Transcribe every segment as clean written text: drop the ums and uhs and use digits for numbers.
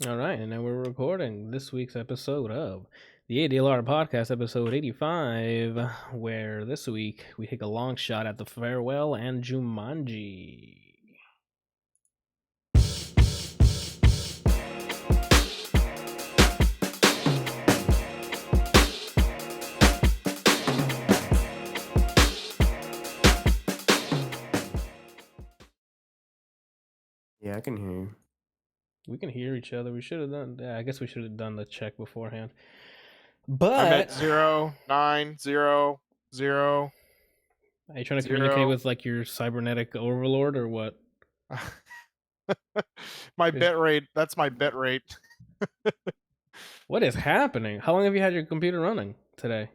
All right, and now we're recording this week's episode of the ADLR Podcast, episode 85, where this week we take a long shot at the Farewell and Jumanji. Yeah, I can hear you. We can hear each other. We should have done. Yeah, I guess we should have done the check beforehand. But I'm at 0, 9, 0, 0. Are you trying to communicate with like your cybernetic overlord or what? My bit rate. That's my bit rate. What is happening? How long have you had your computer running today?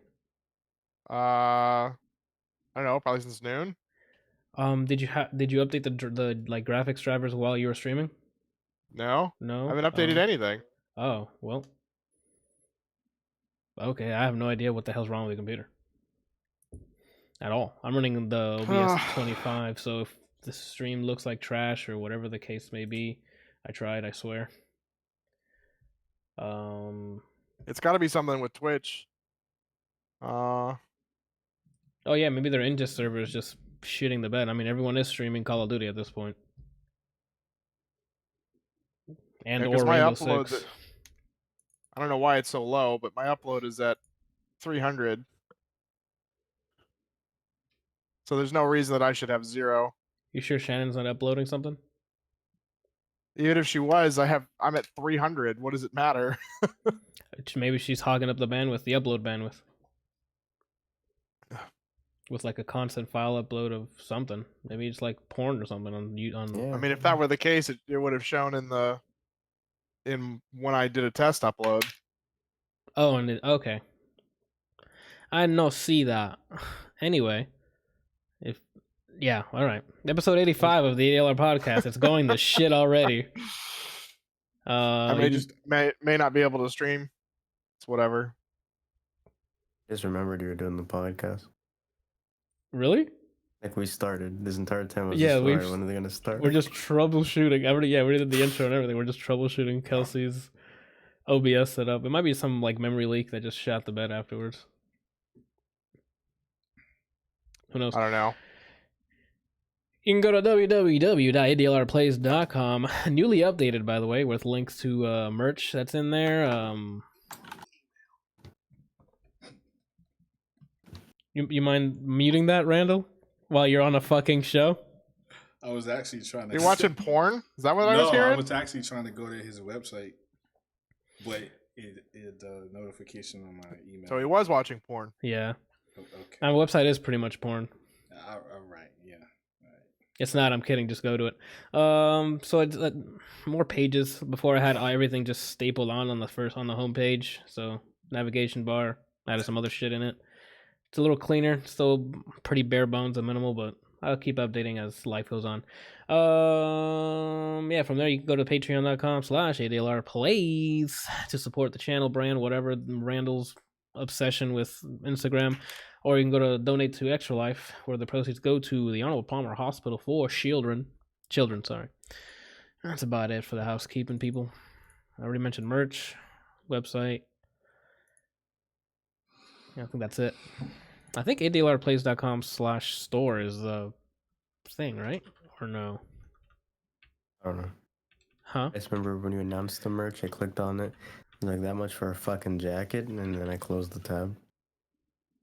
I don't know. Probably since noon. Did you update the like graphics drivers while you were streaming? No. No. I haven't updated anything. Oh, well. Okay, I have no idea what the hell's wrong with the computer. At all. I'm running the OBS 25, so if the stream looks like trash or whatever the case may be, I tried, I swear. It's got to be something with Twitch. Oh yeah, maybe their ingest server is just shitting the bed. I mean, everyone is streaming Call of Duty at this point. And or Rainbow Six. I don't know why it's so low, but my upload is at 300. So there's no reason that I should have 0. You sure Shannon's not uploading something? Even if she was, I'm at 300. What does it matter? Maybe she's hogging up the bandwidth, the upload bandwidth. With like a constant file upload of something. Maybe it's like porn or something on Yeah. I mean, if that were the case, it would have shown in when I did a test upload. Oh, and okay. I no see that. Anyway, all right. Episode 85 of the ADLR Podcast. It's going to shit already. I may not be able to stream. It's whatever. Just remembered you were doing the podcast. Really? Like we started this entire time. When are they gonna start? We're just troubleshooting. We already did the intro and everything. We're just troubleshooting Kelsey's OBS setup. It might be some like memory leak that just shot the bed afterwards. Who knows? I don't know. You can go to www.adlrplays.com. Newly updated, by the way, with links to merch that's in there. You mind muting that, Randall, while you're on a fucking show? I was actually trying to... You're watching porn? Is that what I was hearing? No, I was actually trying to go to his website, but it notification on my email. So he was watching porn. Yeah. Okay. My website is pretty much porn. All right, yeah. All right. It's not, I'm kidding, just go to it. So it's more pages. Before I had everything just stapled on the homepage. So navigation bar, added some other shit in it. It's a little cleaner, still pretty bare bones and minimal, but I'll keep updating as life goes on. From there you can go to patreon.com/ADLRplays to support the channel, brand, whatever, Randall's obsession with Instagram. Or you can go to Donate to Extra Life, where the proceeds go to the Arnold Palmer Hospital for Children. That's about it for the housekeeping, people. I already mentioned merch, website. Yeah, I think that's it. I think adlrplays.com/store is the thing, right? Or no? I don't know. Huh? I just remember when you announced the merch, I clicked on it. Like, that much for a fucking jacket, and then I closed the tab.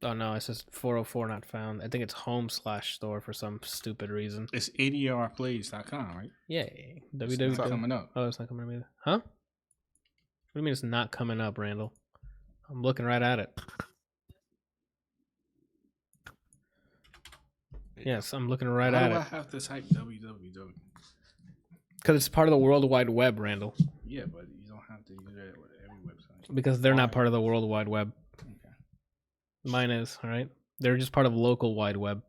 Oh no, it says 404 not found. I think it's home/store for some stupid reason. It's ADLRplays.com, right? Yeah. It's not coming up. Oh, it's not coming up either. Huh? What do you mean it's not coming up, Randall? I'm looking right at it. Yes, I'm looking right at it. Why do I have to type www? Because it's part of the World Wide Web, Randall. Yeah, but you don't have to use that with every website. Because they're not part of the World Wide Web. Okay. Mine is, all right? They're just part of local wide web.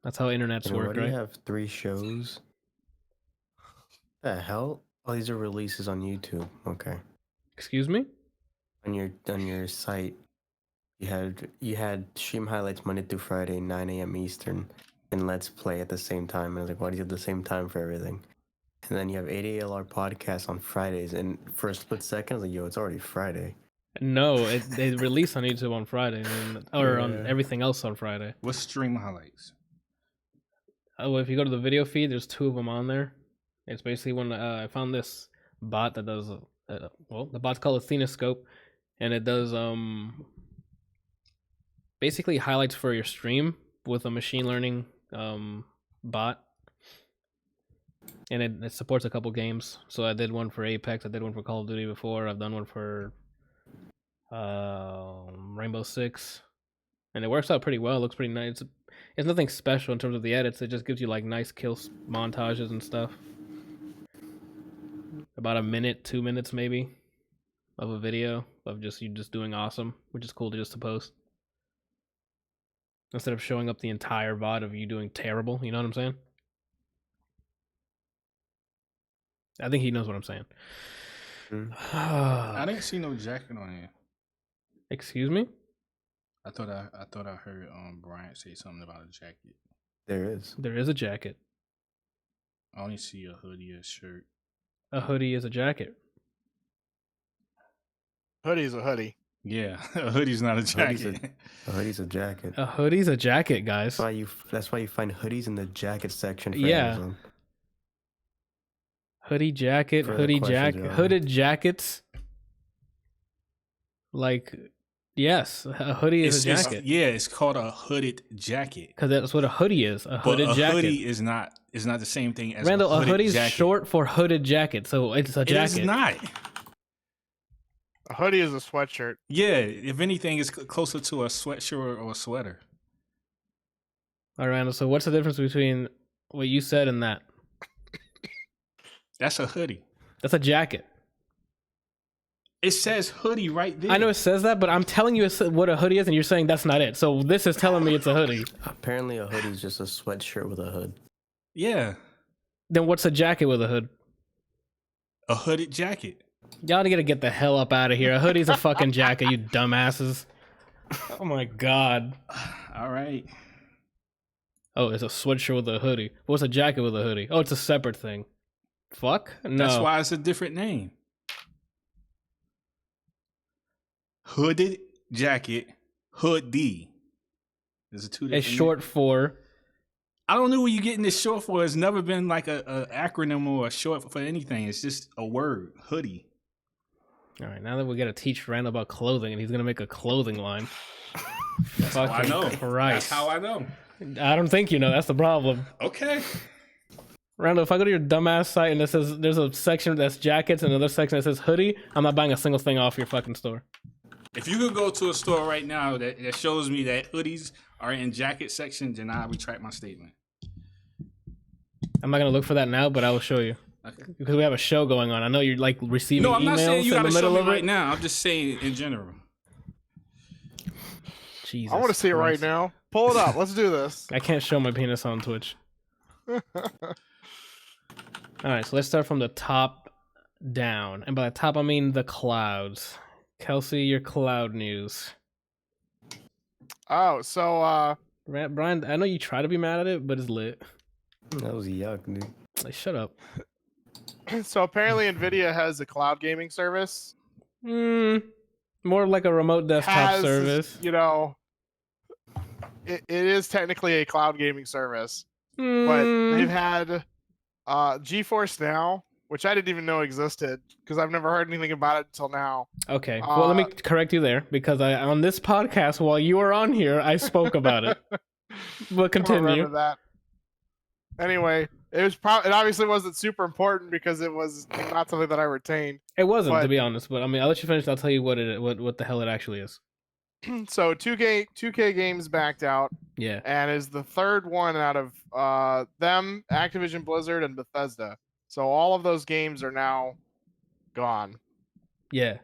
That's how internets work, Why do right? you have 3 shows? The hell? Oh, these are releases on YouTube. Okay. Excuse me? On your site, you had stream highlights Monday through Friday, 9 a.m. Eastern, and Let's Play at the same time. And I was like, why do you have the same time for everything? And then you have ADLR Podcast on Fridays. And for a split second, I was like, yo, it's already Friday. No, they release on YouTube on Friday, or on Yeah. everything else on Friday. What's stream highlights? Oh, if you go to the video feed, there's 2 of them on there. It's basically when I found this bot that does the bot's called Athenoscope, and it does basically highlights for your stream with a machine learning bot, and it supports a couple games. So I did one for Apex, I did one for Call of Duty before, I've done one for Rainbow Six, and it works out pretty well. It looks pretty nice. It's nothing special in terms of the edits. It just gives you like nice kill montages and stuff. About a minute, 2 minutes maybe, of a video of just you just doing awesome, which is cool to post. Instead of showing up the entire VOD of you doing terrible, you know what I'm saying? I think he knows what I'm saying. I didn't see no jacket on here. Excuse me? I thought I heard Bryant say something about a jacket. There is. There is a jacket. I only see a hoodie, a shirt. A hoodie is a jacket. Hoodie's a hoodie. Yeah, a hoodie's not a jacket. A hoodie's a jacket. A hoodie's a jacket, guys. That's why you find hoodies in the jacket section for Yeah. Amazon. Hoodie jacket, Further hoodie questions, jacket, Your Honor? hooded jackets. Like, yes, a hoodie is a jacket. It's called a hooded jacket. Because that's what a hoodie is. A hooded But a jacket. hoodie is not the same thing as Randall, a a hooded hoodie's jacket. short for hooded jacket, so it's a It jacket. is not. A hoodie is a sweatshirt. Yeah, if anything, it's closer to a sweatshirt or a sweater. All right, Randall. So what's the difference between what you said and that? That's a hoodie. That's a jacket. It says hoodie right there. I know it says that, but I'm telling you what a hoodie is, and you're saying that's not it. So this is telling me it's a hoodie. Apparently, a hoodie is just a sweatshirt with a hood. Yeah, Then what's a jacket with a hood? a hooded jacket. Y'all gotta get the hell up out of here. A hoodie's a fucking jacket, you dumbasses. Oh my god. All right. Oh, it's a sweatshirt with a hoodie. What's a jacket with a hoodie? Oh, it's a separate thing. Fuck? No. That's why it's a different name. Hooded jacket, hoodie. There's a two different It's short for... I don't know what you're getting this short for. It's never been like a acronym or a short for anything. It's just a word, hoodie. All right, now that we gotta teach Randall about clothing, and he's gonna make a clothing line. That's how I know. Christ. That's how I know. I don't think you know. That's the problem. Okay. Randall, if I go to your dumbass site and it says there's a section that's jackets and another section that says hoodie, I'm not buying a single thing off your fucking store. If you could go to a store right now that shows me that hoodies are in jacket section, then I retract my statement. I'm not gonna look for that now, but I will show you. Okay. Because we have a show going on. I know you're like receiving No, I'm emails not saying you in the gotta show middle me of it. right now. I'm just saying in general. Jesus I want to see it right Christ. now. Pull it up. Let's do this. I can't show my penis on Twitch. All right, so let's start from the top down. And by the top, I mean the clouds. Kelsey, your cloud news. Oh, so Brian, I know you try to be mad at it, but it's lit. That was yuck, dude. Like, shut up. so apparently Nvidia has a cloud gaming service. More like a remote desktop Has, service. You know, it is technically a cloud gaming service, but Mm, they've had GeForce Now, which I didn't even know existed because I've never heard anything about it until now. okay, well, let me correct you there because on this podcast, while you were on here, I spoke about it. But I don't continue. remember that. Anyway, it obviously wasn't super important because it was not something that I retained. It wasn't, to But- be honest, but I mean, I'll let you finish. I'll tell you what the hell it actually is. So 2K Games backed out Yeah. and is the third one out of them, Activision Blizzard, and Bethesda. So all of those games are now gone. Yeah.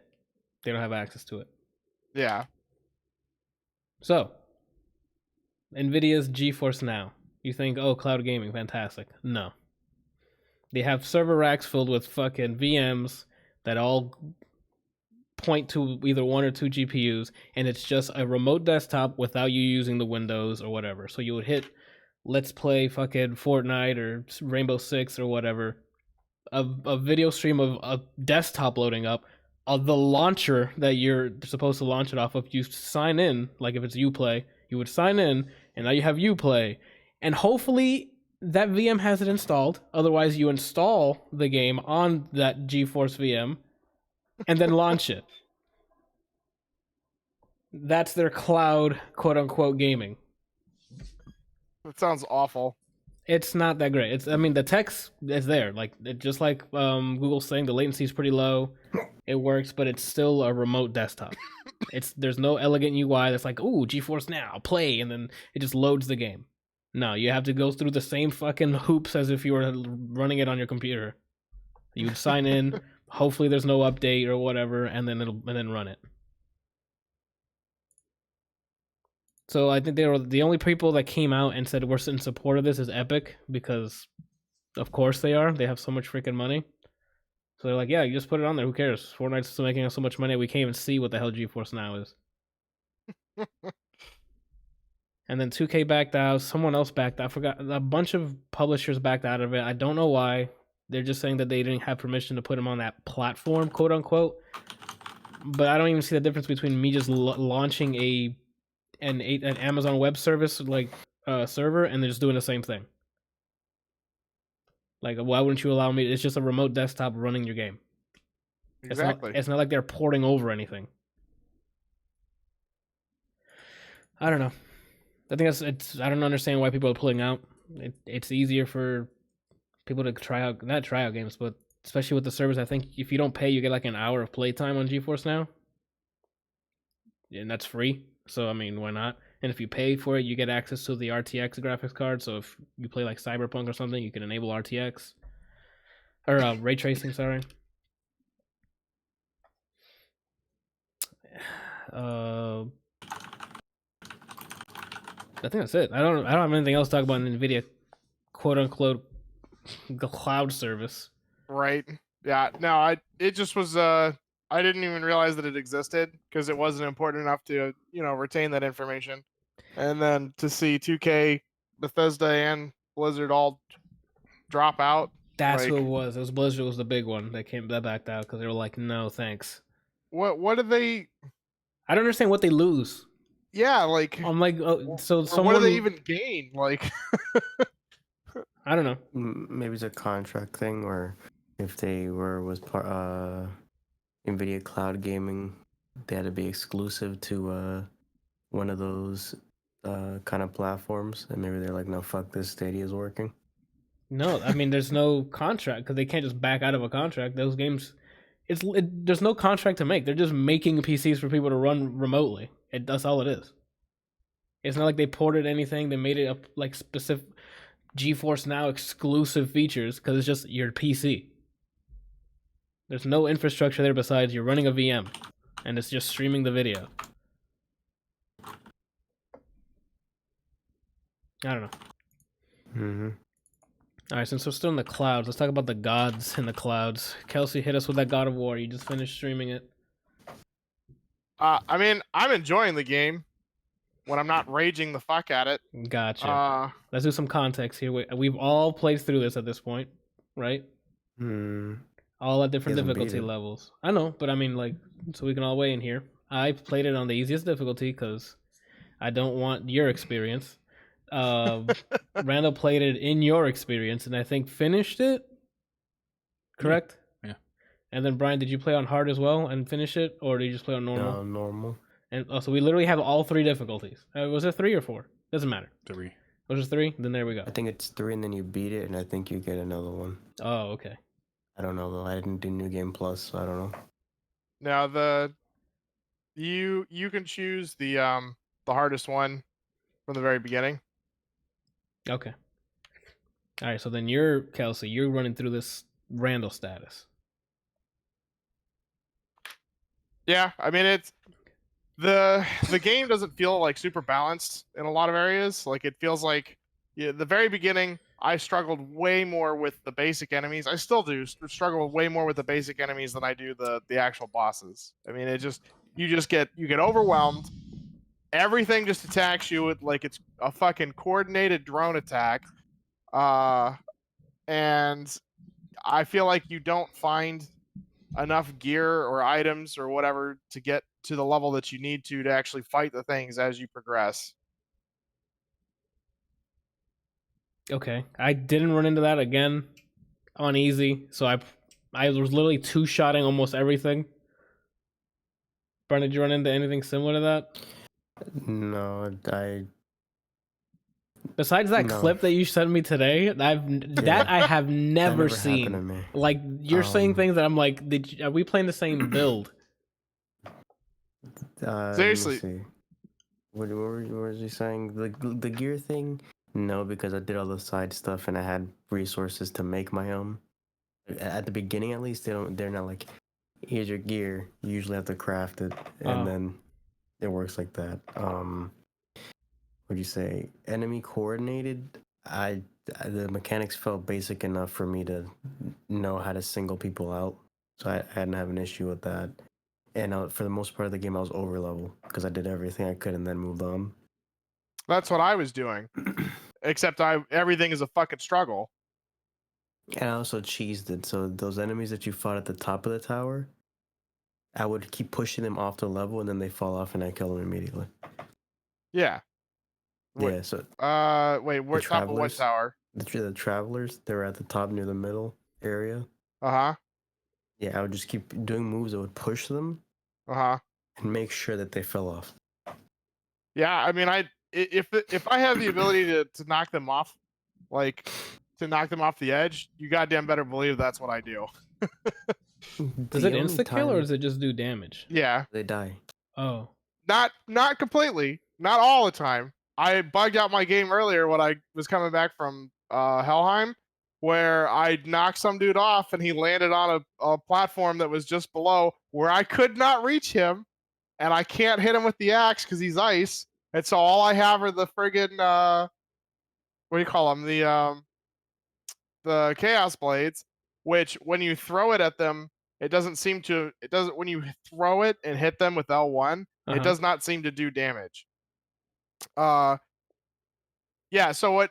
They don't have access to it. Yeah. So, NVIDIA's GeForce Now. You think, oh, cloud gaming, fantastic. No. They have server racks filled with fucking VMs that all point to either one or two GPUs, and it's just a remote desktop without you using the Windows or whatever. So you would hit, let's play fucking Fortnite or Rainbow Six or whatever, a video stream of a desktop loading up, the launcher that you're supposed to launch it off of. You sign in, like if it's Uplay, you would sign in, and now you have Uplay, and hopefully that VM has it installed. Otherwise, you install the game on that GeForce VM, and then launch it. That's their cloud, quote unquote, gaming. That sounds awful. It's not that great. I mean, the text is there. Like, just like Google's saying, the latency is pretty low. It works, but it's still a remote desktop. There's no elegant UI that's like, ooh, GeForce Now, play, and then it just loads the game. No, you have to go through the same fucking hoops as if you were running it on your computer. You would sign in. Hopefully, there's no update or whatever, and then run it. So I think they were the only people that came out and said we're in support of this is Epic, because of course they are. They have so much freaking money. So they're like, yeah, you just put it on there. Who cares? Fortnite's still making us so much money we can't even see what the hell GeForce Now is. And then 2K backed out. Someone else backed out. I forgot. A bunch of publishers backed out of it. I don't know why. They're just saying that they didn't have permission to put them on that platform, quote unquote. But I don't even see the difference between me just launching an Amazon Web Service like server and they're just doing the same thing. Like, why wouldn't you allow me? It's just a remote desktop running your game. Exactly. It's not like they're porting over anything. I don't know. I think I don't understand why people are pulling out. It's easier for people to not try out games, but especially with the service. I think if you don't pay, you get like an hour of playtime on GeForce Now, and that's free. So, I mean, why not? And if you pay for it, you get access to the RTX graphics card. So if you play like Cyberpunk or something, you can enable RTX. Or ray tracing, sorry. I think that's it. I don't have anything else to talk about in NVIDIA, quote unquote, the cloud service. Right. Yeah. No, it just was I didn't even realize that it existed because it wasn't important enough to, retain that information. And then to see 2K, Bethesda, and Blizzard all drop out. That's like, who it was. It was Blizzard was the big one that backed out because they were like, no, thanks. What did they? I don't understand what they lose. Yeah, like I'm like, so someone. What do they even gain? Like, I don't know. Maybe it's a contract thing, or if they was part NVIDIA Cloud Gaming, they had to be exclusive to one of those kind of platforms, and maybe they're like, no, fuck this, Stadia's working. No, I mean, there's no contract because they can't just back out of a contract. Those games, there's no contract to make. They're just making PCs for people to run remotely. That's all it is. It's not like they ported anything. They made it up like specific GeForce Now exclusive features because it's just your PC. There's no infrastructure there besides you're running a VM, and it's just streaming the video. I don't know. Mm-hmm. All right, since we're still in the clouds, let's talk about the gods in the clouds. Kelsey, hit us with that God of War. You just finished streaming it. I mean, I'm enjoying the game when I'm not raging the fuck at it. Gotcha. Let's do some context here. We've all played through this at this point, right? All at different difficulty levels. I know, but I mean, like, so we can all weigh in here. I played it on the easiest difficulty because I don't want your experience. Randall played it in your experience, and I think finished it. Correct? Yeah. And then Brian, did you play on hard as well and finish it, or did you just play on normal? No, normal. And so we literally have all three difficulties. Was it 3 or 4? Doesn't matter. 3. Was it 3? Then there we go. I think it's 3, and then you beat it, and I think you get another one. Oh, okay. I don't know though. I didn't do New Game Plus, so I don't know. Now you can choose the hardest one from the very beginning. Okay. All right. So then Kelsey. You're running through this Randall status. Yeah, I mean it's the game doesn't feel like super balanced in a lot of areas. Like it feels like the very beginning I struggled way more with the basic enemies. I still do struggle way more with the basic enemies than I do the actual bosses. I mean, you get overwhelmed. Everything just attacks you with like it's a fucking coordinated drone attack. And I feel like you don't find enough gear or items or whatever to get to the level that you need to actually fight the things as you progress. Okay, I didn't run into that again on easy, so I was literally two-shotting almost everything. Brian, did you run into anything similar to that? No, Besides that No. clip that you sent me today, that I have never never seen. happened to me. Like you're saying Um, things that I'm like, are we playing the same build? Seriously. Let me see. What was he saying? The gear thing? No, because I did all the side stuff and I had resources to make my own. At the beginning, at least, they're not like, here's your gear. You usually have to craft it, and then it works like that. What'd you say? Enemy coordinated. The mechanics felt basic enough for me to know how to single people out, so I hadn't have an issue with that. And for the most part of the game, I was over level because I did everything I could and then moved on. That's what I was doing. Except everything is a fucking struggle. And I also cheesed it, so those enemies that you fought at the top of the tower, I would keep pushing them off the level, and then they fall off, and I kill them immediately. Yeah. Wait. Yeah, so Wait, we're top of what travelers? tower? the travelers, they were at the top near the middle area. Uh-huh. Yeah, I would just keep doing moves that would push them Uh-huh. and make sure that they fell off. Yeah, I mean, if I have the ability to knock them off, like to knock them off the edge, you goddamn better believe that's what I do. Does it insta kill or does it just do damage? Yeah. They die? Oh, Not completely, not all the time. I bugged out my game earlier when I was coming back from Helheim, where I knocked some dude off and he landed on a platform that was just below where I could not reach him, and I can't hit him with the axe because he's ice, and so all I have are the friggin' what do you call them? The chaos blades, which when you throw it at them, it doesn't when you throw it and hit them with L1, it does not seem to do damage. Yeah, so what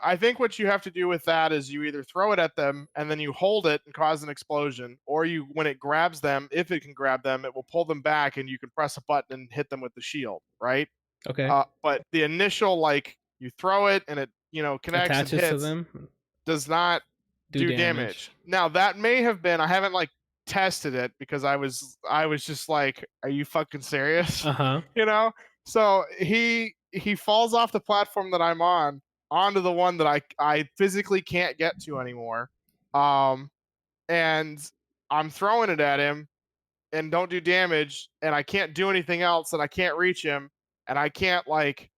I think what you have to do with that is you either throw it at them and then you hold it and cause an explosion, or when it grabs them, if it can grab them, it will pull them back and you can press a button and hit them with the shield, right? okay. But the initial, like, you throw it and it, connects Attaches and hits, to them. does not do damage. Now that may have been, I haven't like tested it because I was just like, are you fucking serious? So he falls off the platform that I'm on onto the one that I physically can't get to anymore. And I'm throwing it at him and don't do damage, and I can't do anything else, and I can't reach him, and I can't like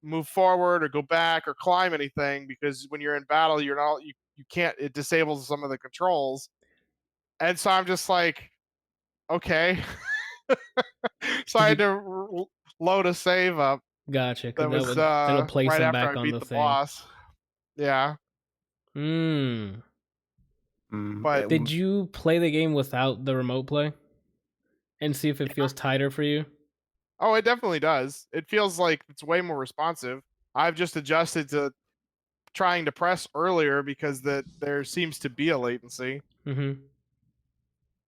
move forward or go back or climb anything because when you're in battle, you can't, it disables some of the controls. And so I'm just like, okay. So I had to load a save up. Gotcha. That was that'll place right him after back I on beat the the thing. boss. Yeah. But Did you play the game without the remote play and see if it feels tighter for you? Oh, it definitely does. It feels like it's way more responsive. I've just adjusted to trying to press earlier because there seems to be a latency. Mm-hmm.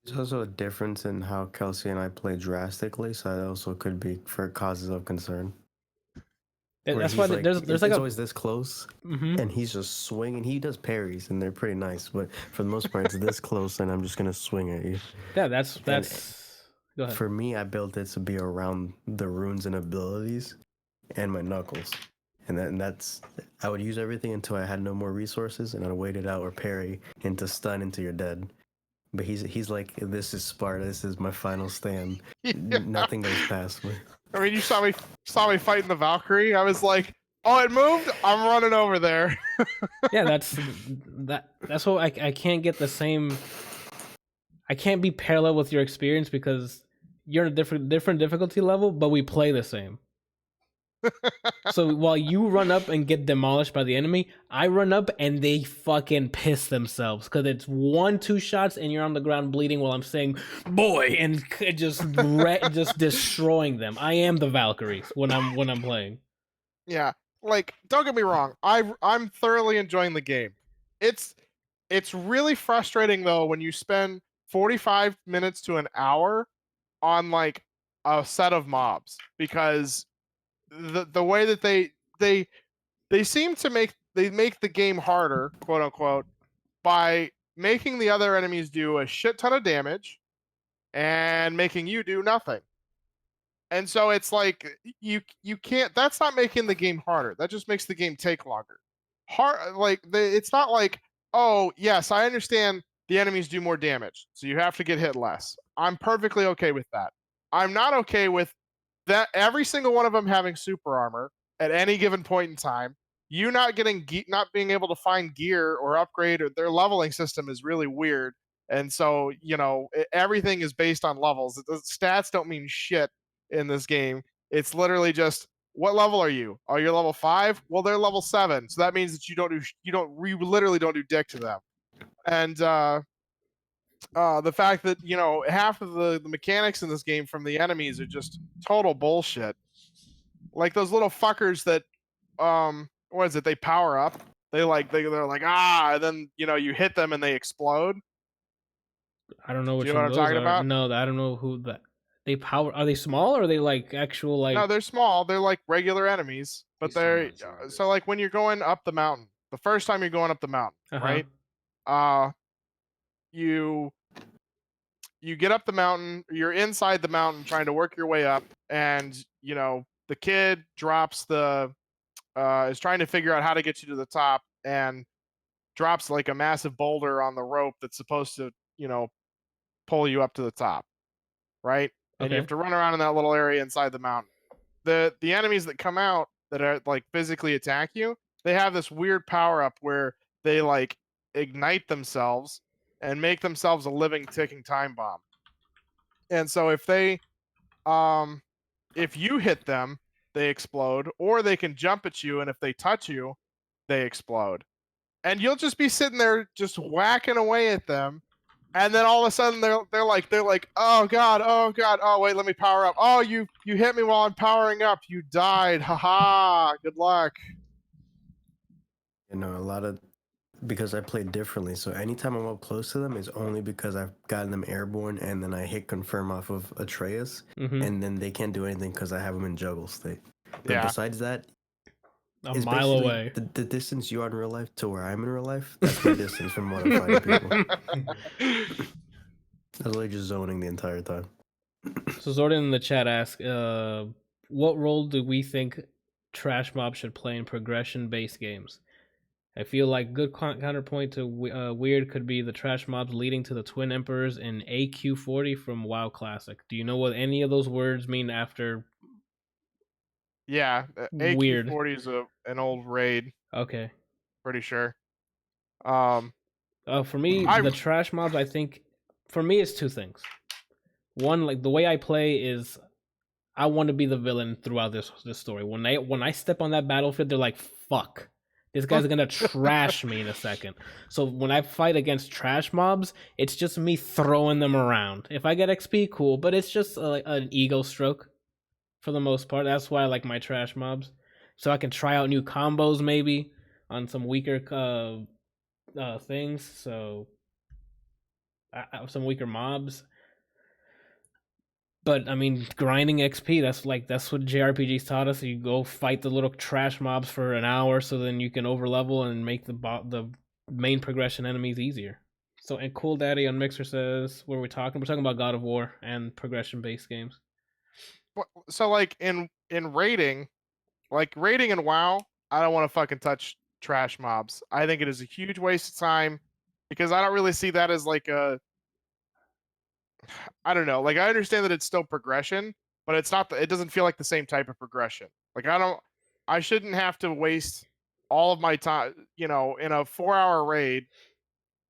There's also a difference in how Kelsey and I play drastically, so that also could be for causes of concern. That's why there's like always this close, and he's just swinging. He does parries, and they're pretty nice, but for the most part, it's this close, and I'm just gonna swing at you. Yeah, that's. Go ahead. For me, I built it to be around the runes and abilities, and my knuckles, and that's. I would use everything until I had no more resources, and I'd wait it out or parry into stun until you're dead. But he's like, this is Sparta. This is my final stand. Yeah. Nothing goes past me. I mean, you saw me fighting the Valkyrie. I was like, oh, it moved. I'm running over there. Yeah, that's what I can't get the same. I can't be parallel with your experience because you're in a different difficulty level, but we play the same. So while you run up and get demolished by the enemy, I run up and they fucking piss themselves because it's 1-2 shots and you're on the ground bleeding while I'm saying "boy" and just just destroying them. I am the Valkyries when I'm playing. Yeah, like, don't get me wrong. I'm thoroughly enjoying the game. It's It's really frustrating though when you spend 45 minutes to an hour on like a set of mobs, because the way that they seem to make the game harder, quote unquote, by making the other enemies do a shit ton of damage and making you do nothing. And so it's like you can't. That's not making the game harder. That just makes the game take longer. It's not like, oh yes, I understand the enemies do more damage, so you have to get hit less. I'm perfectly okay with that. I'm not okay with that every single one of them having super armor at any given point in time. You not not being able to find gear or upgrade, or their leveling system is really weird. And so, everything is based on levels. The stats don't mean shit in this game. It's literally just, what level are you? Oh, you're level 5? Well, they're level 7. So that means that you literally don't do dick to them. And the fact that, half of the mechanics in this game from the enemies are just total bullshit. Like those little fuckers that, what is it? They power up. They're like, and then, you hit them and they explode. I don't know which Do you know one what I'm those talking are. about? No, I don't know who that. They power. Are they small or are they like actual like? No, they're small. They're like regular enemies, but They they're summon zombies. so like when you're going up the mountain, the first time you're going up the mountain, Uh-huh. right? You get up the mountain. You're inside the mountain trying to work your way up, and the kid drops is trying to figure out how to get you to the top, and drops like a massive boulder on the rope that's supposed to pull you up to the top, right? And you Okay. have to run around in that little area inside the mountain. The enemies that come out that are like physically attack you, they have this weird power up where they like ignite themselves and make themselves a living ticking time bomb. And so if you hit them, they explode, or they can jump at you, and if they touch you, they explode. And you'll just be sitting there just whacking away at them. And then all of a sudden they're like, oh god, oh wait, let me power up. Oh, you hit me while I'm powering up. You died. Haha. Good luck. A lot of, because I play differently, so anytime I'm up close to them is only because I've gotten them airborne and then I hit confirm off of Atreus, and then they can't do anything because I have them in juggle state. But Yeah. besides that, A it's mile basically away. the distance you are in real life to where I'm in real life, that's my distance from what I'm fighting people. I was literally just zoning the entire time. So Zordon in the chat asks, what role do we think trash mobs should play in progression-based games? I feel like good counterpoint to Weird could be the trash mobs leading to the Twin Emperors in AQ40 from WoW Classic. Do you know what any of those words mean after? Yeah, Weird. AQ40 is an old raid. Okay. Pretty sure. For me, the trash mobs, I think, for me, it's two things. One, like the way I play is, I want to be the villain throughout this story. When I step on that battlefield, they're like, "Fuck, this guy's gonna trash me in a second." So when I fight against trash mobs, it's just me throwing them around. If I get XP, cool, but it's just an ego stroke for the most part. That's why I like my trash mobs, so I can try out new combos maybe on some weaker things. So some weaker mobs. But I mean, grinding XP, that's what JRPGs taught us. You go fight the little trash mobs for an hour, so then you can overlevel and make the main progression enemies easier. So, and Cool Daddy on Mixer says, what are we talking? We're talking about God of War and progression-based games. So like in raiding, in WoW, I don't want to fucking touch trash mobs. I think it is a huge waste of time, because I don't really see that as like I don't know. Like, I understand that it's still progression, but it's not. It doesn't feel like the same type of progression. Like, I shouldn't have to waste all of my time, in a 4-hour raid.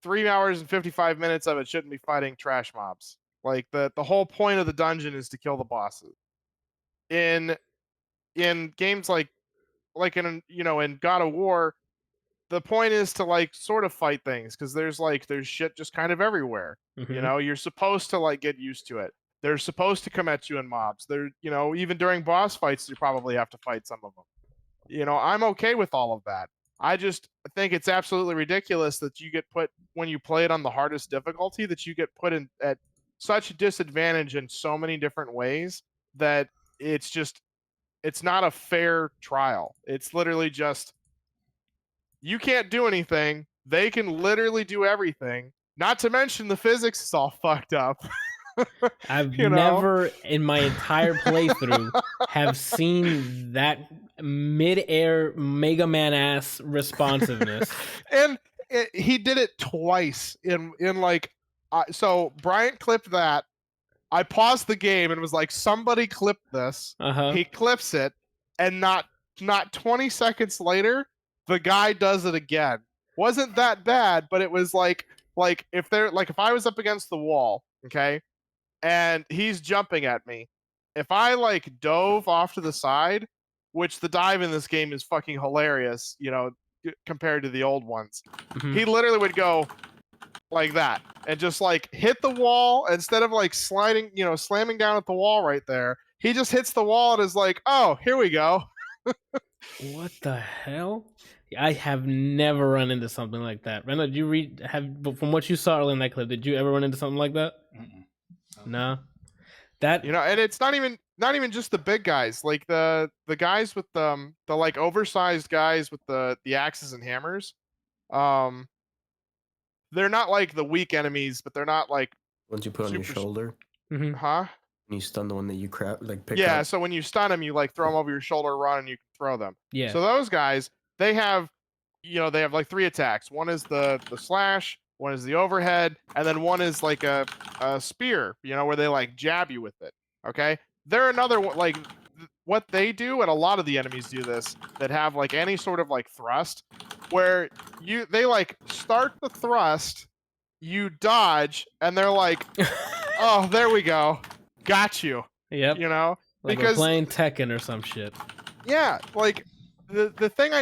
3 hours and 55 minutes of it shouldn't be fighting trash mobs. Like, the whole point of the dungeon is to kill the bosses. In games like in God of War, the point is to like sort of fight things, because there's shit just kind of everywhere. Mm-hmm. You're supposed to like get used to it. They're supposed to come at you in mobs. They're even during boss fights, you probably have to fight some of them. I'm okay with all of that. I just think it's absolutely ridiculous that you get put, when you play it on the hardest difficulty, that you get put in at such a disadvantage in so many different ways that it's not a fair trial. It's literally just, you can't do anything. They can literally do everything. Not to mention the physics is all fucked up. I've You know? never in my entire playthrough have seen that mid-air Mega Man ass responsiveness. And he did it twice in like, so Bryant clipped that. I paused the game and was like, somebody clip this. He clips it, and not 20 seconds later, the guy does it again. Wasn't that bad, but it was like if I was up against the wall, okay, and he's jumping at me, if I like dove off to the side, which the dive in this game is fucking hilarious, you know, compared to the old ones, he literally would go like that and just like hit the wall instead of like sliding, you know, slamming down at the wall right there. He just hits the wall and is like, oh, here we go. What the hell? I have never run into something like that. Randall, did you from what you saw earlier in that clip, did you ever run into something like that? No. That, you know, and it's not even just the big guys, like the guys with the like oversized guys with the axes and hammers. They're not like the weak enemies, but they're not like Once you put on your shoulder, huh? and you stun the one that you pick Yeah, up. so when you stun them, you like throw them over your shoulder, run, and you can throw them. yeah. So those guys, they have like 3 attacks. One is the slash, one is the overhead, and then one is like a spear, you know, where they like jab you with it. Okay? They're another one, like what they do, and a lot of the enemies do this, that have like any sort of like thrust, where they like start the thrust, you dodge, and they're like, oh, there we go. Got you. Yep. You know? Like Because we're playing Tekken or some shit. yeah, like the thing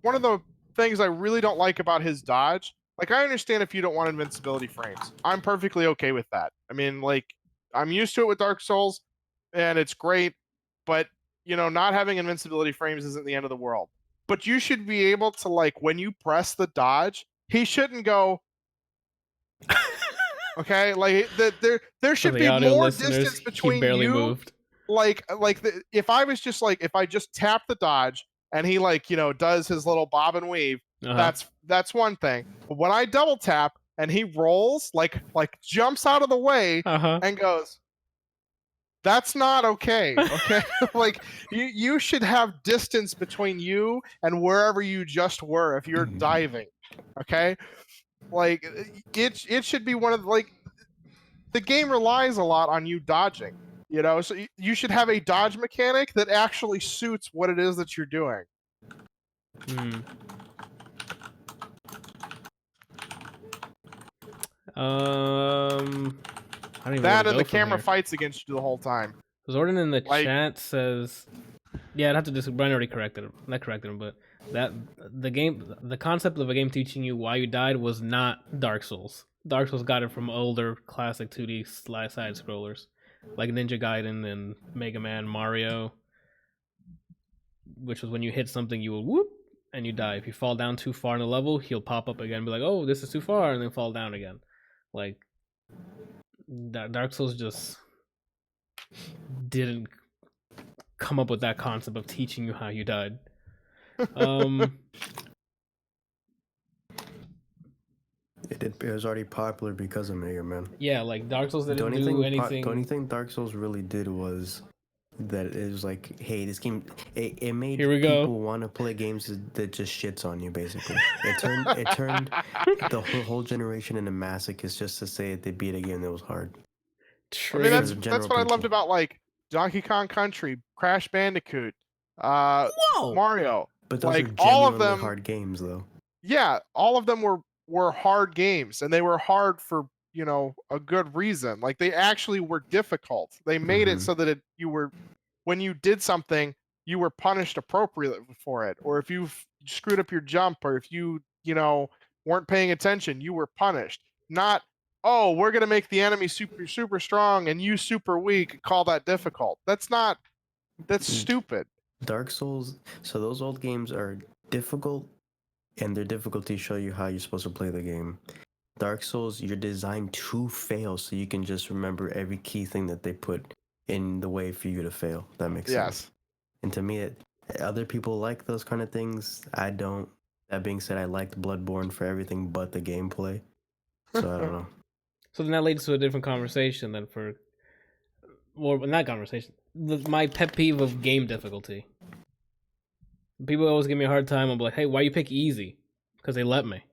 one of the things I really don't like about his dodge, like I understand if you don't want invincibility frames. I'm perfectly okay with that. I mean, like I'm used to it with Dark Souls and it's great, but you know, not having invincibility frames isn't the end of the world. But you should be able to, like, when you press the dodge, he shouldn't go okay, like there should be more distance between he barely you. Moved. If I was just like, if I just tap the dodge and he like, you know, does his little bob and weave, that's one thing. But when I double tap and he rolls, like jumps out of the way and goes, that's not okay. Okay, like you should have distance between you and wherever you just were if you're diving. Okay, like it should be one of like the game relies a lot on you dodging. You know, so you should have a dodge mechanic that actually suits what it is that you're doing. I don't even that and the from camera here. fights against you the whole time. Zordon in the chat says, "Yeah, I'd have to disagree." Brian already corrected him. Not corrected him, but that the concept of a game teaching you why you died was not Dark Souls. Dark Souls got it from older classic 2D side scrollers like Ninja Gaiden and Mega Man, Mario, which was when you hit something, you will whoop and you die. If you fall down too far in the level, he'll pop up again and be like, "Oh, this is too far," and then fall down again. Like Dark Souls just didn't come up with that concept of teaching you how you died. It was already popular because of Mega Man. Yeah, like Dark Souls didn't do anything. The only thing Dark Souls really did was that it was like, hey, this game, it made people want to play games that just shits on you, basically. It turned the whole generation into masochists just to say that they beat a game that was hard. True. I mean, that's what I loved about like Donkey Kong Country, Crash Bandicoot, Mario. But those like, are all of them hard games, though. Yeah, all of them were hard games, and they were hard for, you know, a good reason. Like they actually were difficult. They made it so that when you did something, you were punished appropriately for it. Or if you screwed up your jump, or if you know, weren't paying attention, you were punished. Not, oh, we're gonna make the enemy super strong and you super weak, call that difficult. That's stupid. Dark Souls, so those old games are difficult and their difficulties show you how you're supposed to play the game. Dark Souls, you're designed to fail, so you can just remember every key thing that they put in the way for you to fail. That makes sense. Yes. And to me, other people like those kind of things. I don't. That being said, I liked Bloodborne for everything but the gameplay. So I don't know. So then that leads to a different conversation than for, or not conversation. My pet peeve of game difficulty. People always give me a hard time. I'm like, hey, why you pick easy? Because they let me.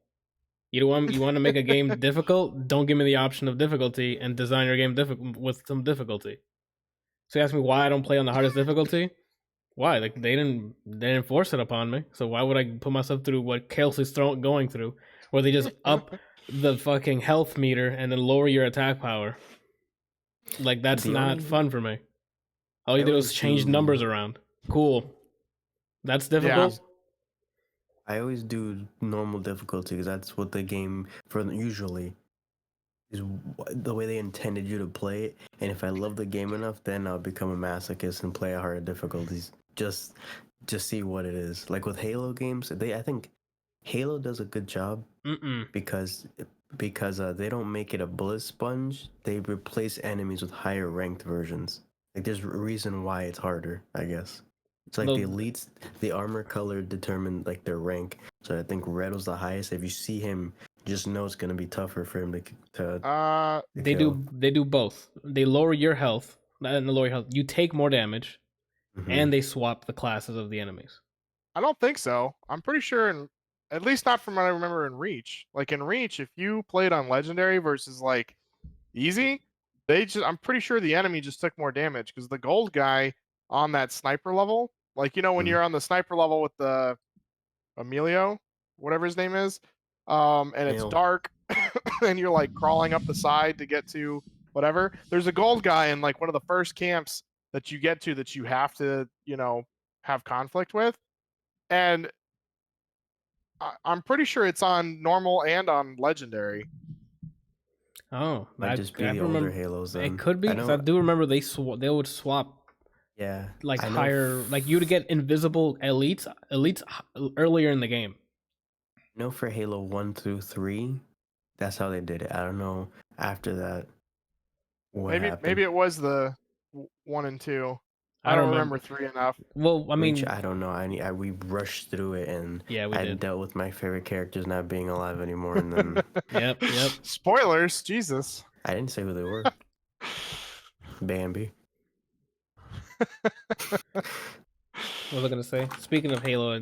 You want to make a game difficult? Don't give me the option of difficulty and design your game with some difficulty. So you ask me why I don't play on the hardest difficulty? Why? Like they didn't force it upon me. So why would I put myself through what Kelsey's going through, where they just up the fucking health meter and then lower your attack power? Like that's not fun for me. All you do is change numbers around. Cool. That's difficult. Yeah. I always do normal difficulty because that's what the game usually is, the way they intended you to play it. And if I love the game enough, then I'll become a masochist and play a harder difficulties just see what it is. Like with Halo games, I think Halo does a good job because they don't make it a bullet sponge. They replace enemies with higher ranked versions. Like there's a reason why it's harder, I guess. It's like the elites, the armor color determined like their rank. So I think red was the highest. If you see him, just know it's gonna be tougher for him to they do both. They lower your health, and the lower your health. You take more damage, and they swap the classes of the enemies. I don't think so. I'm pretty sure, at least not from what I remember in Reach. Like in Reach, if you played on Legendary versus like Easy, I'm pretty sure the enemy just took more damage because the gold guy on that sniper level, like when you're on the sniper level with the Emilio, whatever his name is, and it's dark, and you're like crawling up the side to get to whatever. There's a gold guy in like one of the first camps that you get to that you have to have conflict with, and I'm pretty sure it's on normal and on legendary. Oh, might just be the older Halos. Then. It could be because I do remember they would swap. Yeah, like higher, like you would get invisible elites earlier in the game. No, for Halo 1 through 3, that's how they did it. I don't know after that. Maybe it was the 1 and 2. I don't remember 3 enough. Well, I mean, I don't know. We rushed through it, and I dealt with my favorite characters not being alive anymore, and then yep. Spoilers, Jesus. I didn't say who they were. Bambi. What was I gonna say? Speaking of Halo,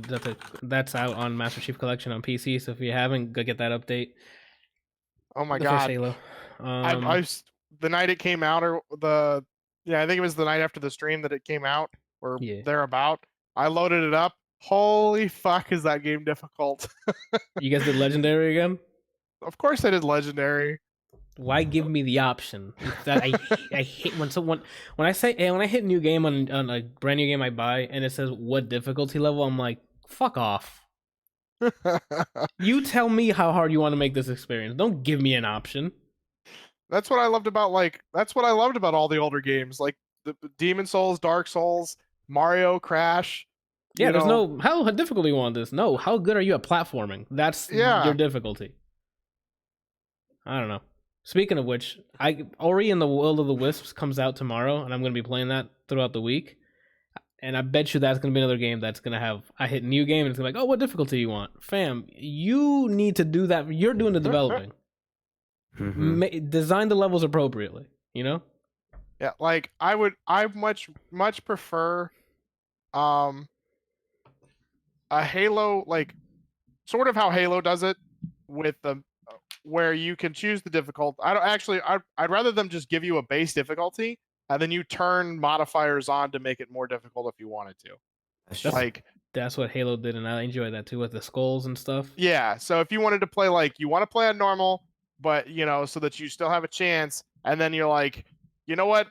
that's out on Master Chief Collection on PC. So if you haven't, go get that update. Oh my god, Halo. I the night it came out, or I think it was the night after the stream that it came out, or thereabout. I loaded it up. Holy fuck, is that game difficult? You guys did Legendary again? Of course I did Legendary. Why give me the option? That I hate when I hit new game on a brand new game I buy and it says what difficulty level, I'm like, fuck off. You tell me how hard you want to make this experience. Don't give me an option. That's what I loved about all the older games, like the Demon Souls, Dark Souls, Mario, Crash. Yeah, there's no how difficult you want this. No, how good are you at platforming? That's your difficulty. I don't know. Speaking of which, Ori and the Will of the Wisps comes out tomorrow, and I'm going to be playing that throughout the week. And I bet you that's going to be another game that's going to have, I hit new game, and it's going to be like, oh, what difficulty you want? Fam, you need to do that. You're doing the developing. Design the levels appropriately, Yeah, like I much prefer a Halo, like sort of how Halo does it with the where you can choose the difficulty. I'd rather them just give you a base difficulty and then you turn modifiers on to make it more difficult if you wanted to. That's what Halo did, and I enjoy that too with the skulls and stuff. Yeah, so if you wanted to play you want to play on normal, but so that you still have a chance, and then you're like, you know what?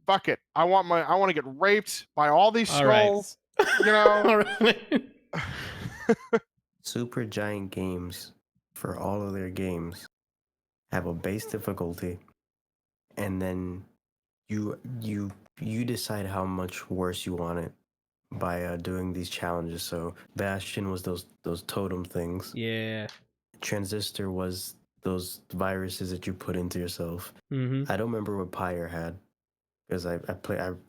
Fuck it. I want to get raped by all these skulls. All right. Super Giant Games, for all of their games, have a base difficulty, and then you decide how much worse you want it. by doing these challenges. So Bastion was those totem things. Yeah. Transistor was those viruses that you put into yourself. Mm-hmm. I don't remember what Pyre had because I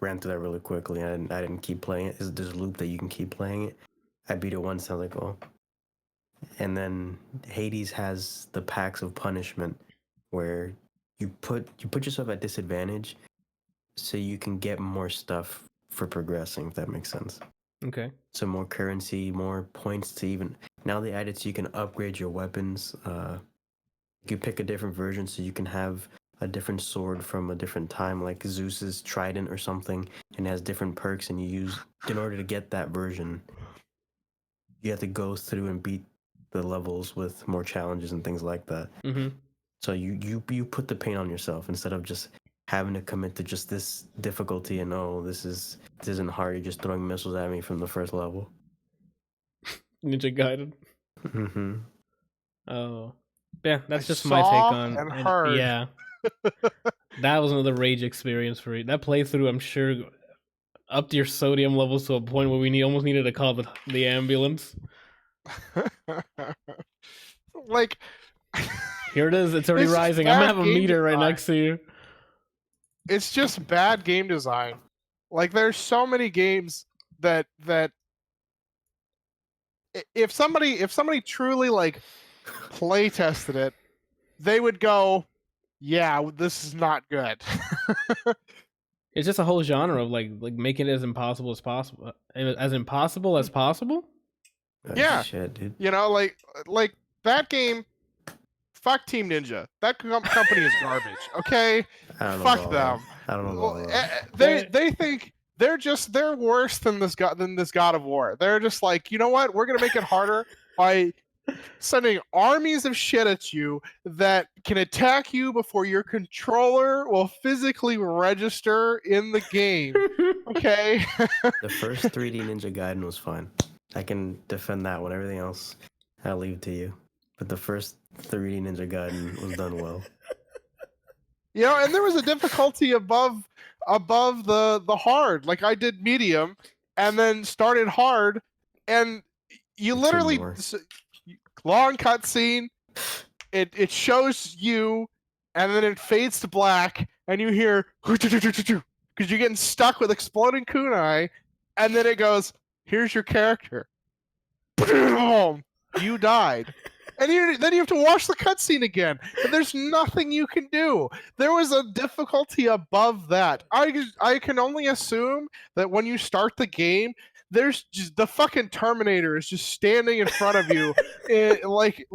ran through that really quickly and I didn't keep playing it. There's a loop that you can keep playing it. I beat it once. I was like, oh. And then Hades has the packs of punishment, where you put yourself at disadvantage, so you can get more stuff for progressing. If that makes sense. Okay. So more currency, more points to even. Now they added so you can upgrade your weapons. You pick a different version, so you can have a different sword from a different time, like Zeus's trident or something, and it has different perks. And you use in order to get that version, you have to go through and beat the levels with more challenges and things like that. Mm-hmm. So you put the pain on yourself instead of just having to commit to just this difficulty and this isn't hard. You're just throwing missiles at me from the first level. Ninja Gaiden. Mm-hmm. Oh, yeah. That's I just my take saw on. and heard. Yeah. That was another rage experience for me. That playthrough, I'm sure, upped your sodium levels to a point where we almost needed to call the ambulance. Like, Here it is. It's already This is rising. I'm gonna bad have a game meter right design. next to you. it's just bad game design. Like, there's so many games that if somebody truly like play tested it, they would go, yeah, this is not good. It's just a whole genre of like making it as impossible as possible. As impossible as possible? Yeah. Shit, dude. You know, like that game. Fuck Team Ninja. That company is garbage. Okay, I don't know fuck about them. that. I don't know Well, about that. they think they're worse than this God of War. They're just like, you know what? We're gonna make it harder by sending armies of shit at you that can attack you before your controller will physically register in the game. Okay. The first 3D Ninja Gaiden was fine. I can defend that one. Everything else, I'll leave to you. But the first 3D Ninja Gaiden was done well. You know, and there was a difficulty above the hard. Like, I did medium and then started hard, and you It's literally more. long cutscene. It shows you, and then it fades to black, and you hear because you're getting stuck with exploding kunai, and then it goes, "Here's your character." Boom! You died. And then you have to watch the cutscene again. And there's nothing you can do. There was a difficulty above that. I can only assume that when you start the game, there's just the fucking Terminator is just standing in front of you, like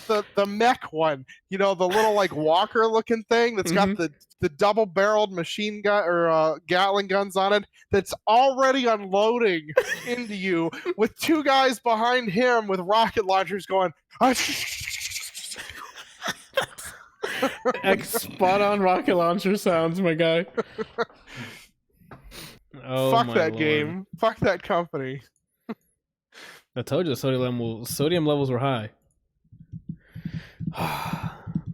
the mech one, you know, the little like walker looking thing that's got the double barreled machine gun or Gatling guns on it, that's already unloading into you with two guys behind him with rocket launchers going. Spot on rocket launcher sounds, my guy. Oh, Fuck my that Lord. game. Fuck that company. I told you the sodium levels were high.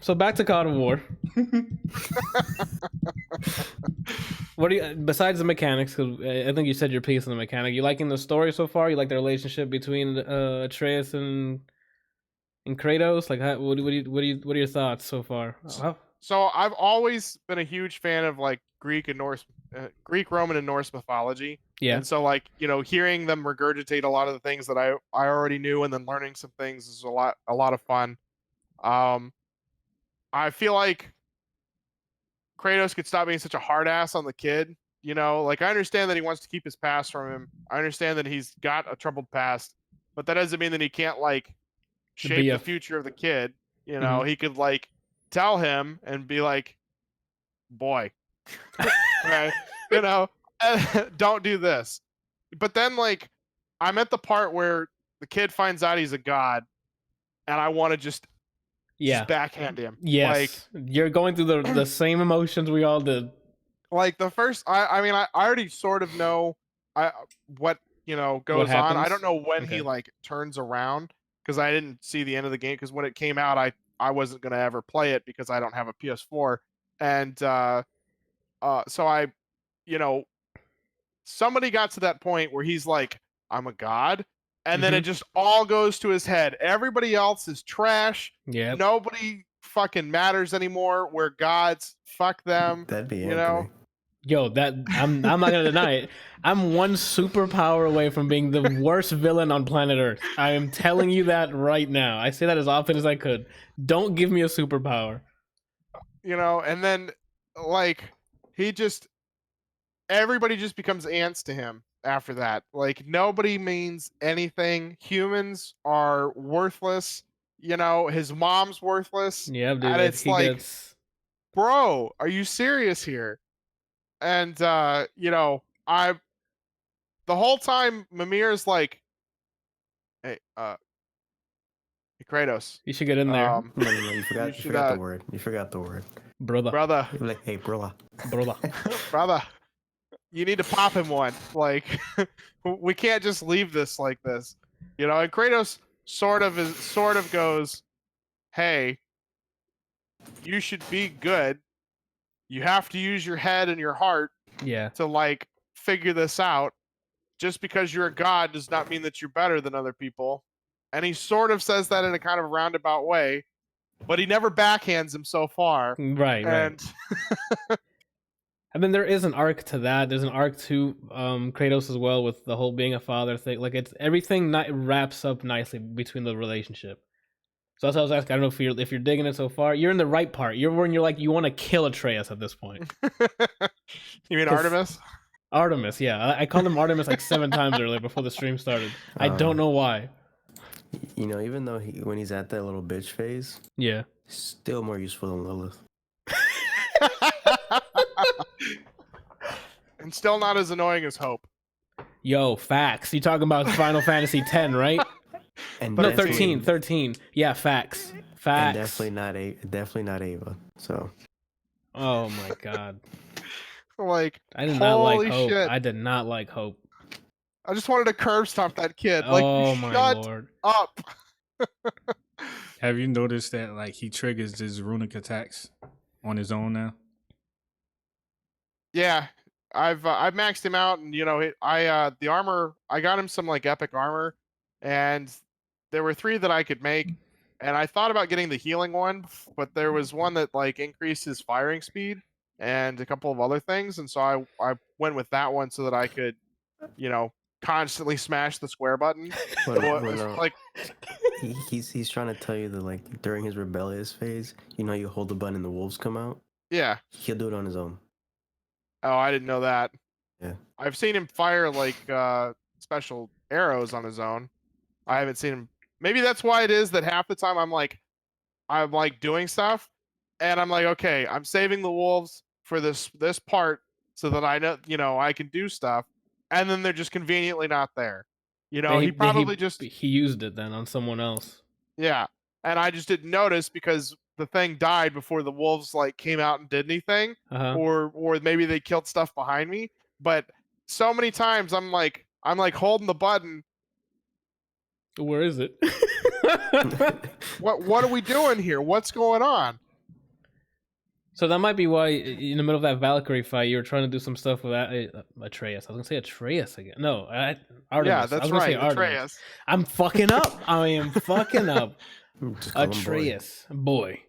So back to God of War. What do you, besides the mechanics? Because I think you said your piece on the mechanic. You liking the story so far? You like the relationship between Atreus and Kratos? Like, what are your thoughts so far? So I've always been a huge fan of like Greek, Roman, and Norse mythology. Yeah. And so, like, you know, hearing them regurgitate a lot of the things that I already knew, and then learning some things is a lot of fun. I feel like Kratos could stop being such a hard ass on the kid. You know, like, I understand that he wants to keep his past from him. I understand that he's got a troubled past, but that doesn't mean that he can't like shape the future of the kid. You know, he could like tell him and be like, boy, right? You know, don't do this. But then, like, I'm at the part where the kid finds out he's a god, and I want to just backhand him. Yes, like, you're going through the same emotions we all did. Like, the first, I mean, I already sort of know what, you know, goes on. I don't know when he like turns around, because I didn't see the end of the game, because when it came out, I wasn't gonna ever play it because I don't have a PS4, and so I, you know, somebody got to that point where he's like, I'm a god, and then it just all goes to his head. Everybody else is trash. Yeah. Nobody fucking matters anymore. We're gods. Fuck them. That'd be You Anthony. know? Yo, that I'm not gonna deny it. I'm one superpower away from being the worst villain on planet Earth. I am telling you that right now. I say that as often as I could. Don't give me a superpower. You know, and then like everybody just becomes ants to him after that. Like nobody means anything. Humans are worthless. You know, his mom's worthless. Yeah, dude. And it's he like, gets... bro, are you serious here? And you know, the whole time Mimir's like, hey, Kratos, You should get in there, No, you forgot. You forgot the word. You forgot the word. brother. You're like, hey, brother. Brother, you need to pop him one. Like, we can't just leave this like this, you know. And Kratos sort of goes, hey, you should be good. You have to use your head and your heart Yeah. to like figure this out. Just because you're a god does not mean that you're better than other people. And he sort of says that in a kind of roundabout way, but he never backhands him so far. Right. And I mean, there is an arc to that. There's an arc to Kratos as well with the whole being a father thing. Like it's everything wraps up nicely between the relationship. So that's what I was asking. I don't know if you're digging it so far. You're in the right part. You're when you're like you want to kill Atreus at this point. You mean Artemis? Artemis, yeah. I called him Artemis like 7 times earlier before the stream started. I don't know why. You know, even though when he's at that little bitch phase, Yeah. still more useful than Lilith. And still not as annoying as Hope. Yo, facts. You talking about Final Fantasy 10, right? And No, definitely- 13. Yeah, facts. And Facts. definitely not Ava. So Oh my god. Like, I did not like holy Hope. shit. I did not like Hope. I just wanted to curb stomp that kid. Like, Oh my shut lord. up. Have you noticed that like he triggers his runic attacks on his own now? Yeah, I've maxed him out, and you know, the armor. I got him some like epic armor, and there were 3 that I could make, and I thought about getting the healing one, but there was one that like increased his firing speed and a couple of other things, and so I went with that one so that I could, you know, constantly smash the square button. Like, he's trying to tell you that like during his rebellious phase, you know, you hold the button and the wolves come out. yeah. He'll do it on his own. Oh, I didn't know that. Yeah. I've seen him fire like special arrows on his own. I haven't seen him. Maybe that's why it is that half the time I'm like doing stuff, and I'm like, okay, I'm saving the wolves for this part so that I know, you know, I can do stuff, and then they're just conveniently not there. You know, he probably he used it then on someone else. yeah, and I just didn't notice because the thing died before the wolves like came out and did anything, or maybe they killed stuff behind me. But so many times I'm like holding the button. Where is it? What are we doing here? What's going on? So that might be why in the middle of that Valkyrie fight you were trying to do some stuff with Atreus. I was gonna say Atreus again. No, Artemis. Yeah, that's right. Atreus. I'm fucking up. I am fucking up. Just call him Atreus, boy.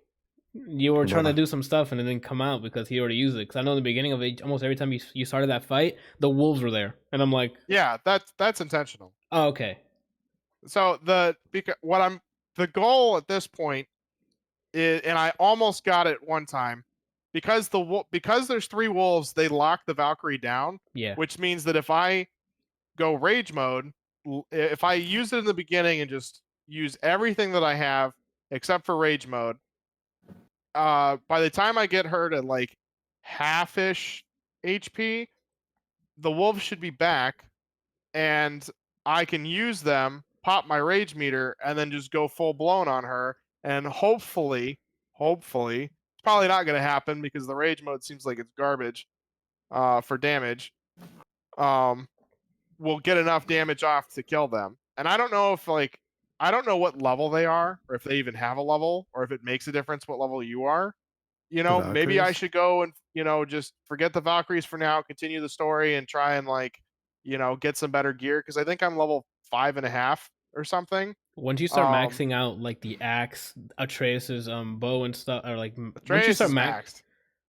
You were trying to do some stuff and it didn't come out because he already used it. Because I know in the beginning of it, almost every time you started that fight, the wolves were there, and I'm like, yeah, that's intentional. Oh, okay. So the goal at this point is, and I almost got it one time, because there's 3 wolves, they lock the Valkyrie down. Yeah. Which means that if I go rage mode, if I use it in the beginning and just use everything that I have except for rage mode, by the time I get her to like half-ish HP, the wolves should be back, and I can use them, pop my rage meter, and then just go full blown on her. And hopefully, it's probably not going to happen because the rage mode seems like it's garbage for damage. We'll get enough damage off to kill them. And I don't know if I don't know what level they are, or if they even have a level, or if it makes a difference what level you are. You know, maybe I should go and, you know, just forget the Valkyries for now, continue the story, and try and like get some better gear because I think I'm level 5.5 or something. Once you start maxing out like the axe, Atreus's bow and stuff, or like once you Atreus start is maxed.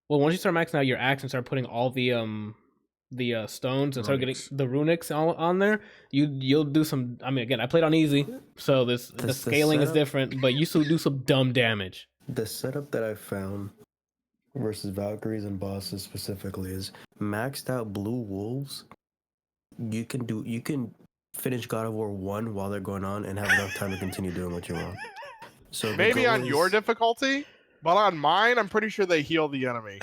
once you start maxing out your axe and start putting all the stones and start getting the runics on there, you'll do some. I mean, again, I played on easy, so the scaling is different, but you still do some dumb damage. The setup that I found versus Valkyries and bosses specifically is maxed out blue wolves. You can finish God of War 1 while they're going on and have enough time to continue doing what you want. So maybe on your difficulty, but on mine, I'm pretty sure they heal the enemy.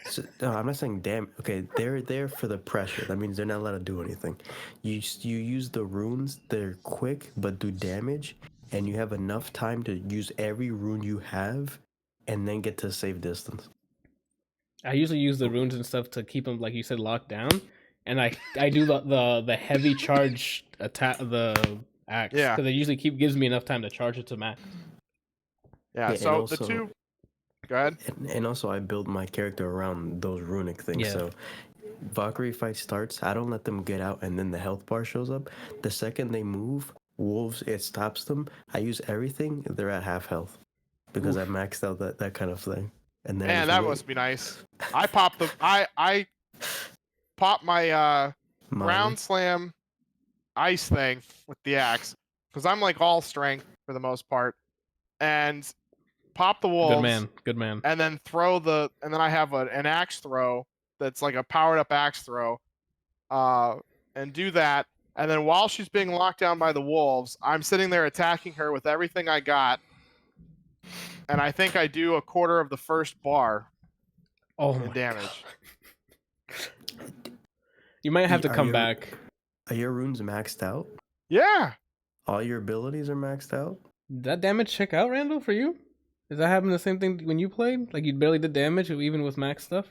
So, no, I'm not saying damn. Okay, they're there for the pressure. That means they're not allowed to do anything. You use the runes. They're quick but do damage, and you have enough time to use every rune you have, and then get to safe distance. I usually use the runes and stuff to keep them, like you said, locked down, and I do the heavy charge attack the axe because it usually gives me enough time to charge it to max. Yeah. So also, the two. Go ahead. And also, I build my character around those runic things. Yeah. So, Valkyrie fight starts. I don't let them get out, and then the health bar shows up. The second they move, wolves, it stops them. I use everything. They're at half health because I maxed out that kind of thing. And then that must be nice. I pop my ground slam ice thing with the axe because I'm like all strength for the most part, and pop the wolves. Good man. And then and then I have an axe throw that's like a powered up axe throw, and do that. And then while she's being locked down by the wolves, I'm sitting there attacking her with everything I got. And I think I do a quarter of the first bar in damage. You might have to come back. Are your runes maxed out? Yeah. All your abilities are maxed out? Did that damage check out, Randall, for you? Does that happen the same thing when you played? Like you barely did damage even with max stuff?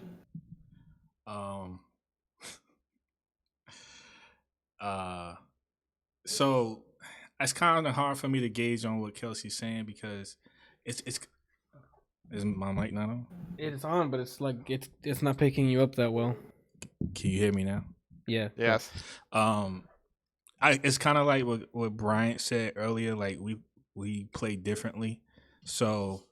So it's kind of hard for me to gauge on what Kelsey's saying because it's is my mic not on? It's on, but it's like it's not picking you up that well. Can you hear me now? Yeah. Yes. It's kind of like what Bryant said earlier. Like we play differently, so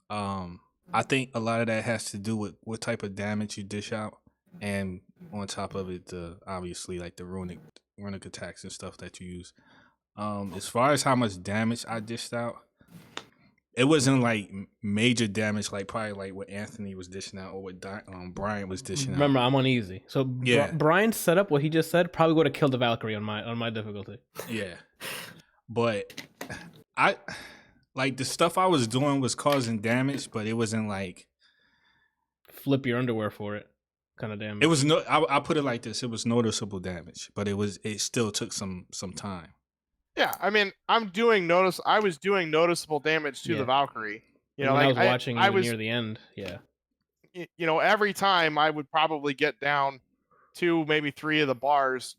I think a lot of that has to do with what type of damage you dish out, and on top of it, obviously like the runic attacks and stuff that you use. As far as how much damage I dished out, it wasn't like major damage, like probably like what Anthony was dishing out or what Bryant was dishing out. Remember, I'm on easy, so Brian's setup, what he just said, probably would have killed the Valkyrie on my difficulty. Yeah, but I like the stuff I was doing was causing damage, but it wasn't like flip your underwear for it kind of damage. It was I put it like this: it was noticeable damage, but it still took some time. Yeah, I mean, I was doing noticeable damage to the Valkyrie. When I was watching near the end, yeah. Every time I would probably get down 2, maybe 3 of the bars,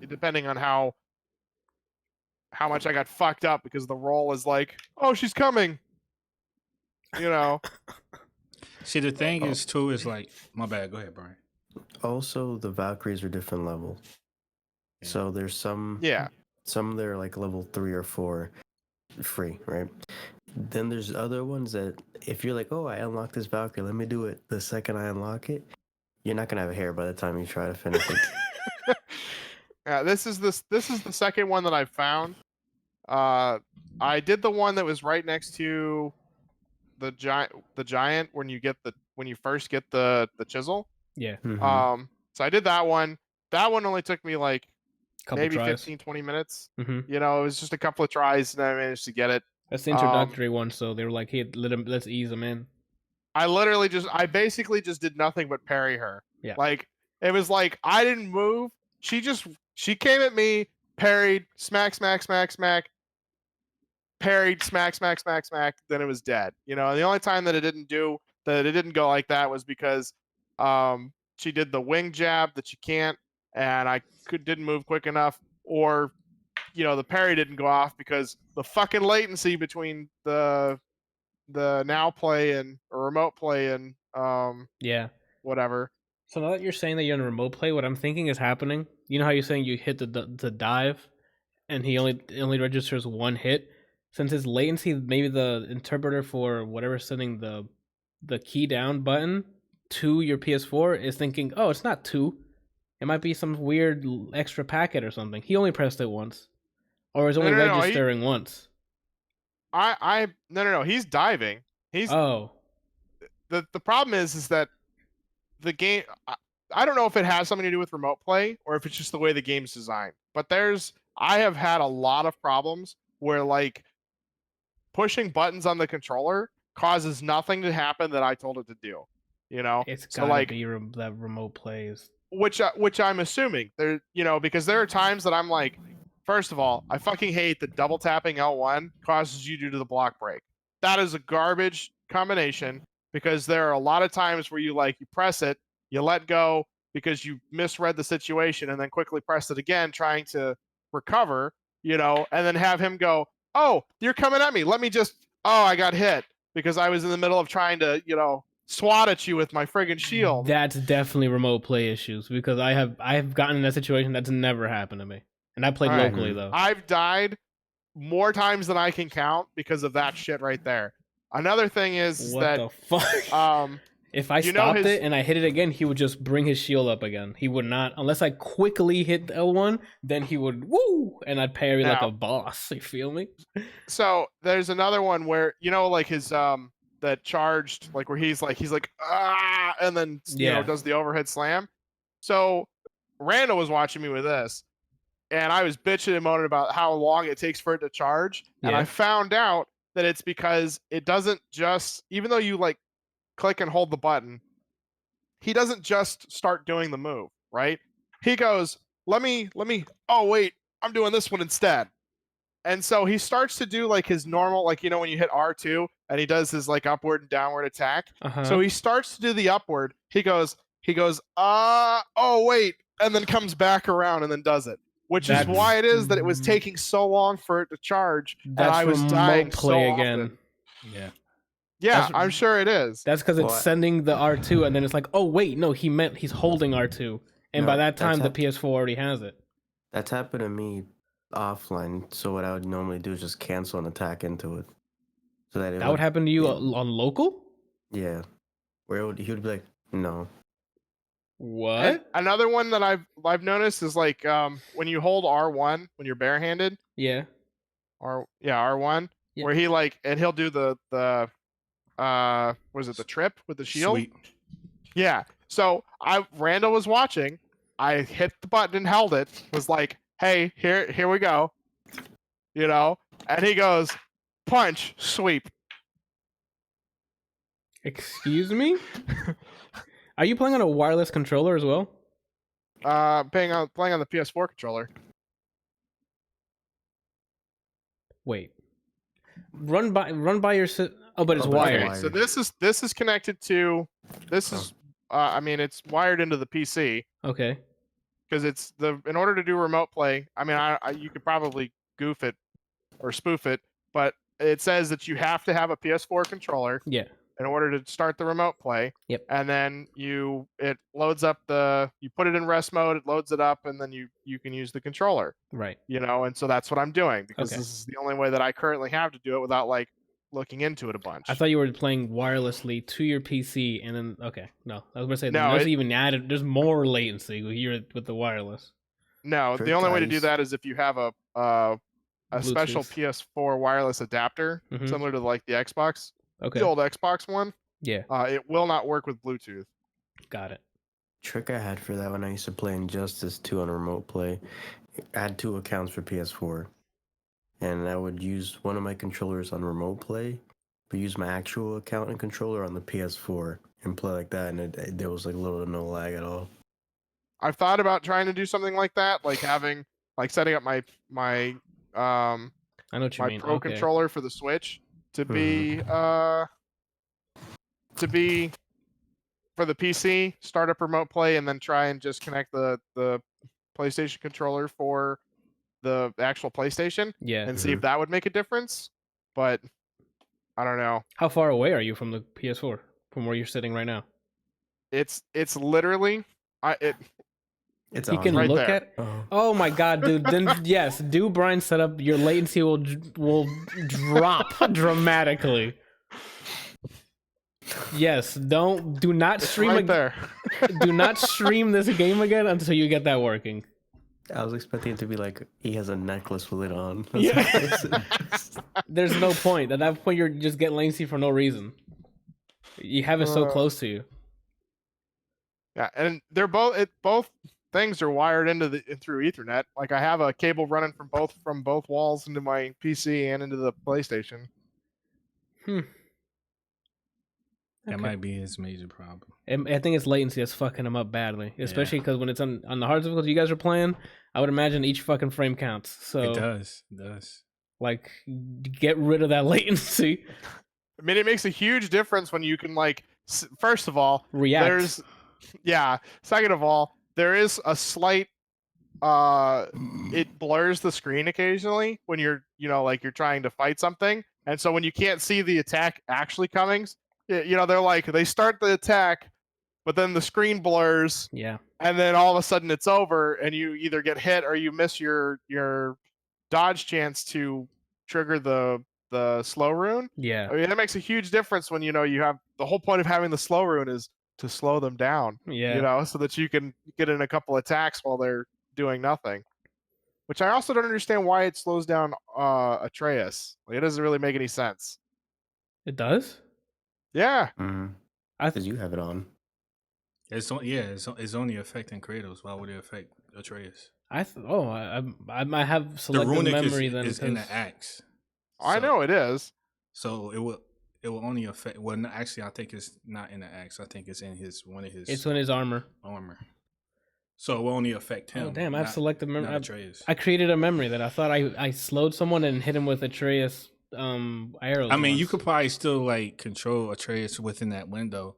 depending on how much I got fucked up because the roll is like, oh, she's coming. See, the thing is too is like, my bad. Go ahead, Brian. Also, the Valkyries are different levels, so there's some. Yeah. Some they're like level 3 or 4 free, right? Then there's other ones that if you're like, oh, I unlocked this Valkyrie, let me do it. The second I unlock it, you're not gonna have hair by the time you try to finish it. Yeah, this is the second one that I found. I did the one that was right next to the giant when you first get the chisel. Yeah. Mm-hmm. So I did that one. That one only took me like maybe tries. 15-20 minutes. Mm-hmm. It was just a couple of tries and I managed to get it. That's the introductory one, so they were like, hey, let's ease them in. I basically just did nothing but parry her. Yeah. Like it was like I didn't move. She came at me, parried, smack, smack, smack, smack, parried, smack, smack, smack, smack, then it was dead. The only time that it didn't go like that was because she did the wing jab that you can't, and I didn't move quick enough, or the parry didn't go off because the fucking latency between the now play or remote play and whatever So now that you're saying that you're in remote play, what I'm thinking is happening. You know how you're saying you hit the dive, and he only registers one hit. Since his latency, maybe the interpreter for whatever sending the key down button to your PS4 is thinking, oh, it's not two. It might be some weird extra packet or something. He only pressed it once, or is only registering once. No. He's diving. He's Oh. The problem is that the game. I don't know if it has something to do with remote play or if it's just the way the game's designed. But I have had a lot of problems where like pushing buttons on the controller causes nothing to happen that I told it to do. You know, It's gotta be that remote plays. Which I'm assuming there, because there are times that I'm like, first of all, I fucking hate that double tapping L1 causes you to do the block break. That is a garbage combination because there are a lot of times where you press it, you let go because you misread the situation and then quickly press it again trying to recover, and then have him go, oh, you're coming at me. I got hit because I was in the middle of trying to, swat at you with my friggin' shield. That's definitely remote play issues because I have gotten in that situation that's never happened to me. And I played locally though. I've died more times than I can count because of that shit right there. Another thing is what the fuck? If I stopped it and I hit it again, he would just bring his shield up again. He would not, unless I quickly hit L1, then he would woo, and I'd parry like a boss. You feel me? So there's another one where his that charged where he's like ah, and then does the overhead slam. So Randall was watching me with this, and I was bitching and moaning about how long it takes for it to charge, and I found out that it's because it doesn't just, even though you click and hold the button, he doesn't just start doing the move, right? He goes, let me, oh wait, I'm doing this one instead. And so he starts to do his normal, when you hit R2 and he does his upward and downward attack. So he starts to do the upward. He goes, oh wait, and then comes back around and then does it. Which is why it is that it was taking so long for it to charge. And I was dying so often. Yeah. Yeah, I'm sure it is. That's because it's sending the R2 and then it's like, oh wait, no, he's holding R2. And by that time the PS4 already has it. That's happened to me offline. So what I would normally do is just cancel an attack into it. So that would happen to you on local? Yeah. Where he would be like, no. What? And another one that I've noticed is when you hold R1 when you're barehanded. Yeah. R1. Yeah. Where he and he'll do the was it the trip with the shield? Sweet. Yeah. So Randall was watching. I hit the button and held it. Was like, hey, here we go. And he goes, punch, sweep. Excuse me? Are you playing on a wireless controller as well? Playing on the PS4 controller. Wait. Run by your oh, but it's wired. Okay, so this is connected to it's wired into the PC. Okay. Because it's in order to do remote play. I mean, you could probably goof it or spoof it, but it says that you have to have a PS4 controller. Yeah. In order to start the remote play. Yep. And then it loads up you put it in rest mode, it loads it up, and then you can use the controller. Right. And so that's what I'm doing because this is the only way that I currently have to do it without looking into it a bunch. I thought you were playing wirelessly to your PC and then no. I was gonna say there's even added there's more latency here with the wireless. No, the only way to do that is if you have a special PS4 wireless adapter, similar to the Xbox. Okay. The old Xbox one. Yeah. It will not work with Bluetooth. Got it. Trick I had for that when I used to play Injustice 2 on remote play, I had 2 accounts for PS4. And I would use one of my controllers on remote play, but use my actual account and controller on the PS4 and play like that, and there was little to no lag at all. I've thought about trying to do something like that, having setting up my I know what you mean. Pro controller for the Switch. To be for the PC, start up remote play, and then try and just connect the PlayStation controller for the actual PlayStation. Yeah. And see if that would make a difference. But I don't know. How far away are you from the PS4? From where you're sitting right now? It's literally It's You on can right look there. at. Oh my god, dude! Then yes, do Brian setup. Your latency will drop dramatically. Yes, do not It's stream. right there. Do not stream this game again until you get that working. I was expecting it to be like he has a necklace with it on. Yeah. There's no point. At that point, you're just getting latency for no reason. You have it so close to you. Yeah, and they're both things are wired through Ethernet. Like I have a cable running from both walls into my PC and into the PlayStation. That might be his major problem. I think it's latency that's fucking him up badly, especially because when it's on the hard difficulty you guys are playing, I would imagine each fucking frame counts. So It does. like, get rid of that latency. I mean, it makes a huge difference when you can first of all, React. Second of all, there is a slight it blurs the screen occasionally when you're you're trying to fight something, and so when you can't see the attack actually coming, they start the attack, but then the screen blurs, and then all of a sudden it's over, and you either get hit or you miss your dodge chance to trigger the slow rune. Yeah. I mean, that makes a huge difference when you have the whole point of having the slow rune is to slow them down. Yeah. So that you can get in a couple attacks while they're doing nothing. Which I also don't understand why it slows down Atreus. Like, it doesn't really make any sense. It does? Yeah. Because you have it on. It's only affecting Kratos. Why would it affect Atreus? I might have selective memory then. Is in the axe. I know it is. So it will only affect. Well, no, actually, I think it's not in the axe. I think it's in one of his. It's in his armor. So it will only affect him. Oh damn! I have selective memory. Atreus. I created a memory that I thought I slowed someone and hit him with Atreus arrows. I mean, you could probably still control Atreus within that window,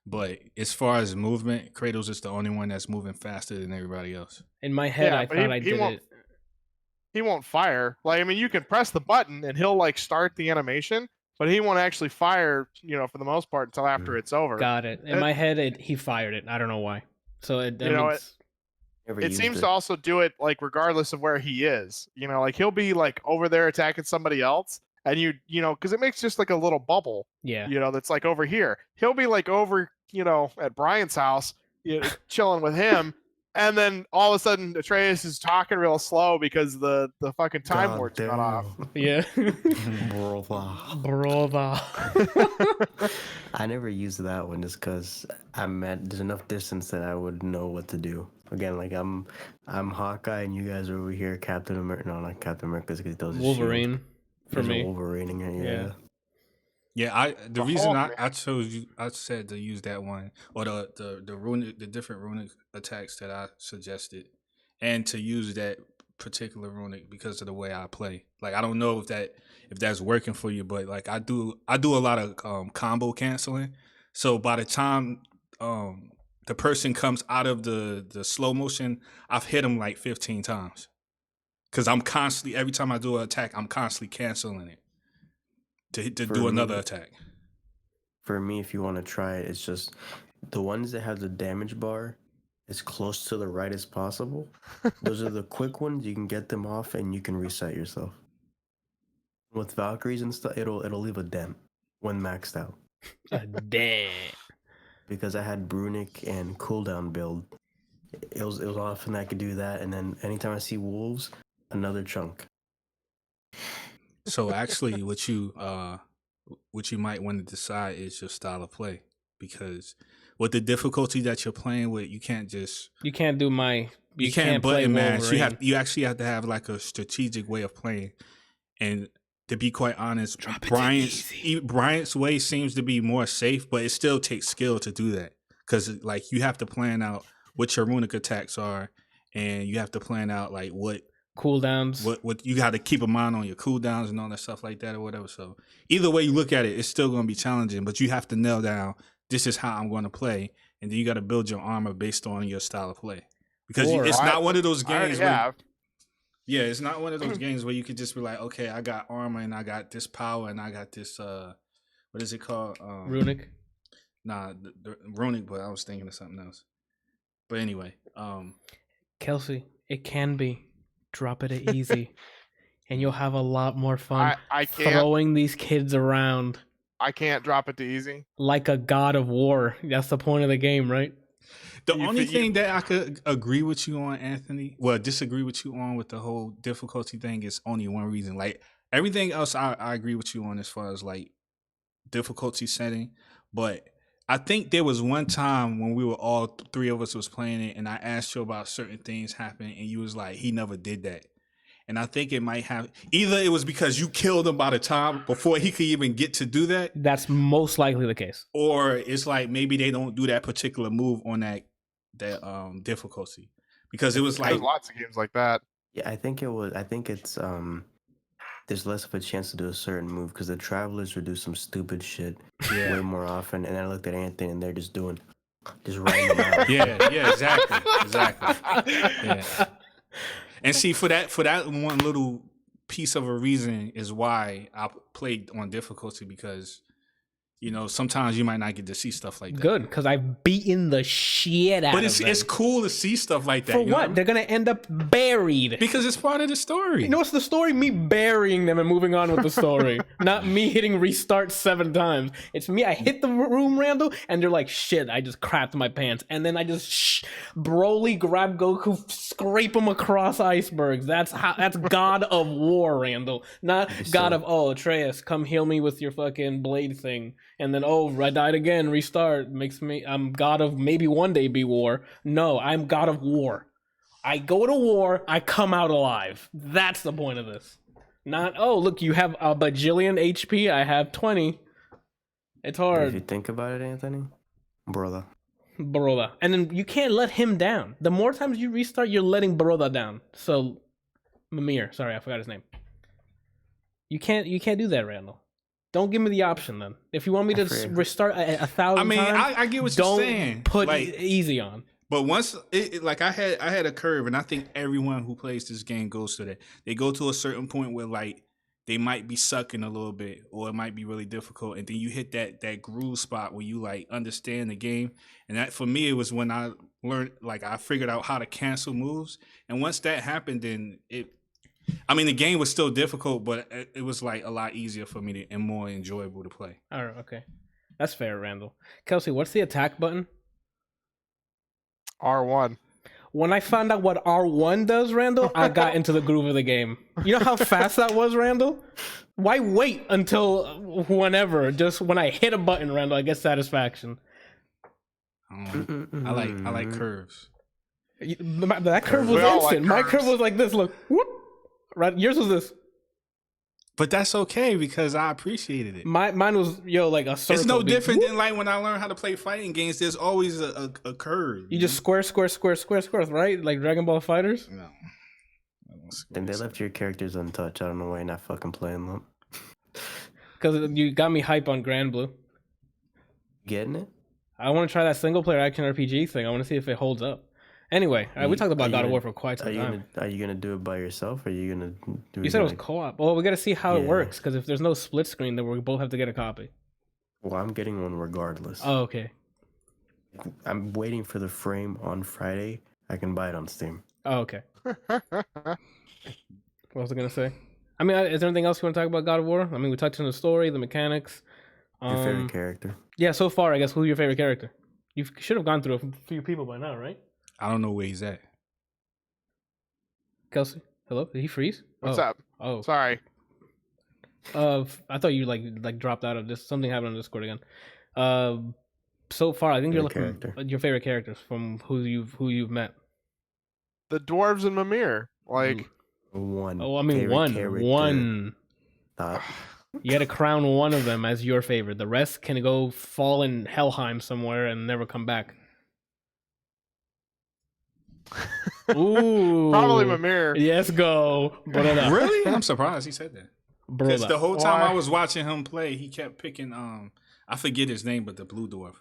but as far as movement, Kratos is the only one that's moving faster than everybody else. In my head, I thought I did it. He won't fire. You can press the button and he'll start the animation, but he won't actually fire. For the most part, until after it's over. Got it. In my head, he fired it. I don't know why. So it seems to also do it regardless of where he is. He'll be over there attacking somebody else, and because it makes just a little bubble. Yeah. That's over here. He'll be over at Bryant's house, chilling with him, and then all of a sudden Atreus is talking real slow because the fucking time warp's got off. Yeah. Brother. I never used that one just because there's enough distance that I would know what to do. Again, I'm Hawkeye and you guys are over here Captain America. No, not Captain America because those Wolverine for me. Wolverine, yeah. The reason I said to use that one or the different runic attacks that I suggested, and to use that particular runic because of the way I play. I don't know if that's working for you, but I do a lot of combo canceling. So by the time the person comes out of the slow motion, I've hit them 15 times. Because I'm constantly, every time I do an attack, I'm constantly canceling it to do another attack. For me, if you want to try it, it's just the ones that have the damage bar as close to the right as possible. Those are the quick ones. You can get them off and you can reset yourself. With Valkyries and stuff, it'll leave a dent when maxed out. A dent. Because I had Brunic and cooldown build. It was often I could do that, and then anytime I see wolves, another chunk. So actually, what you might want to decide is your style of play, because with the difficulty that you're playing with, you can't button mash. You actually have to have a strategic way of playing, and to be quite honest, Bryant's way seems to be more safe, but it still takes skill to do that because you have to plan out what your runic attacks are, and you have to plan out what cooldowns. What you got to keep in mind on your cooldowns and all that stuff like that or whatever. So either way you look at it, it's still going to be challenging, but you have to nail down this is how I'm going to play, and then you got to build your armor based on your style of play because it's not one of those games. It's not one of those games where you could just be like, okay, I got armor and I got this power and I got this what is it called? Runic. Nah, the runic, but I was thinking of something else. But anyway, Kelsey, it can be. Drop it at easy, and you'll have a lot more fun I can't. throwing these kids around I can't drop it to easy. like a god of war. That's the point of the game, right? the only thing that I could agree with you on, Anthony, well, disagree with you on with the whole difficulty thing is only one reason. Like everything else, I agree with you on as far as like difficulty setting, but I think there was one time when we were all three of us was playing it, and I asked you about certain things happening, and you was like, "He never did that." And I think it might have either it was because you killed him by the time before he could even get to do that. That's most likely the case. Or it's like maybe they don't do that particular move on that difficulty because it was like There's lots of games like that. Yeah, I think it's there's less of a chance to do a certain move because the travelers would do some stupid shit way more often. And I looked at Anthony and they're just random out. yeah, exactly. Yeah. And see, for that one little piece of a reason is why I played on difficulty because, you know, sometimes you might not get to see stuff like that. Good, because I've beaten the shit out of them. But it's cool to see stuff like that. For what? They're going to end up buried. Because it's part of the story. You know what's the story? Me burying them and moving on with the story. Not me hitting restart 7 times. It's me. I hit the room, Randall, and they're like, shit, I just crapped my pants. And then I just Broly grab Goku, scrape him across icebergs. That's God of War, Randall. Not God of, Atreus, come heal me with your fucking blade thing. And then, I died again, restart. I'm God of maybe one day be war. No, I'm God of War. I go to war, I come out alive. That's the point of this. Not, look, you have a bajillion HP, I have 20. It's hard. If you think about it, Anthony, brother. And then you can't let him down. The more times you restart, you're letting Baroda down. So, Mimir, sorry, I forgot his name. You can't do that, Randall. Don't give me the option then. If you want me to restart 1,000 times, I get what you're saying. Don't put easy on. But once, I had a curve, and I think everyone who plays this game goes through that. They go to a certain point where like they might be sucking a little bit, or it might be really difficult, and then you hit that groove spot where you like understand the game. And that for me, it was when I learned, like I figured out how to cancel moves, and once that happened, then the game was still difficult, but it was like a lot easier for me and more enjoyable to play. All right, okay. That's fair, Randall. Kelsey, what's the attack button? R1. When I found out what R1 does, Randall, I got into the groove of the game. You know how fast that was, Randall? Why wait until whenever? Just when I hit a button, Randall, I get satisfaction. I like curves. That curve was instant. My curve was like this, look. Whoop. Right, yours was this. But that's okay because I appreciated it. Mine was like a circle. It's no different than like when I learned how to play fighting games. There's always a curve. You just square, right? Like Dragon Ball Fighters. No. Then they left your characters untouched. I don't know why you're not fucking playing them. Because you got me hype on Grand Blue. Getting it? I want to try that single player action RPG thing. I want to see if it holds up. Anyway, we talked about God of War for quite some time. Are you gonna do it by yourself, or are you gonna do it? You said it was co-op. Well, we got to see how it works, because if there's no split screen, then we both have to get a copy. Well, I'm getting one regardless. Oh, okay. I'm waiting for the frame on Friday. I can buy it on Steam. Oh, okay. What was I gonna say? I mean, is there anything else you want to talk about God of War? I mean, we touched on the story, the mechanics. Your favorite character? Yeah, so far, I guess. Who's your favorite character? You should have gone through a few people by now, right? I don't know where he's at. Kelsey, hello? Did he freeze? What's up? Oh, sorry. I thought you like dropped out of this. Something happened on Discord again. So far, I think you're looking at your favorite characters from who you've met. The dwarves and Mimir, like one. Oh, I mean one. You got to crown one of them as your favorite. The rest can go fall in Helheim somewhere and never come back. Ooh, probably Mimir. Yes, go. Really? I'm surprised he said that. Because the whole time I was watching him play, he kept picking I forget his name, but the blue dwarf.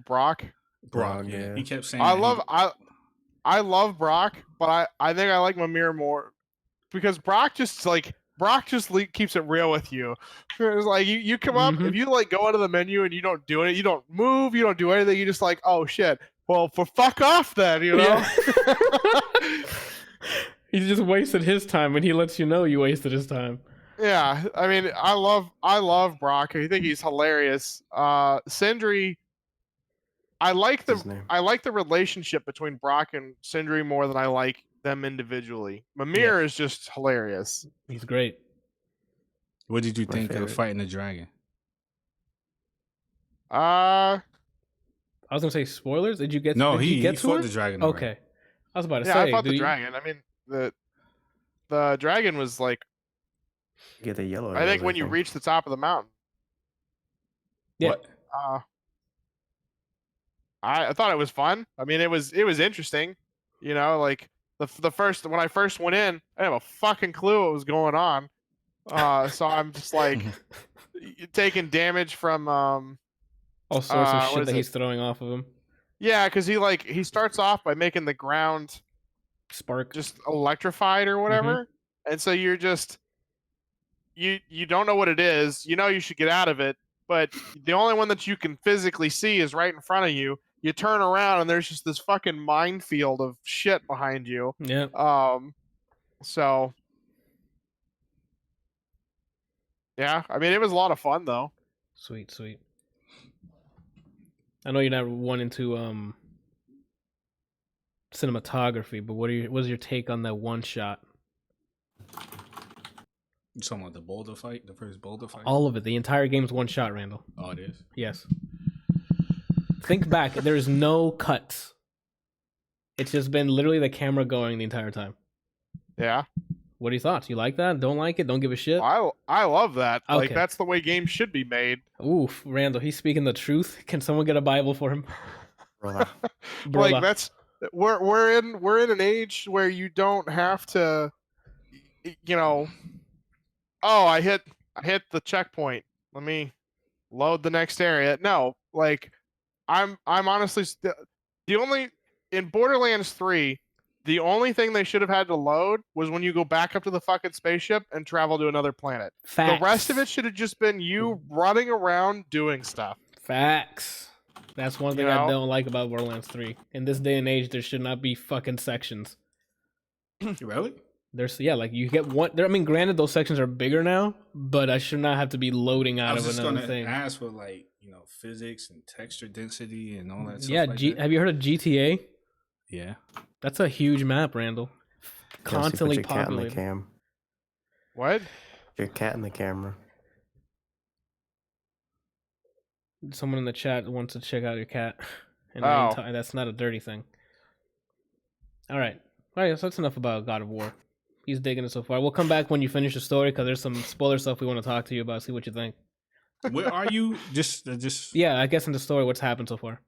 Brock, yeah. He kept saying I love Brock, but I think I like Mimir more because Brock just like Brock just keeps it real with you. It's like you come up, if you like go into the menu and you don't do it, you don't move, you don't do anything, you just like, oh shit. Well, for fuck off then, you know. Yeah. He just wasted his time, and he lets you know you wasted his time. Yeah, I mean, I love Brock. I think he's hilarious. Sindri, I like the relationship between Brock and Sindri more than I like them individually. Mimir is just hilarious. He's great. What did you think of fighting the dragon? I was gonna say spoilers. Did you get? No, he fought the dragon. Okay, I was about to say. I fought the dragon. I mean, the dragon was like. Get the yellow. I think when you reach the top of the mountain. Yeah. What? I thought it was fun. I mean, it was interesting. You know, like when I first went in, I didn't have a fucking clue what was going on. So I'm just like taking damage from all sorts of shit that he's throwing off of him. Yeah, because he starts off by making the ground spark, just electrified or whatever, and so you're just you don't know what it is. You know you should get out of it, but the only one that you can physically see is right in front of you. You turn around and there's just this fucking minefield of shit behind you. Yeah. So. Yeah, I mean, it was a lot of fun, though. Sweet. I know you're not one into cinematography, but what's your take on that one shot? You talking about the boulder fight, the first boulder fight? All of it. The entire game's one shot, Randall. Oh, it is? Yes. Think back. There's no cuts. It's just been literally the camera going the entire time. Yeah. What are your thoughts? You like that? Don't like it? Don't give a shit? I love that. Okay. Like, that's the way games should be made. Oof, Randall, he's speaking the truth. Can someone get a Bible for him? Like, that's we're in an age where you don't have to, you know. Oh, I hit the checkpoint. Let me load the next area. No, like, I'm honestly the only in Borderlands 3. The only thing they should have had to load was when you go back up to the fucking spaceship and travel to another planet. Facts. The rest of it should have just been you running around doing stuff. Facts. That's one thing I don't like about Borderlands 3. In this day and age, there should not be fucking sections. Really? There's like you get one. I mean, granted, those sections are bigger now, but I should not have to be loading out of another thing. I was just gonna ask for like physics and texture density and all that stuff. Yeah, like that. Have you heard of GTA? Yeah. That's a huge map, Randall. Constantly populated. Cat in the cam. What? Your cat in the camera. Someone in the chat wants to check out your cat. And that's not a dirty thing. All right, so that's enough about God of War. He's digging it so far. We'll come back when you finish the story because there's some spoiler stuff we want to talk to you about. See what you think. Where are you? Just. Yeah, I guess in the story, what's happened so far.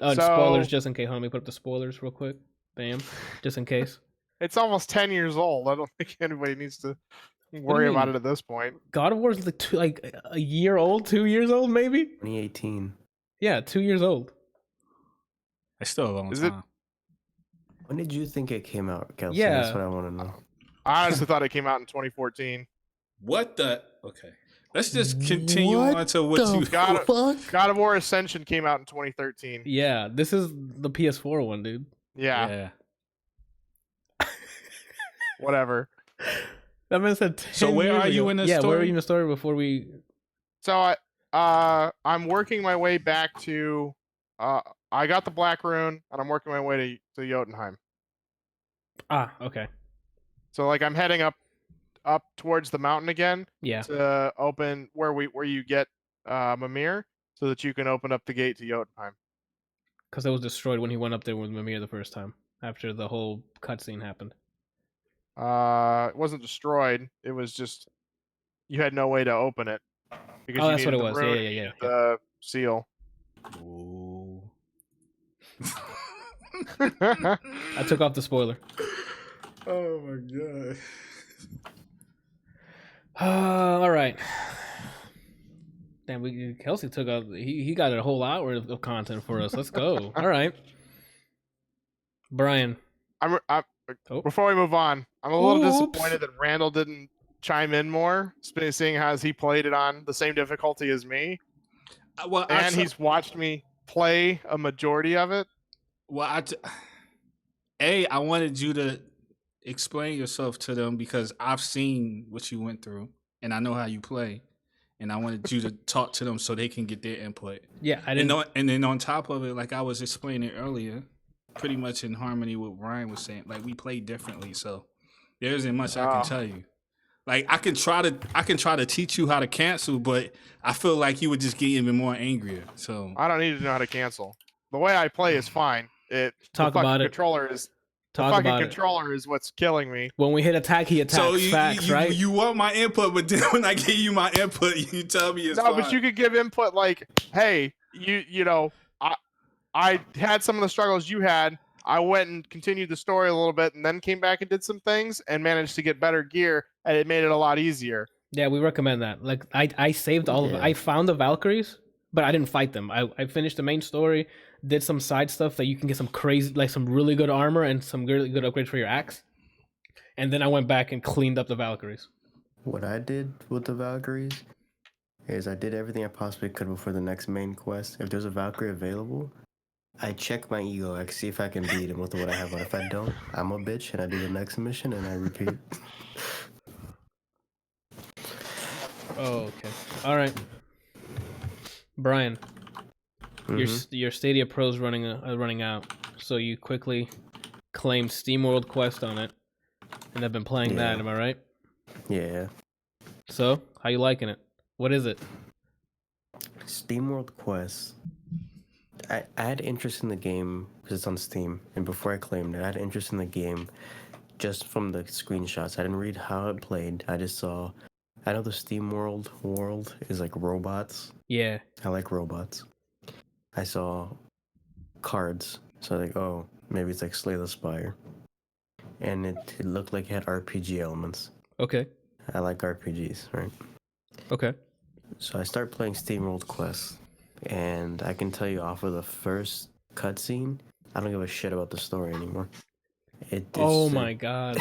Oh, and spoilers just in case. Hold on, let me put up the spoilers real quick. Bam, just in case. It's almost 10 years old. I don't think anybody needs to worry about it at this point. God of War is like a year old, 2 years old, maybe. 2018. Yeah, 2 years old. That's still a long time. When did you think it came out, Kelsey? Yeah. That's what I want to know. I honestly thought it came out in 2014. What the? Okay. Let's just continue on to what you... God of War Ascension came out in 2013. Yeah, this is the PS4 one, dude. Yeah. Whatever. That man said 10 So where years are you ago. in the story? Yeah, where are you in the story before we... So I'm working my way back to... I got the Black Rune, and I'm working my way to Jotunheim. Ah, okay. So like I'm heading up towards the mountain again. Yeah. To open where you get Mimir, so that you can open up the gate to Jotunheim. Because it was destroyed when he went up there with Mimir the first time, after the whole cutscene happened. It wasn't destroyed. It was just you had no way to open it. Because that's what it was. Yeah. The seal. Ooh. I took off the spoiler. Oh my god. All right. Damn, Kelsey took out. He got a whole hour of content for us. Let's go. All right, Brian. Before we move on, I'm a little disappointed that Randall didn't chime in more, seeing as he played it on the same difficulty as me, and he's watched me play a majority of it. Well, I wanted you to explain yourself to them because I've seen what you went through and I know how you play, and I wanted you to talk to them so they can get their input. Yeah, I didn't. And then on top of it, like I was explaining earlier, pretty much in harmony with what Ryan was saying, like we play differently, so there isn't much I can tell you. Like I can try to teach you how to cancel, but I feel like you would just get even more angrier. So I don't need to know how to cancel. The way I play is fine. Talk about it. The fucking controller is what's killing me. When we hit attack, he attacks. So Facts, right? You want my input, but then when I give you my input, you tell me it's fine. But you could give input like, hey, you know, I had some of the struggles you had. I went and continued the story a little bit and then came back and did some things and managed to get better gear, and it made it a lot easier. Yeah, we recommend that. Like I saved all of it. I found the Valkyries, but I didn't fight them. I finished the main story, did some side stuff that you can get some crazy, like some really good armor and some really good upgrades for your axe. And then I went back and cleaned up the Valkyries. What I did with the Valkyries is I did everything I possibly could before the next main quest. If there's a Valkyrie available, I check my ego. I see if I can beat him with what I have on. If I don't, I'm a bitch and I do the next mission and I repeat. Oh, okay. All right. Brian, your Stadia Pro's running out, so you quickly claimed SteamWorld Quest on it, and I've been playing that. Am I right? Yeah. So, how you liking it? What is it? SteamWorld Quest. I had interest in the game because it's on Steam, and before I claimed it, I had interest in the game just from the screenshots. I didn't read how it played. I just saw. I know the SteamWorld world is like robots. Yeah. I like robots. I saw cards, so like, oh, maybe it's like Slay the Spire, and it looked like it had RPG elements. Okay. I like RPGs, right? Okay. So I start playing SteamWorld Quest. And I can tell you off of the first cutscene, I don't give a shit about the story anymore. My god.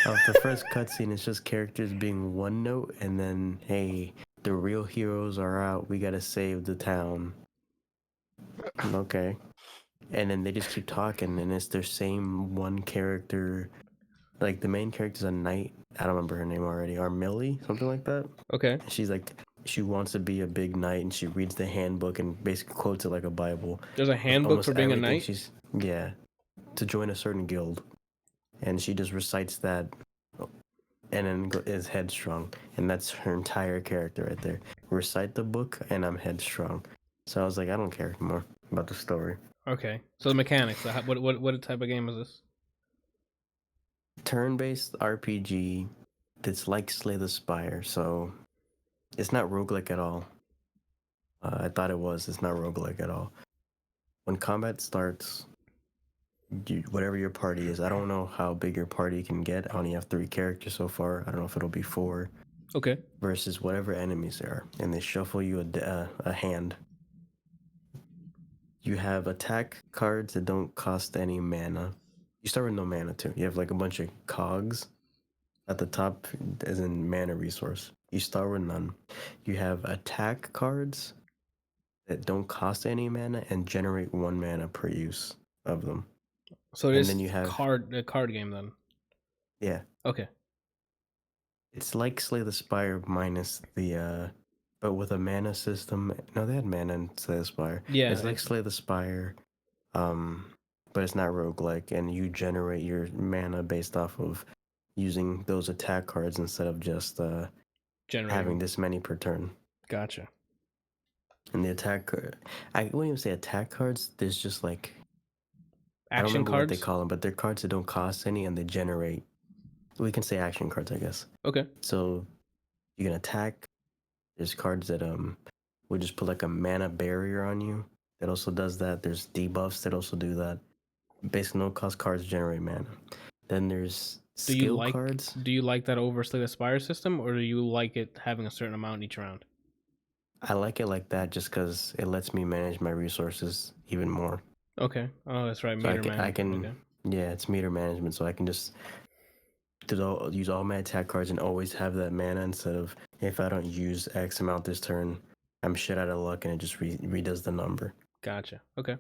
Off the first cutscene, it's just characters being one note, and then, hey, the real heroes are out, we gotta save the town. Okay. And then they just keep talking, and it's their same one character. Like, the main character's a knight. I don't remember her name already. Millie? Something like that? Okay. She's like... She wants to be a big knight, and she reads the handbook and basically quotes it like a Bible. There's a handbook for being a knight? To join a certain guild. And she just recites that and then is headstrong. And that's her entire character right there. Recite the book, and I'm headstrong. So I was like, I don't care anymore about the story. Okay. So the mechanics, what type of game is this? Turn-based RPG that's like Slay the Spire, so... It's not roguelike at all. I thought it was. It's not roguelike at all. When combat starts, whatever your party is, I don't know how big your party can get. I only have 3 characters so far. I don't know if it'll be 4. Okay. Versus whatever enemies there are. And they shuffle you a hand. You have attack cards that don't cost any mana. You start with no mana too. You have like a bunch of cogs. At the top is in mana resource. You start with none. You have attack cards that don't cost any mana and generate 1 mana per use of them. So it is a card game then? Yeah. Okay. It's like Slay the Spire minus the but with a mana system. No, they had mana in Slay the Spire. Yeah. It's like Slay the Spire, but it's not roguelike, and you generate your mana based off of using those attack cards instead of just having this many per turn. Gotcha. And the attack, I wouldn't even say attack cards. There's just like action cards. What they call them, but they're cards that don't cost any and they generate. We can say action cards, I guess. Okay. So you can attack. There's cards that would just put like a mana barrier on you. That also does that. There's debuffs that also do that. Basically, no cost cards generate mana. Then there's skill cards. Do you like that over Slay the Spire system, or do you like it having a certain amount each round? I like it like that just because it lets me manage my resources even more. Okay. Oh, that's right. Meter management. Yeah, it's meter management, so I can just use all my attack cards and always have that mana instead of if I don't use X amount this turn, I'm shit out of luck and it just redoes the number. Gotcha. Okay.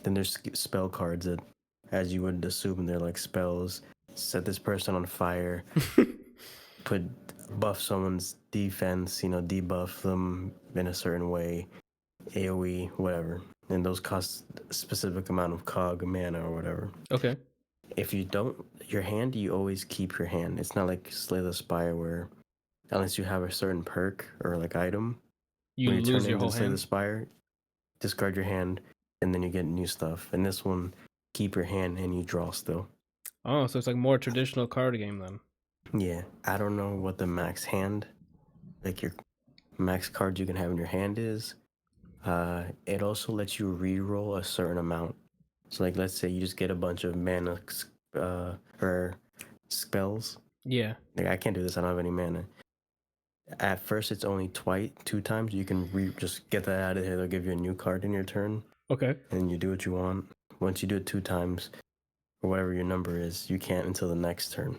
Then there's spell cards that, as you would assume, they're like spells. Set this person on fire. Buff someone's defense. Debuff them in a certain way. AOE, whatever. And those cost a specific amount of cog mana or whatever. Okay. If you don't, your hand, you always keep your hand. It's not like Slay the Spire where, unless you have a certain perk or like item, You when lose turn your into whole Slay the hand. Spire, discard your hand, and then you get new stuff. And this one, keep your hand and you draw still. Oh, so it's like more traditional card game then. Yeah, I don't know what the max hand, like your max cards you can have in your hand is. It also lets you re-roll a certain amount. So like, let's say you just get a bunch of mana or spells. Yeah. Like, I can't do this. I don't have any mana. At first, it's only two times. You can just get that out of here. They'll give you a new card in your turn, Okay. and you do what you want. Once you do it 2 times, or whatever your number is, you can't until the next turn.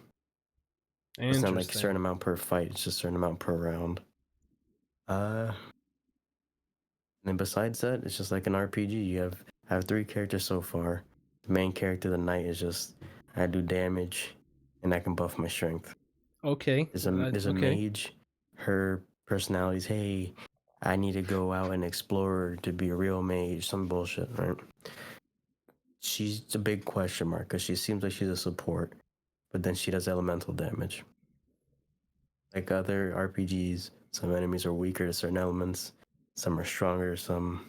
It's not like a certain amount per fight. It's just a certain amount per round. And then besides that, it's just like an RPG. You have 3 characters so far. The main character, the knight, is just I do damage, and I can buff my strength. Okay. There's a mage. Her personality is, hey, I need to go out and explore to be a real mage. Some bullshit, right? She's a big question mark because she seems like she's a support, but then she does elemental damage. Like other RPGs, some enemies are weaker to certain elements, some are stronger, some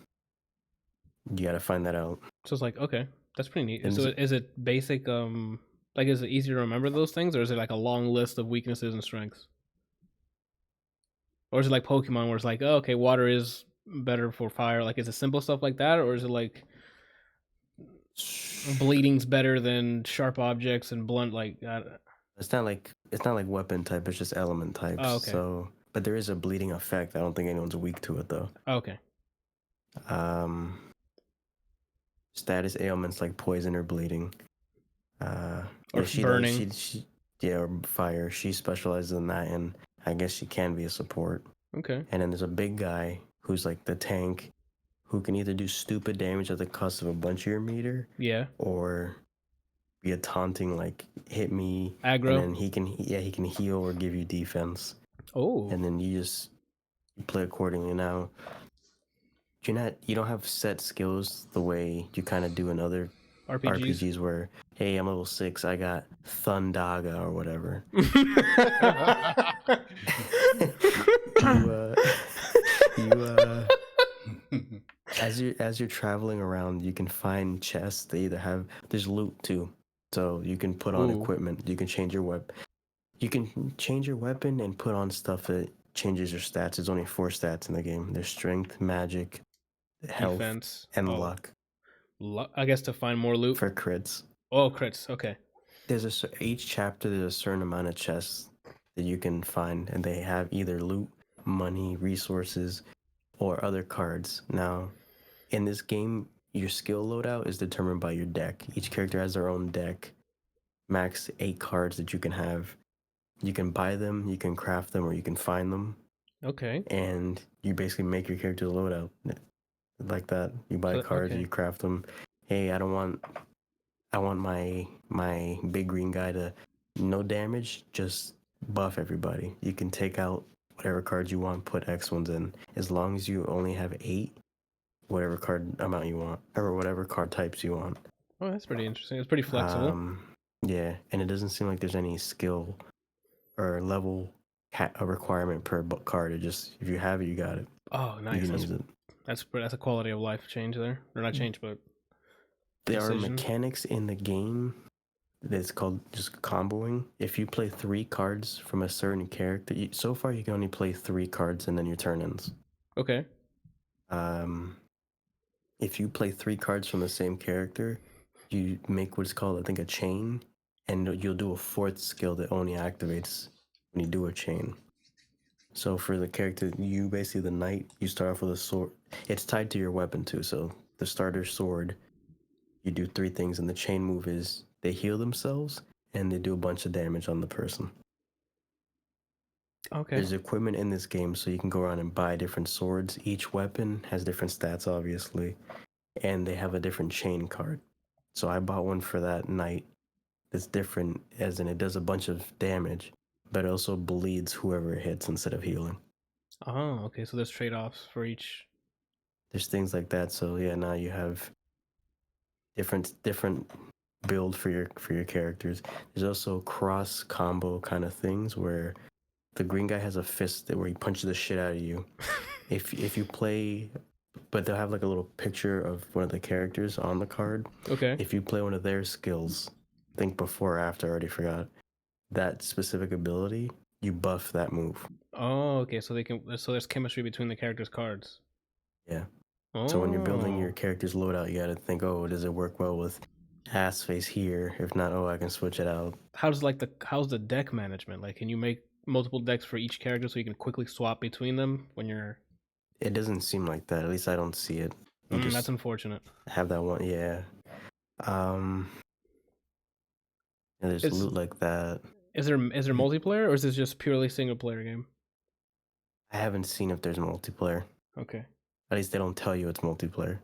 you gotta find that out. So it's like, okay, that's pretty neat. And So is it basic? Like, is it easy to remember those things, or is it like a long list of weaknesses and strengths? Or is it like Pokemon, where it's like, oh, okay, water is better for fire? Like, is it simple stuff like that, or is it like bleeding's better than sharp objects and blunt? Like, it's not like weapon type. It's just element types. Oh, okay. So, but there is a bleeding effect. I don't think anyone's weak to it though. okay. Status ailments like poison or bleeding. Or she burning. Or fire. She specializes in that, and I guess she can be a support. Okay. And then there's a big guy who's like the tank, who can either do stupid damage at the cost of a bunch of your meter, Yeah. or be a taunting like hit me, Aggro. and then he can heal or give you defense. Oh. And then you play accordingly. Now, you don't have set skills the way you kind of do in other RPGs where, hey, I'm level 6, I got Thundaga or whatever. As you're traveling around, you can find chests. They either have, there's loot too, so you can put on equipment. You can change your weapon. You can change your weapon and put on stuff that changes your stats. There's only 4 stats in the game. There's strength, magic, health, Defense, and luck. I guess to find more loot for crits. Oh, crits. Okay. There's each chapter. There's a certain amount of chests that you can find, and they have either loot, money, resources, or other cards. Now, in this game, your skill loadout is determined by your deck. Each character has their own deck. Max 8 cards that you can have. You can buy them, you can craft them, or you can find them. Okay. And you basically make your character's loadout like that. You buy cards, you craft them. Hey, I want my big green guy to no damage, just buff everybody. You can take out whatever cards you want, put X ones in. As long as you only have 8, whatever card amount you want, or whatever card types you want. Oh, that's pretty interesting. It's pretty flexible. Yeah, and it doesn't seem like there's any skill or level a requirement per card. It just, if you have it, you got it. Oh, nice. You can use it. That's a quality of life change there, or not change, but there are mechanics in the game that's called just comboing. If you play 3 cards from a certain character, so far you can only play 3 cards and then your turn ends. Okay. If you play 3 cards from the same character, you make what's called, I think, a chain, and you'll do a 4th skill that only activates when you do a chain. So for the character, you basically, the knight, you start off with a sword. It's tied to your weapon too. So the starter sword, you do 3 things, and the chain move is they heal themselves, and they do a bunch of damage on the person. Okay. There's equipment in this game, so you can go around and buy different swords. Each weapon has different stats, obviously, and they have a different chain card. So I bought one for that knight. It's different, as in it does a bunch of damage, but it also bleeds whoever it hits instead of healing. Oh, okay. So there's trade-offs for each. There's things like that. So yeah, now you have different build for your characters. There's also cross combo kind of things where the green guy has a fist where he punches the shit out of you. If you play, but they'll have like a little picture of one of the characters on the card. Okay. If you play one of their skills, think before or after, I already forgot, that specific ability, you buff that move. Oh, okay. So there's chemistry between the characters' cards. Yeah. Oh. So when you're building your character's loadout, you gotta think, oh, does it work well with ass face here? If not, oh, I can switch it out. How's the deck management? Like, can you make multiple decks for each character so you can quickly swap between them when you're? It doesn't seem like that. At least I don't see it. You just That's unfortunate. have that one. Yeah. There's loot like that. Is there multiplayer, or is this just purely single player game? I haven't seen if there's multiplayer. Okay. At least they don't tell you it's multiplayer.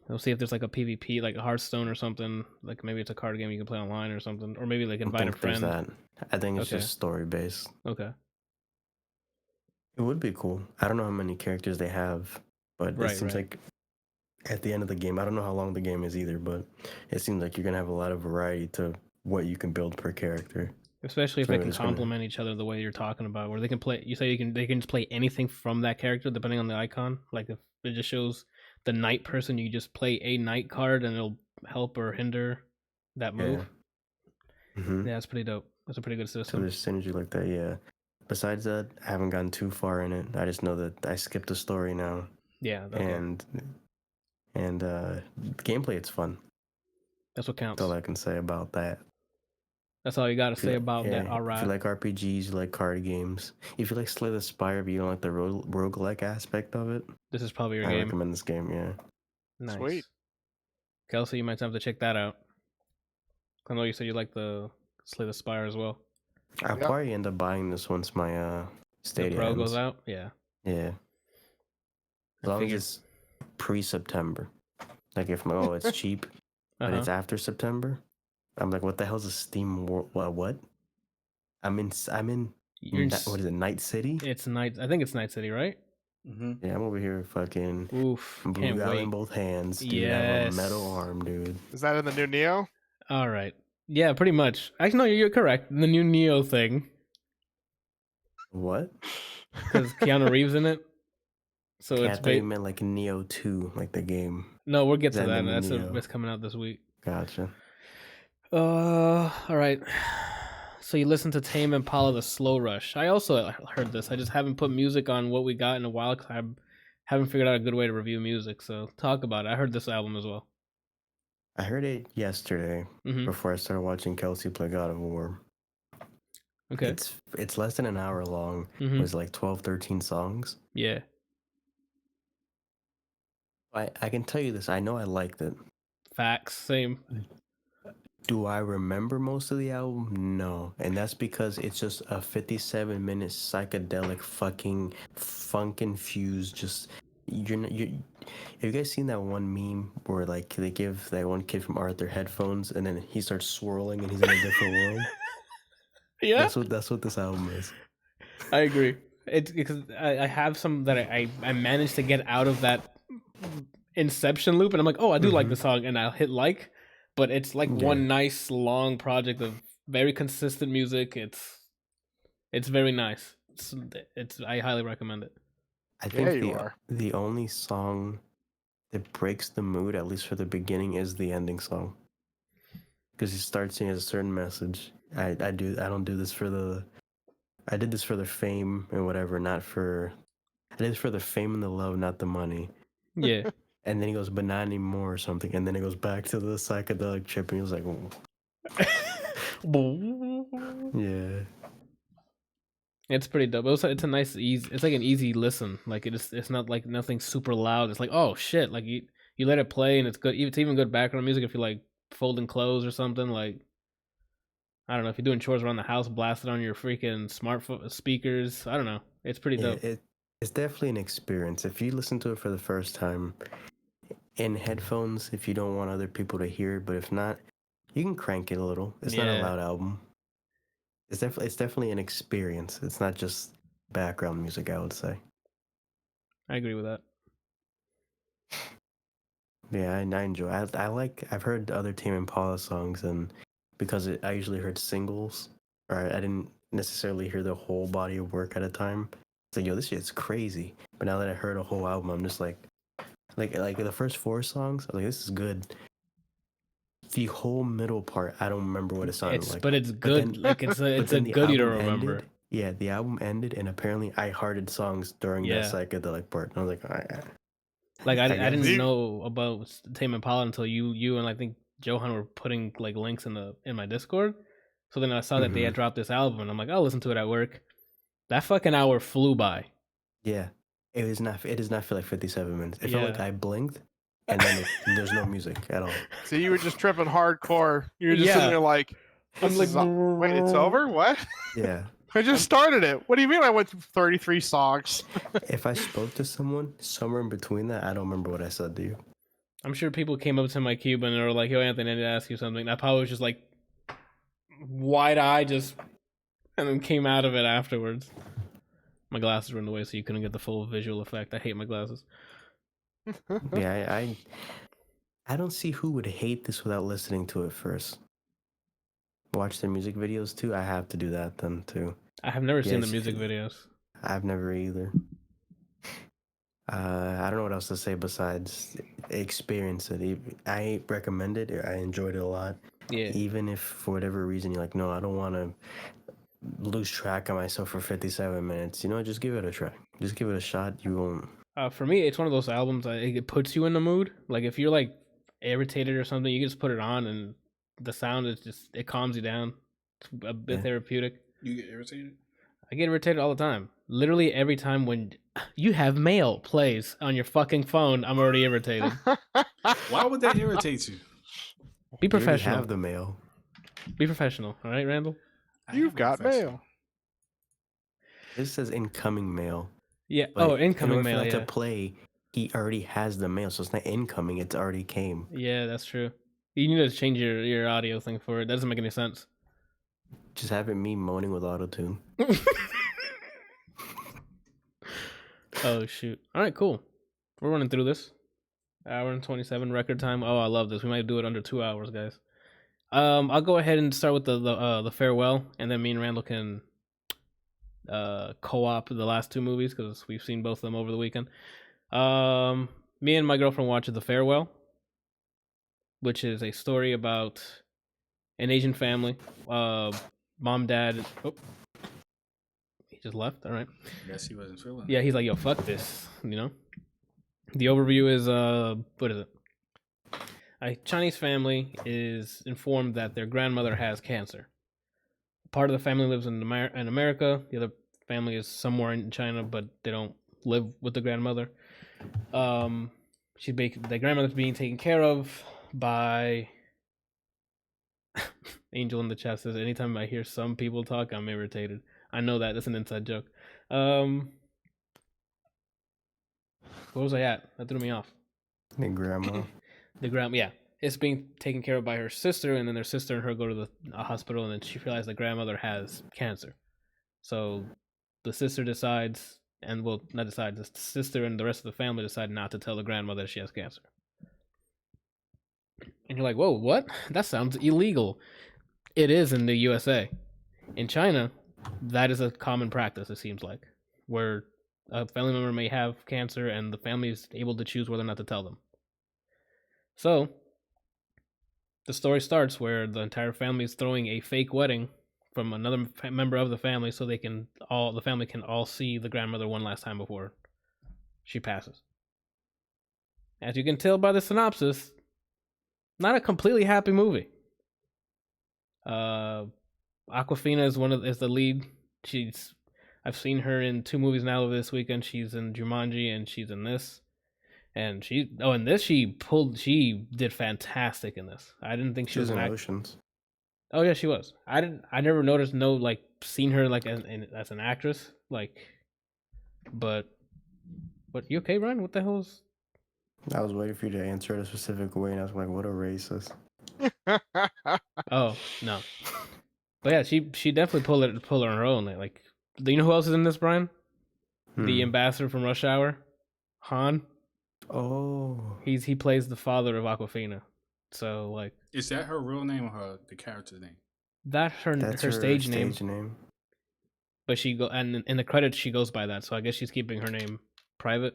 We'll see if there's like a PvP, like a Hearthstone or something. Like maybe it's a card game you can play online or something, or maybe like invite a friend. That. I think it's Okay. just story based. Okay. It would be cool. I don't know how many characters they have, but it seems like at the end of the game, I don't know how long the game is either, but it seems like you're gonna have a lot of variety to what you can build per character. Especially if they can complement each other the way you're talking about, where they can play. You say they can just play anything from that character depending on the icon. Like if it just shows the knight person, you just play a knight card and it'll help or hinder that move. Yeah, mm-hmm. Yeah, that's pretty dope. That's a pretty good system. So there's synergy like that, yeah. Besides that, I haven't gotten too far in it. I just know that I skipped the story now. Yeah, okay. and gameplay, it's fun. That's what counts. That's all I can say about that. That's all you got to say about that. All right. If you like RPGs, you like card games. If you like Slay the Spire, but you don't like the roguelike aspect of it, this is probably your I game. I recommend this game, yeah. Nice. Sweet. Kelsey, you might have to check that out. I know you said you like the Slay the Spire as well. I'll probably end up buying this once my Stadia the Pro ends. goes out? Yeah. Yeah. As long as it's pre-September. Like if it's cheap, but it's after September. I'm like, what the hell's a SteamWorld? What? I'm in. What is it? Night City? It's Night. I think it's Night City, right? Mm-hmm. Yeah, I'm over here fucking. Oof! Blue guy in both hands. Dude, yes. I have a metal arm, dude. Is that in the new Neo? All right. Yeah, pretty much. Actually, no, you're correct. The new Neo thing. What? Because Keanu Reeves in it. So I thought you meant like Neo 2, like the game. No, we'll get to that. That's coming out this week. Gotcha. All right. So you listen to Tame Impala, The Slow Rush. I also heard this. I just haven't put music on what we got in a while because I haven't figured out a good way to review music. So talk about it. I heard this album as well. I heard it yesterday before I started watching Kelsey play God of War. Okay. It's less than an hour long. It was like 12, 13 songs. Yeah. I can tell you this. I know I liked it. Facts. Same. Do I remember most of the album? No. And that's because it's just a 57-minute psychedelic fucking funk-infused just... Have you guys seen that one meme where like they give that one kid from Arthur headphones and then he starts swirling and he's in a different world? Yeah. That's what this album is. I agree. It's because I have some that I managed to get out of that Inception loop and I'm like, oh, I do like the song, and I'll hit like, but it's like one nice long project of very consistent music. It's very nice. I highly recommend it. I think the only song that breaks the mood, at least for the beginning, is the ending song. Because he starts saying a certain message. I don't do this for the... I did this for the fame and whatever, I did this for the fame and the love, not the money. Yeah. And then he goes, but not anymore or something. And then it goes back to the psychedelic trip and he was like, oh. Yeah. It's pretty dope. It's a nice, easy. It's like an easy listen. Like it's not like nothing super loud. It's like, oh shit! Like you let it play and it's good. It's even good background music if you like folding clothes or something. Like I don't know, if you're doing chores around the house, blast it on your freaking smartphone speakers. I don't know. It's pretty Yeah, dope. it's definitely an experience. If you listen to it for the first time in headphones, if you don't want other people to hear it, but if not, you can crank it a little. It's not a Yeah. loud album. It's definitely an experience. It's not just background music, I would say. I agree with that. Yeah, I enjoy. I've heard other Tame Impala songs, and because I usually heard singles, or I didn't necessarily hear the whole body of work at a time. It's like, yo, this shit's crazy. But now that I heard a whole album, I'm just like the first 4 songs, I'm like, this is good. The whole middle part, I don't remember what it sounded like. But it's good. then- like it's a then the goodie to album remember. ended. Yeah, the album ended, and apparently I hearted songs during Yeah. that psychedelic part. And I was like, all right. Like I guess. didn't know about Tame Impala until you and I think Johan were putting like links in my Discord. So then I saw that they had dropped this album, and I'm like, I'll listen to it at work. That fucking hour flew by. Yeah, it does not feel like 57 minutes. It felt like Yeah. I blinked, and then there's no music at all. So you were just tripping hardcore. You were just Yeah. sitting there like, I'm this like, is wait, it's over? What? Yeah. I just started it. What do you mean I went through 33 songs? If I spoke to someone somewhere in between that, I don't remember what I said to you. I'm sure people came up to my cube and they were like, "Yo, Anthony, I need to ask you something." I probably was just like wide eye, and then came out of it afterwards. My glasses were in the way, so you couldn't get the full visual effect. I hate my glasses. Yeah, I don't see who would hate this without listening to it first. Watch their music videos too. I have to do that then too. I have never seen the Yes, music videos. I've never either. I don't know what else to say besides experience it. I recommend it. I enjoyed it a lot. Yeah. Even if for whatever reason you're like, no, I don't want to lose track of myself for 57 minutes. You know, just give it a try. Just give it a shot. You won't. For me, it's one of those albums. It puts you in the mood. Like if you're like irritated or something, you can just put it on, and the sound is just it calms you down. It's a bit therapeutic. You get irritated? I get irritated all the time. Literally every time when you have mail plays on your fucking phone, I'm already irritated. Why would that irritate you? Be You already professional. have the mail. Be professional. All right, Randall? You've got mail. This says incoming mail. Yeah. But Incoming in order mail. for that Yeah. to play, he already has the mail, so it's not incoming. It's already came. Yeah, that's true. You need to change your audio thing for it. That doesn't make any sense. Just having me moaning with autotune. Oh shoot! All right, cool. We're running through this. Hour and 27 record time. Oh, I love this. We might do it under 2 hours, guys. I'll go ahead and start with the farewell, and then me and Randall can co-op the last 2 movies because we've seen both of them over the weekend. Me and my girlfriend watched The Farewell, which is a story about an Asian family. Mom, dad. Oh, he just left. All right. Guess he wasn't feeling. Yeah, he's like, yo, fuck this. You know. The overview is what is it? A Chinese family is informed that their grandmother has cancer. Part of the family lives in America. The other family is somewhere in China, but they don't live with the grandmother. The grandmother's being taken care of by Angel in the chat says, anytime I hear some people talk, I'm irritated. I know that. That's an inside joke. Where was I at? That threw me off. The grandma. Yeah. It's being taken care of by her sister, and then their sister and her go to the hospital, and then she realizes the grandmother has cancer. So the sister decides, the sister and the rest of the family decide not to tell the grandmother that she has cancer. And you're like, whoa, what? That sounds illegal. It is in the USA. In China, that is a common practice, it seems like, where a family member may have cancer and the family is able to choose whether or not to tell them. So, the story starts where the entire family is throwing a fake wedding from another member of the family so the family can all see the grandmother one last time before she passes. As you can tell by the synopsis, not a completely happy movie. Awkwafina is the lead. I've seen her in 2 movies now over this weekend. She's in Jumanji and she's in this. And she did fantastic in this. I didn't think she was in an Oceans. Oh yeah, she was. I never noticed. No, like seen her like as an actress. Like, but you okay, Ryan? What the hell's? I was waiting for you to answer it a specific way, and I was like, "What a racist!" Oh no, but yeah, she definitely pull her on her own. Like, do you know who else is in this, Brian? The ambassador from Rush Hour, Han. Oh, He plays the father of Aquafina. So like, Is that her real name or the character's name? that's her stage name. But she go and in the credits she goes by that. So I guess she's keeping her name private.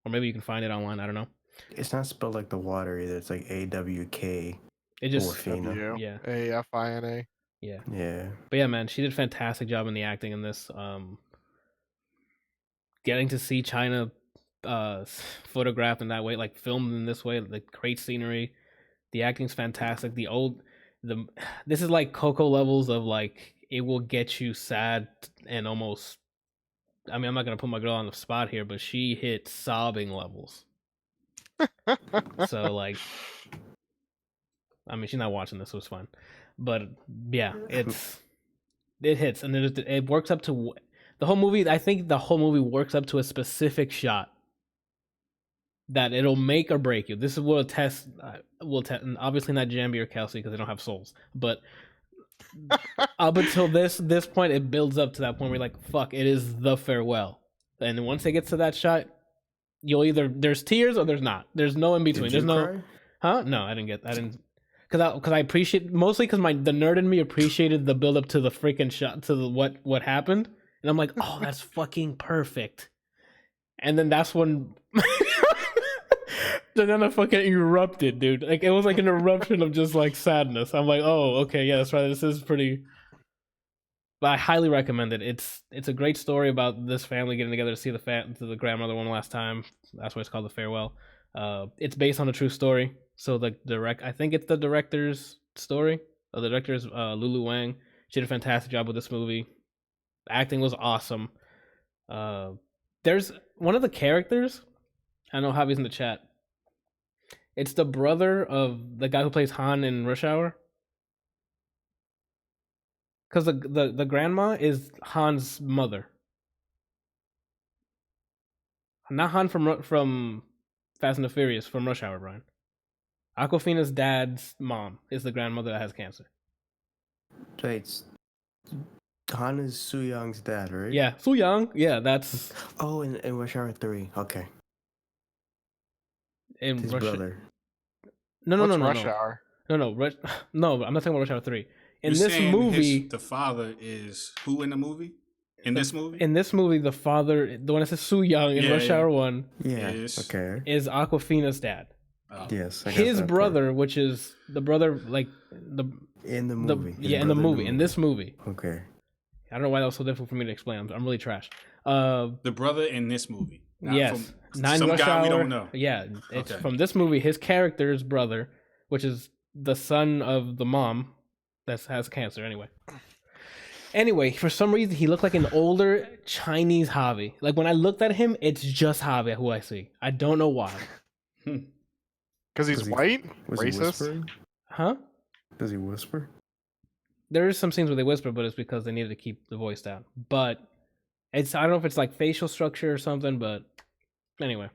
Or maybe you can find it online. I don't know. It's not spelled like the water either. It's like AWK. It just W yeah. AFINA. Yeah. Yeah. But yeah, man, she did a fantastic job in the acting in this. Getting to see China photographed in that way, like filmed in this way, like great scenery. The acting's fantastic. This is like Coco levels of like it will get you sad and almost. I mean, I'm not gonna put my girl on the spot here, but she hit sobbing levels. So like, I mean, she's not watching this, so it's fine. But yeah, it hits, and it works up to the whole movie. I think the whole movie works up to a specific shot that it'll make or break you. This is what will test, and obviously not Jambi or Kelsey because they don't have souls. But up until this point, it builds up to that point where you're like, "Fuck!" It is the farewell, and then once it gets to that shot, you'll either there's tears or there's not. There's no in between. There's no, huh? No, I didn't. Because I appreciate mostly because the nerd in me appreciated the build up to the freaking shot to the what happened, and I'm like, oh, that's fucking perfect. And then that's when then I fucking erupted, dude. Like it was like an eruption of just like sadness. I'm like, oh, okay, yeah, that's right. This is pretty. But I highly recommend it. It's a great story about this family getting together to see the grandmother one last time. That's why it's called The Farewell. It's based on a true story. So I think it's the director's story. The director's Lulu Wang. She did a fantastic job with this movie. The acting was awesome. There's one of the characters. I know Javi's in the chat. It's the brother of the guy who plays Han in Rush Hour. Because the grandma is Han's mother. Not Han from Fast and the Furious, from Rush Hour, Brian. Aquafina's dad's mom is the grandmother that has cancer. Wait, Han is Su Young's dad, right? Yeah, Su Young. Yeah, that's... Oh, in Rush Hour 3. Okay. In His brother. No. Rush Hour? No, I'm not talking about Rush Hour 3. In You're this movie... the father is who in the movie? In this movie? In this movie, the father, the one that says Su Young in Rush Hour 1... Yeah, okay. ...is Aquafina's dad. Oh. Yes. His brother, which is the brother, like... In the movie. In the movie. In this movie. Okay. I don't know why that was so difficult for me to explain. I'm really trash. The brother in this movie. Yes. Some Rush guy Hour, we don't know. Yeah. It's Okay. from this movie, his character's brother, which is the son of the mom that has cancer anyway. For some reason he looked like an older Chinese Javi. Like when I looked at him, it's just Javi who I see. I don't know why. Because he's white? Was he Racist? whispering? Huh? Does he whisper? There is some scenes where they whisper, but it's because they needed to keep the voice down. But I don't know if it's like facial structure or something, but anyway.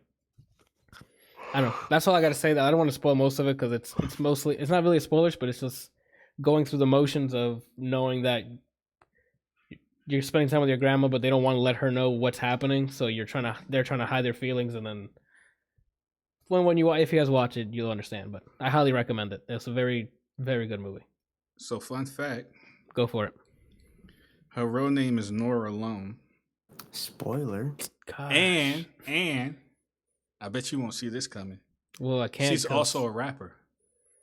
I don't know. That's all I got to say. That I don't want to spoil most of it because it's not really a spoilers, but it's just going through the motions of knowing that you're spending time with your grandma, but they don't want to let her know what's happening. So they're trying to hide their feelings, and then if you guys watch it, you'll understand. But I highly recommend it. It's a very, very good movie. So fun fact. Go for it. Her real name is Nora Lone. Spoiler. Gosh. And I bet you won't see this coming. Well, I can't. She's also a rapper,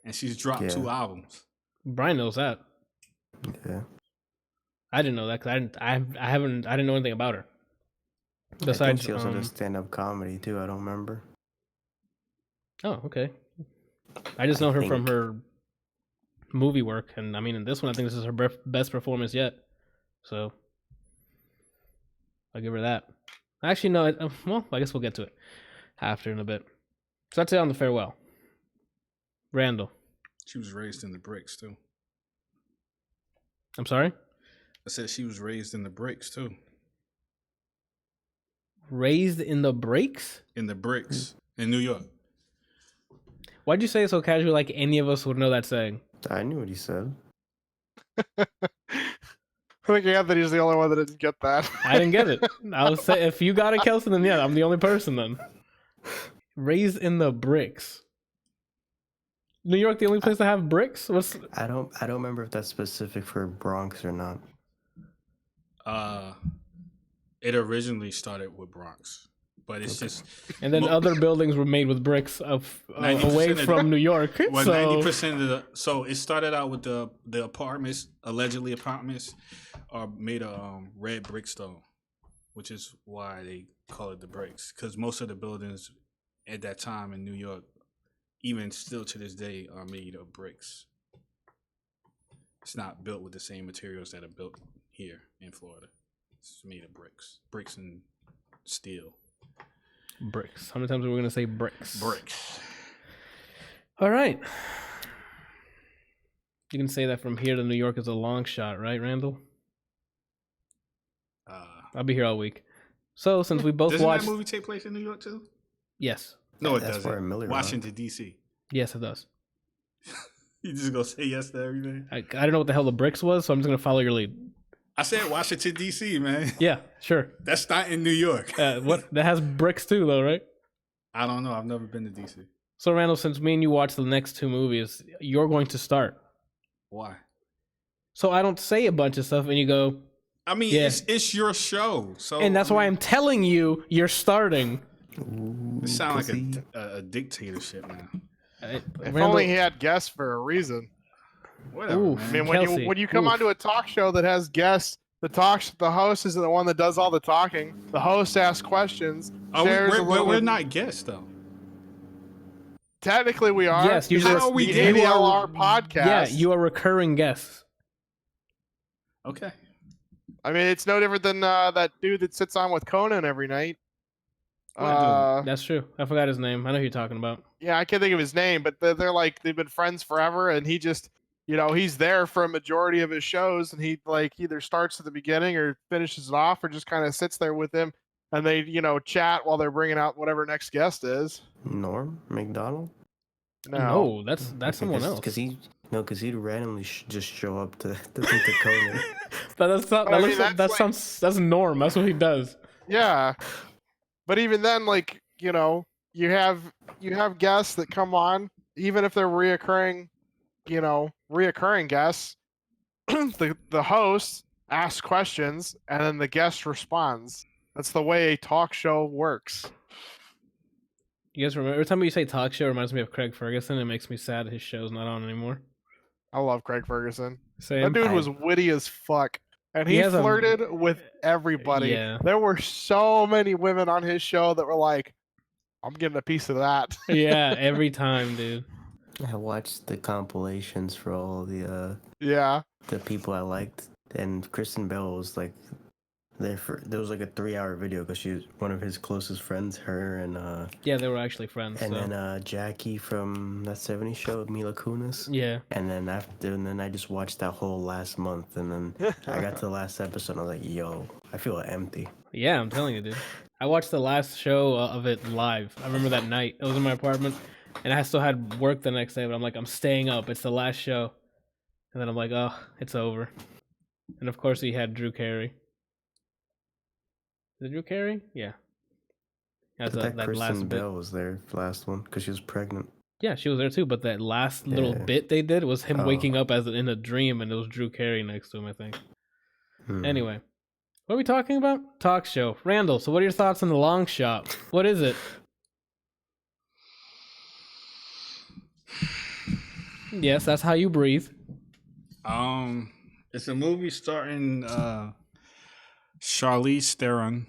and she's dropped 2 albums. Brian knows that. Yeah. I didn't know that because I didn't know anything about her. Besides, I think she also does stand-up comedy too. I don't remember. Oh, okay. I just know her from her movie work, and I mean, in this one, I think this is her best performance yet. So I'll give her that. Actually, no. Well, I guess we'll get to it after in a bit. So that's it on The Farewell. Randall. She was raised in the bricks too. I'm sorry? I said she was raised in the bricks too. Raised in the breaks? In the bricks in New York. Why'd you say it so casually like any of us would know that saying? I knew what he said. I think Anthony's the only one that didn't get that. I didn't get it. I was saying, if you got it, Kelson, then yeah, I'm the only person then. Raised in the bricks. New York, the only place to have bricks? I don't remember if that's specific for Bronx or not. It originally started with Bronx, but it's just. And then other buildings were made with bricks away from New York. Well, so 90% of so it started out with the apartments, allegedly apartments, are made of red brickstone, which is why they call it the bricks. Because most of the buildings at that time in New York, even still to this day, are made of bricks. It's not built with the same materials that are built here in Florida. It's made of bricks and steel. bricks. How many times are we going to say bricks? Bricks. All right. You can say that from here to New York is a long shot, right, Randall? I'll be here all week. So since we both doesn't watched, that movie take place in New York too? yes, No, it That's doesn't. where Miller Washington D.C. yes, it does. You just gonna say yes to everything? I don't know what the hell the bricks was, so I'm just gonna follow your lead. I said Washington D.C., man. Yeah, sure. That's not in New York. What that has bricks too, though, right? I don't know. I've never been to D.C. So Randall, since me and you watch the next two movies, you're going to start. Why? So I don't say a bunch of stuff, and you go, I mean, yeah. it's your show, so and that's why I'm telling you you're starting. It sounds like a dictatorship now. If only he had guests for a reason. Whatever. Ooh, Man. I mean, when you come onto a talk show that has guests, the host is the one that does all the talking. The host asks questions. We're not guests though. Technically, we are. Yes, you It's are. We the did. ADLR Podcast. Yeah, you are recurring guests. Okay. I mean, it's no different than that dude that sits on with Conan every night. That's true. I forgot his name. I know who you're talking about. Yeah, I can't think of his name, but they're like they've been friends forever, and he just, he's there for a majority of his shows, and he like either starts at the beginning or finishes it off, or just kind of sits there with him, and they chat while they're bringing out whatever next guest is. Norm McDonald? No, that's someone else. Because he'd randomly just show up to Conan. That's Norm. That's what he does. Yeah, but even then, like you have guests that come on, even if they're reoccurring guests. the host asks questions and then the guest responds. That's the way a talk show works. You guys remember every time you say talk show, it reminds me of Craig Ferguson. It makes me sad his show's not on anymore. I love Craig Ferguson. Same. That dude was witty as fuck. And he flirted with everybody. Yeah. There were so many women on his show that were like, I'm getting a piece of that. Yeah, every time, dude. I watched the compilations for all the people I liked, and Kristen Bell was like there was like a 3-hour video because she was one of his closest friends, her and yeah, they were actually friends. and then Jackie from that 70s show, Mila Kunis. Yeah. And then I just watched that whole last month, and then I got to the last episode and I was like, yo, I feel empty. Yeah, I'm telling you, dude. I watched the last show of it live. I remember that night. It was in my apartment, and I still had work the next day, but I'm like, I'm staying up. It's the last show. And then I'm like, oh, it's over. And of course he had Drew Carey. Is it Drew Carey? Yeah. But that Kristen Bell was there for the last one because she was pregnant. Yeah, she was there too, but that last little bit they did was him waking up in a dream, and it was Drew Carey next to him, I think. Anyway, what are we talking about? Talk show. Randall, so what are your thoughts on The Long Shot? What is it? Yes, that's how you breathe. It's a movie starring Charlize Theron.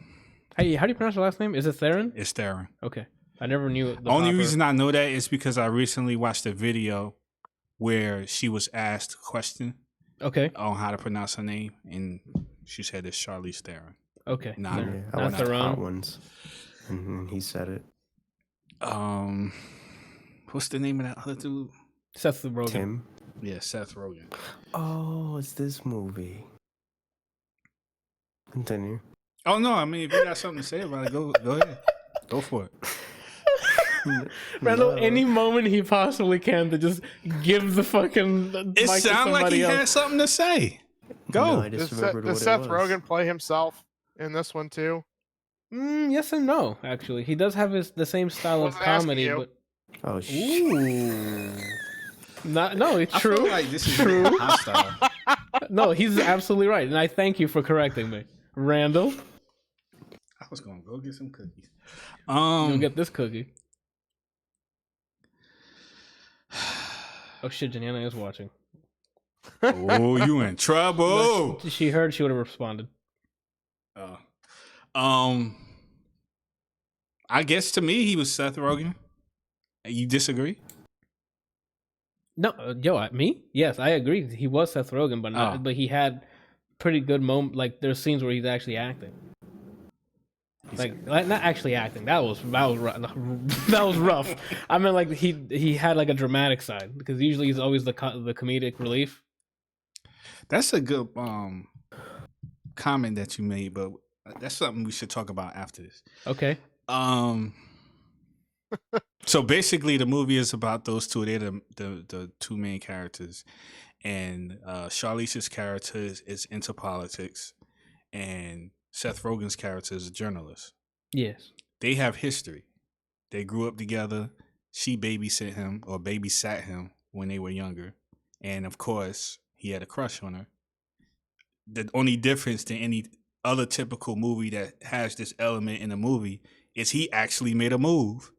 Hey, how do you pronounce your last name? Is it Theron? It's Theron. Okay. I never knew it. The only reason I know that is because I recently watched a video where she was asked a question on how to pronounce her name, and she said it's Charlize Theron. Okay. Not Theron. Ones. And he said it. What's the name of that other dude? Seth Rogen. Tim. Yeah, Seth Rogen. Oh, it's this movie. Continue. Oh no, I mean if you got something to say about it, go ahead. Go for it. Randall, No. any moment he possibly can to just give the fucking It mic to sounded like he somebody had else. something to say. Go. No, I just remembered Does what Seth it was. Rogen play himself in this one too? Yes and no, actually. He does have the same style of Wasn't asking comedy, you. but Oh, shit. no, it's I true. feel like this is True. hostile. No, he's absolutely right, and I thank you for correcting me. Randall, I was gonna go get some cookies. you'll get this cookie. Oh shit, Janiana is watching. Oh, you in trouble. She heard, she would have responded. I guess to me he was Seth Rogen. You disagree? No, me? Yes, I agree. He was Seth Rogen, but not, Oh. but he had pretty good moment. Like there's scenes where he's actually acting. Like not actually acting. That was that was rough. I mean, like he had like a dramatic side because usually he's always the comedic relief. That's a good comment that you made, but that's something we should talk about after this. Okay. So basically, the movie is about those two. They're the two main characters, and Charlize's character is into politics, and Seth Rogen's character is a journalist. Yes. They have history. They grew up together. She babysat him when they were younger, and of course, he had a crush on her. The only difference than any other typical movie that has this element in a movie is he actually made a move.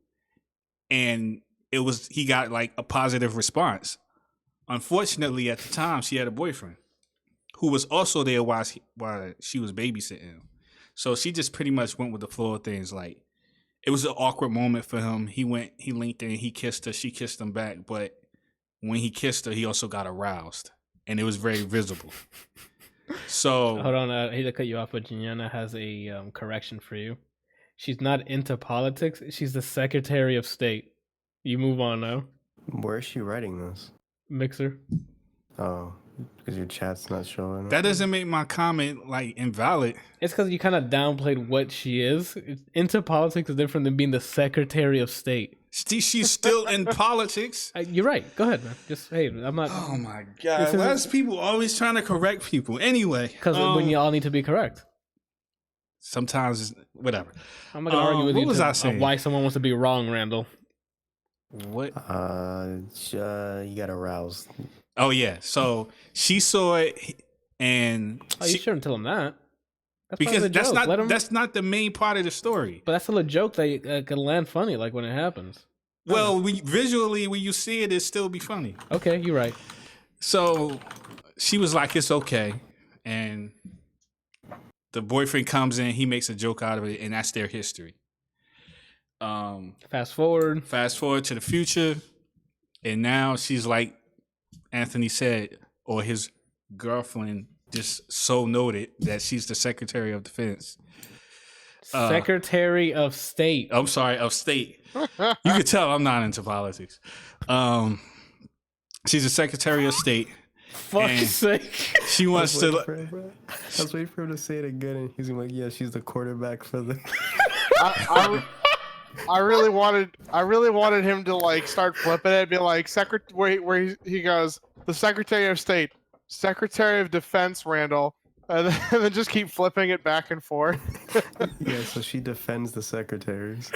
And he got like a positive response. Unfortunately, at the time, she had a boyfriend who was also there while she was babysitting him. So she just pretty much went with the flow of things. Like, it was an awkward moment for him. He leaned in, he kissed her, she kissed him back. But when he kissed her, he also got aroused. And it was very visible. So Hold on, I hate to cut you off, but Janiana has a correction for you. She's not into politics. She's the Secretary of State. You move on now. Where is she writing this? Mixer. Oh, because your chat's not showing. that doesn't make my comment like invalid. It's because you kind of downplayed what she is. Into politics is different than being the Secretary of State. She's still in politics. You're right. Go ahead, man. Just hey, I'm not. Oh my god! Why is people always trying to correct people? Anyway, Because when you all need to be correct. Sometimes it's whatever. I'm not gonna argue with what you was I saying? why someone wants to be wrong, Randall. What? You got aroused. Oh yeah. So she saw it, and Oh, you shouldn't tell him that. That's part of because the that's joke. Let him, that's not the main part of the story. But that's still a joke that can land funny, like when it happens. Well, visually, when you see it, it still be funny. Okay, you're right. So she was like, "It's okay," and the boyfriend comes in, he makes a joke out of it, and that's their history. Fast forward to the future, and now she's like Anthony said, or his girlfriend just so noted that she's the Secretary of Defense. Secretary of State. I'm sorry, of State. You can tell I'm not into politics. She's the Secretary of State. Fuck's sake. She wants I to. was waiting for him to say it again, and he's like, "Yeah, she's the quarterback for the." I really wanted him to like start flipping it and be like where he goes, the Secretary of State, Secretary of Defense, Randall, and then just keep flipping it back and forth. Yeah, so she defends the secretaries.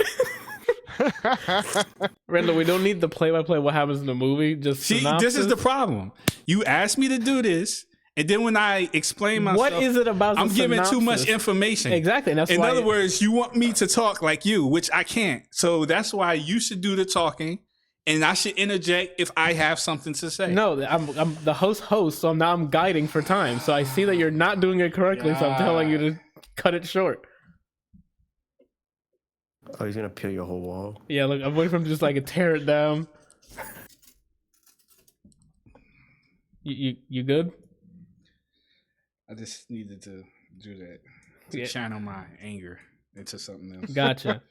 Randall, we don't need the play-by-play what happens in the movie. Just See, this is the problem. You asked me to do this, and then when I explain myself, What is it about? I'm the giving too synopsis? much information. Exactly. And that's In why other words, you want me to talk like you, which I can't. So that's why you should do the talking, and I should interject if I have something to say. No, I'm the host, so now I'm guiding for time. So I see that you're not doing it correctly, so I'm telling you to cut it short. Oh, he's gonna peel your whole wall. Yeah, look, I'm waiting for him to just like tear it down. You good? I just needed to do that to channel my anger into something else. Gotcha.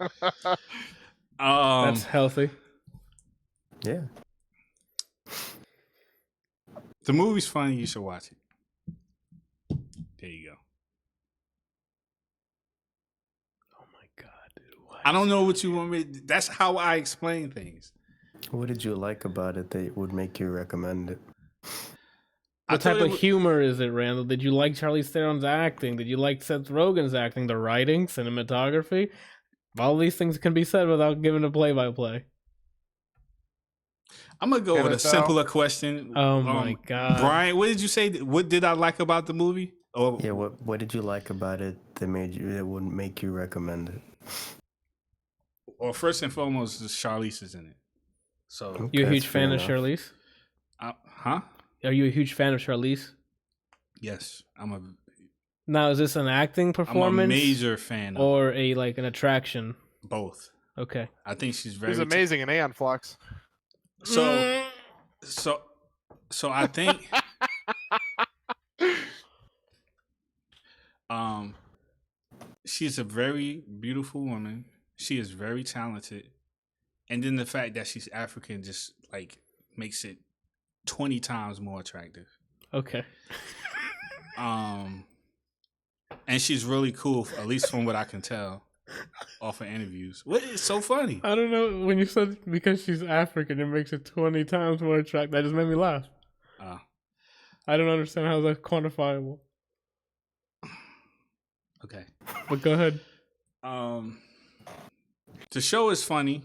That's healthy. Yeah. The movie's funny. You should watch it. There you go. Oh my god, dude. I don't know what you want me. That's how I explain things. What did you like about it that would make you recommend it? What type of humor is it, Randall? Did you like Charlize Theron's acting? Did you like Seth Rogen's acting? The writing, cinematography? All these things can be said without giving a play-by-play. I'm gonna go with a simpler question. Oh my god, Bryant, what did you say? What did I like about the movie? Or Yeah, what did you like about it that would make you recommend it? Well, first and foremost, Charlize is in it. So Okay, you a huge that's fair fan of enough. Charlize? Huh? Are you a huge fan of Charlize? Yes, Now, is this an acting I'm a performance major fan of or an attraction? both. Okay. I think she's very He's amazing in Aeon Flux. So I think she's a very beautiful woman. She is very talented. And then the fact that she's African just like makes it 20 times more attractive. Okay. And she's really cool, at least from what I can tell off of interviews. What is so funny? I don't know. When you said because she's African, it makes it 20 times more attractive. That just made me laugh. I don't understand how that's quantifiable. Okay. But go ahead. The show is funny.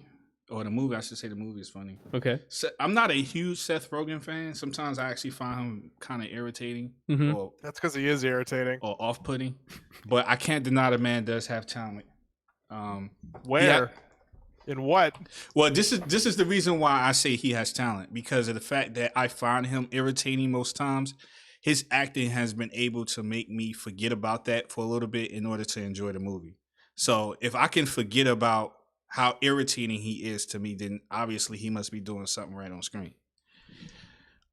Or the movie, I should say the movie is funny. Okay. So, I'm not a huge Seth Rogen fan. Sometimes I actually find him kind of irritating or That's because he is irritating. off-putting. But I can't deny the man does have talent. Where? In what? Well, this is the reason why I say he has talent, because of the fact that I find him irritating most times. His acting has been able to make me forget about that for a little bit in order to enjoy the movie. So if I can forget about how irritating he is to me, then obviously he must be doing something right on screen.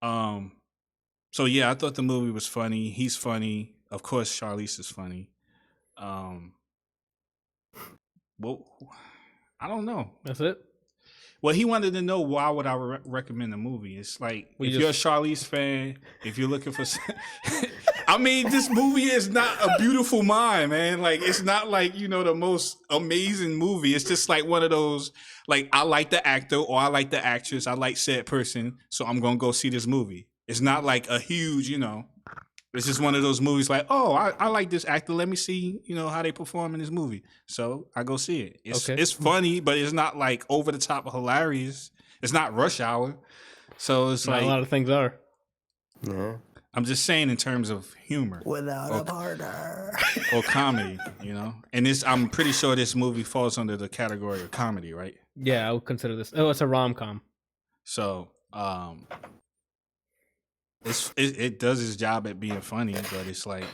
So yeah, I thought the movie was funny. He's funny. Of course, Charlize is funny. Well, I don't know. That's it? Well, he wanted to know why would I recommend the movie. It's like, if you're a Charlize fan, if you're looking for... I mean, this movie is not A Beautiful Mind, man. Like, it's not like, the most amazing movie. It's just like one of those, like, I like the actor or I like the actress. I like said person, so I'm going to go see this movie. It's not like a huge, it's just one of those movies like, oh, I like this actor. Let me see, how they perform in this movie. So I go see it. It's funny, but it's not like over the top hilarious. It's not Rush Hour. So it's Not like a lot of things are. Yeah. I'm just saying in terms of humor. Without a partner. Or comedy, And I'm pretty sure this movie falls under the category of comedy, right? Yeah, I would consider this. Oh, it's a rom-com. So, it does its job at being funny, but it's like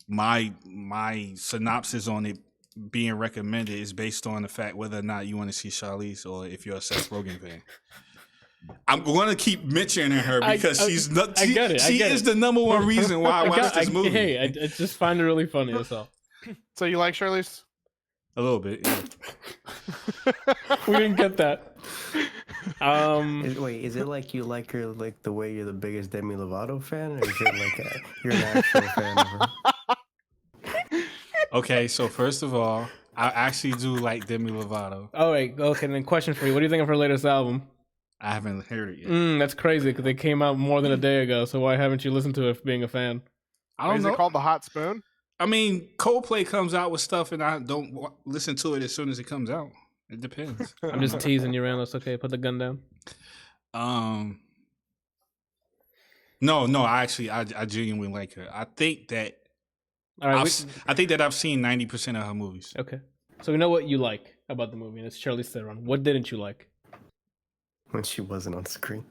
my synopsis on it being recommended is based on the fact whether or not you want to see Charlize or if you're a Seth Rogen fan. I'm going to keep mentioning her because she's not. She is the number one reason why I watched this movie. Hey, I just find it really funny. That's all. So you like Charlize? A little bit. Yeah. We didn't get that. Wait, is it like you like her like the way you're the biggest Demi Lovato fan, or is it like you're an actual fan of her? Okay, so first of all, I actually do like Demi Lovato. Oh, wait. Okay, then question for you. What do you think of her latest album? I haven't heard it yet. That's crazy because they came out more than a day ago. So why haven't you listened to it being a fan? I don't know. Is it called The Hot Spoon? I mean, Coldplay comes out with stuff and I don't listen to it as soon as it comes out. It depends. I'm just teasing you, Randall. It's okay. Put the gun down. No, I genuinely like her. I think that All right, I think that I've seen 90% of her movies. okay. So we know what you like about the movie, and it's Charlize Theron. What didn't you like? When she wasn't on screen.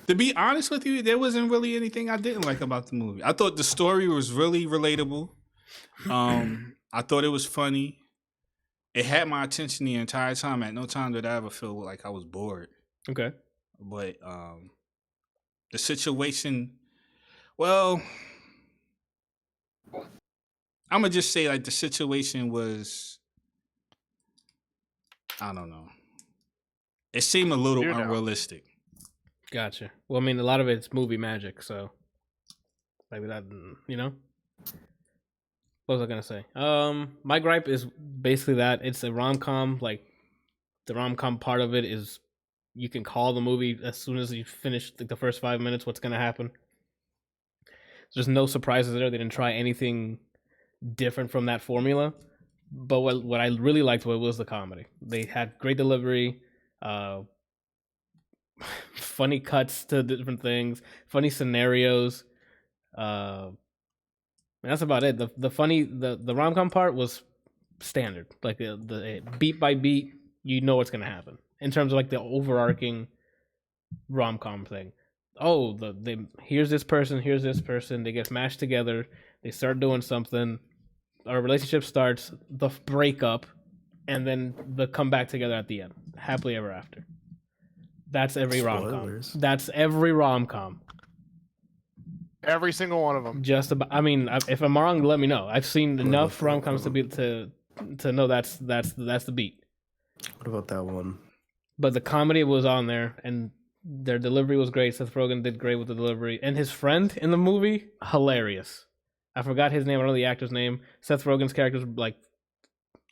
To be honest with you, there wasn't really anything I didn't like about the movie. I thought the story was really relatable. I thought it was funny. It had my attention the entire time. At no time did I ever feel like I was bored. Okay. But the situation, well, I'm gonna just say like the situation was I don't know. It seemed a little You know. unrealistic. Gotcha. Well, I mean, a lot of it's movie magic, so like that, you know. What was I gonna say? My gripe is basically that it's a rom-com. Like the rom-com part of it is you can call the movie as soon as you finish the first 5 minutes what's gonna happen. There's no surprises there. They didn't try anything different from that formula. But what I really liked was the comedy. They had great delivery, funny cuts to different things, funny scenarios. And that's about it. The rom-com part was standard, like the beat by beat. You know what's gonna happen in terms of like the overarching rom-com thing. Oh, here's this person, they get smashed together, they start doing something, our relationship starts, the breakup, and then the come back together at the end, happily ever after. That's every rom-com. Spoilers. That's every rom-com. Every single one of them. Just about. I mean, if I'm wrong, let me know. I've seen enough rom-coms to know that's the beat. What about that one? But the comedy was on there, and their delivery was great. Seth Rogen did great with the delivery, and his friend in the movie, hilarious. I forgot his name. I don't know the actor's name. Seth Rogen's character's like,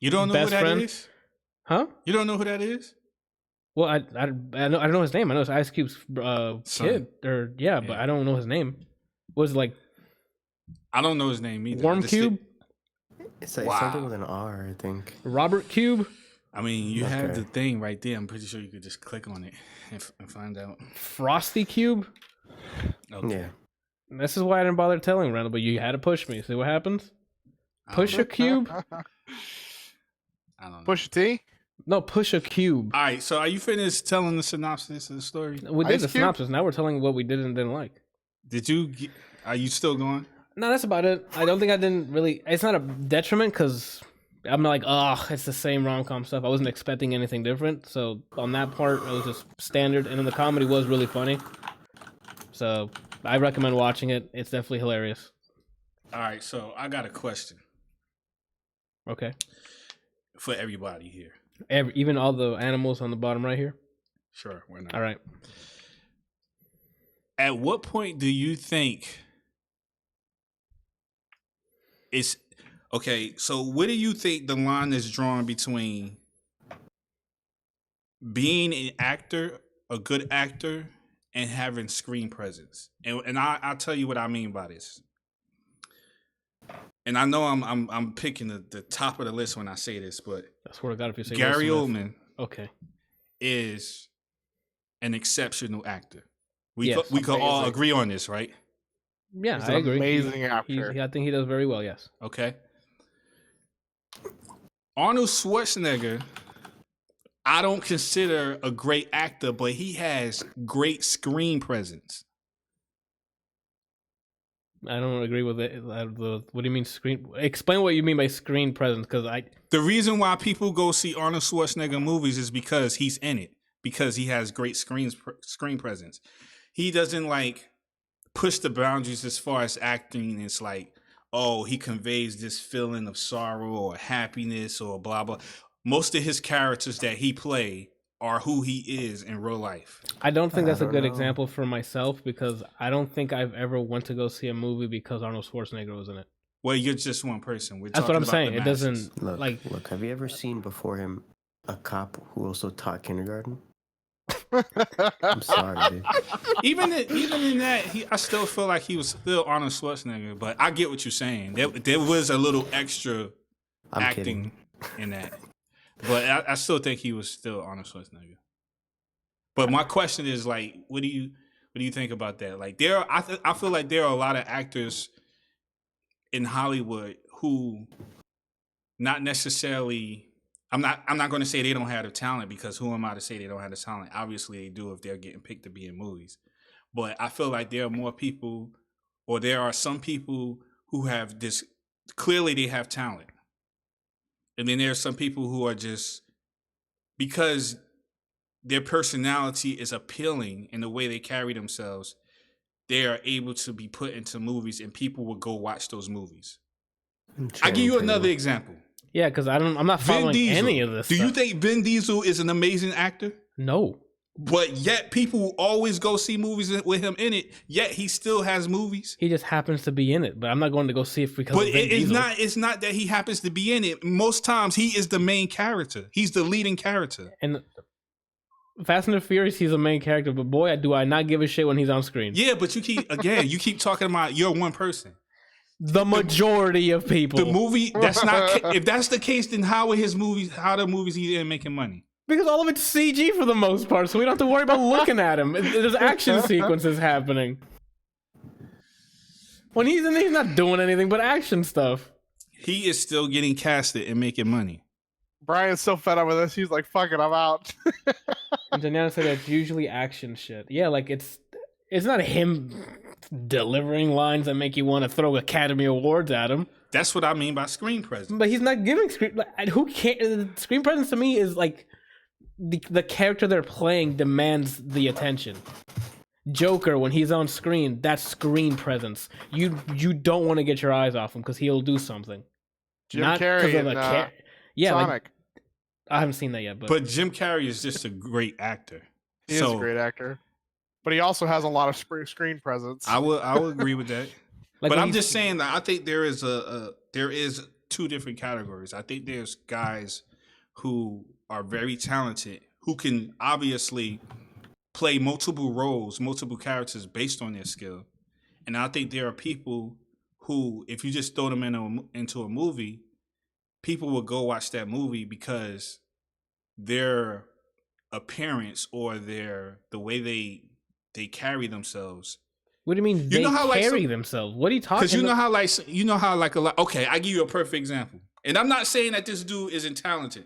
You don't know best who that friend? is? Huh? You don't know who that is? Well, I don't know his name. I know it's Ice Cube's kid, but Yeah. I don't know his name. Was it like I don't know his name either. Warm Cube? It's like Wow. something with an R, I think. Robert Cube? I mean, you have Okay. the thing right there. I'm pretty sure you could just click on it and find out. Frosty Cube? Okay. Yeah. This is why I didn't bother telling Randall, but you had to push me. See what happens? I don't Push know. a cube? I don't know. Push a T. No, push a cube. All right, so are you finished telling the synopsis of the story? We did Ice the Cube? synopsis. Now we're telling what we did and didn't like. Are you still going? No, that's about it. I don't think I didn't really. It's not a detriment because I'm like, oh, it's the same rom-com stuff. I wasn't expecting anything different. So on that part, it was just standard. And then the comedy was really funny. So I recommend watching it. It's definitely hilarious. All right, so I got a question Okay. for everybody here. Even all the animals on the bottom right here. Sure, why not? All right. At what point do you think it's okay? So, where do you think the line is drawn between being an actor, a good actor, and having screen presence? And I'll tell you what I mean by this. And I know I'm picking the top of the list when I say this, but I swear to God, if you say Gary Will Smith. Oldman Okay. is an exceptional actor. We Yes. could all Amazing. agree on this, right? Yeah, He's I an agree. amazing actor. I think he does very well, yes. Okay. Arnold Schwarzenegger, I don't consider a great actor, but he has great screen presence. I don't agree with it. What do you mean screen? Explain what you mean by screen presence, because The reason why people go see Arnold Schwarzenegger movies is because he's in it, because he has great screen presence. He doesn't like push the boundaries as far as acting. It's like, oh, he conveys this feeling of sorrow or happiness or blah blah. Most of his characters that he play are who he is in real life. I don't think that's a don't good know. example for myself because I don't think I've ever went to go see a movie because Arnold Schwarzenegger was in it. Well, you're just one person. We're That's what talking I'm about saying. the It masses. doesn't Look, like. have you ever seen before him a cop who also taught kindergarten? I'm sorry, dude. Even in that, I still feel like he was still Arnold Schwarzenegger. But I get what you're saying. There was a little extra I'm acting kidding. in that, but I still think he was still Arnold Schwarzenegger. But my question is like, what do you think about that? Like, I feel like there are a lot of actors in Hollywood who not necessarily. I'm not going to say they don't have the talent because who am I to say they don't have the talent? Obviously they do if they're getting picked to be in movies. But I feel like there are more people, or there are some people who have this. Clearly, they have talent, and then there are some people who are just because their personality is appealing in the way they carry themselves. They are able to be put into movies, and people will go watch those movies. I give you another example. Yeah, because I'm not following any of this. Do you stuff. think Vin Diesel is an amazing actor? No. But yet people always go see movies with him in it. Yet he still has movies. He just happens to be in it, but I'm not going to go see it because. But of Vin Diesel. It's not that he happens to be in it. Most times he is the main character. He's the leading character. And Fast and the Furious, he's the main character. But boy, do I not give a shit when he's on screen. Yeah, but you keep talking about you're one person. The majority of people. The movie that's not. If that's the case, then how the movies he's in making money? Because all of it's CG for the most part, so we don't have to worry about looking at him. There's action sequences happening. When he's in there, he's not doing anything but action stuff. He is still getting casted and making money. Brian's so fed up with this. He's like, fuck it, I'm out. And Janana said that's usually action shit. Yeah, like it's not him delivering lines that make you want to throw Academy Awards at him. That's what I mean by screen presence. But he's not giving screen. Like, who cares? Screen presence to me is like the character they're playing demands the attention. Joker, when he's on screen, that's screen presence. You don't want to get your eyes off him because he'll do something. Jim Carrey and yeah, Sonic. like, I haven't seen that yet, but Jim Carrey is just a great actor. He is a great actor, but he also has a lot of screen presence. I will agree with that. Like, but I'm just saying that I think there is there is two different categories. I think there's guys who are very talented who can obviously play multiple roles, multiple characters based on their skill. And I think there are people who, if you just throw them into a movie, people will go watch that movie because their appearance or the way they carry themselves. What do you mean they carry themselves? What are you talking about? Because you know how a lot. Okay, I give you a perfect example, and I'm not saying that this dude isn't talented,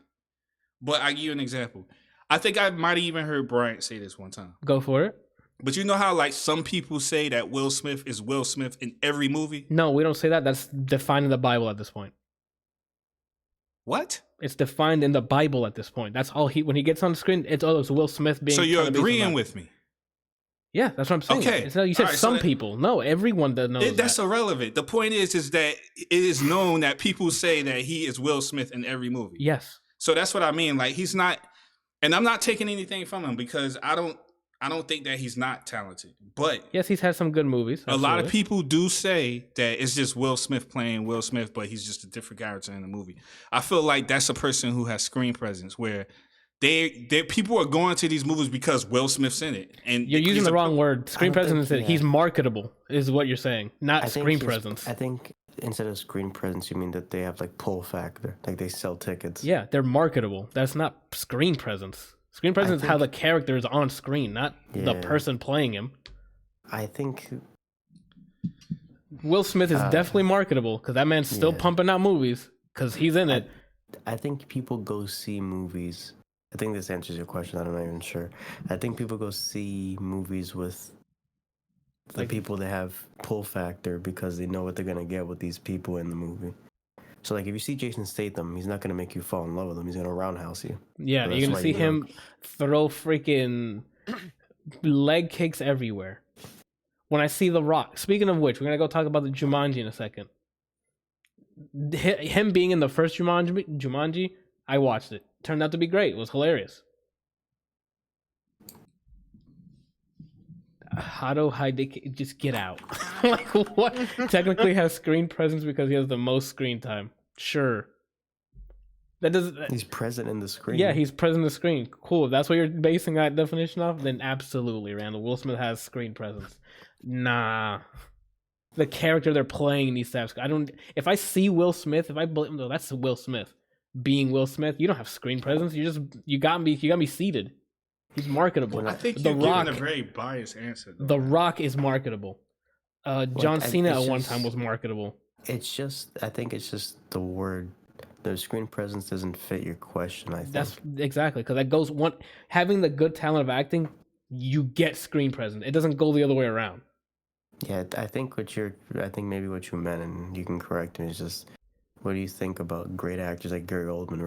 but I give you an example. I think I might have even heard Bryant say this one time. Go for it. But you know how some people say that Will Smith is Will Smith in every movie? No, we don't say that. That's defined in the Bible at this point. What? It's defined in the Bible at this point. That's all when he gets on the screen, it's Will Smith being. So you're agreeing with me? Yeah, that's what I'm saying. Okay. You said some people. No, everyone that knows that's irrelevant. The point is that it is known that people say that he is Will Smith in every movie. Yes. So that's what I mean. Like, he's not, and I'm not taking anything from him because I don't think that he's not talented. But yes, he's had some good movies. Absolutely. A lot of people do say that it's just Will Smith playing Will Smith, but he's just a different character in the movie. I feel like that's a person who has screen presence where people are going to these movies because Will Smith's in it. And you're using the wrong word. Screen presence is he's marketable, is what you're saying, not screen presence. I think instead of screen presence, you mean that they have like pull factor, like they sell tickets. Yeah, they're marketable. That's not screen presence. Screen presence is how the character is on screen, not the person playing him. I think Will Smith is definitely marketable because that man's still pumping out movies because he's in it. I think people go see movies. I think this answers your question. I'm not even sure. I think people go see movies with the people that have pull factor because they know what they're gonna get with these people in the movie. So, like, if you see Jason Statham, he's not gonna make you fall in love with him. He's gonna roundhouse you. Yeah, you're gonna see him throw freaking leg kicks everywhere. When I see The Rock, speaking of which, we're gonna go talk about the Jumanji in a second. Him being in the first Jumanji, I watched it. Turned out to be great. It was hilarious. Hato Hideki, just get out. Like, what? Technically has screen presence because he has the most screen time. Sure. He's present in the screen. Yeah, he's present in the screen. Cool. If that's what you're basing that definition off, then absolutely, Randall. Will Smith has screen presence. Nah. The character they're playing needs to have. If I see Will Smith, if I believe, no, that's Will Smith. Being Will Smith, you don't have screen presence. You got me seated. He's marketable. I think you're giving a very biased answer, though. The Rock is marketable. John Cena at one time was marketable. I think it's just the word. The screen presence doesn't fit your question. I think that's exactly because that goes having the good talent of acting, you get screen presence. It doesn't go the other way around. Yeah, I think maybe what you meant, and you can correct me, is just. What do you think about great actors like Gary Oldman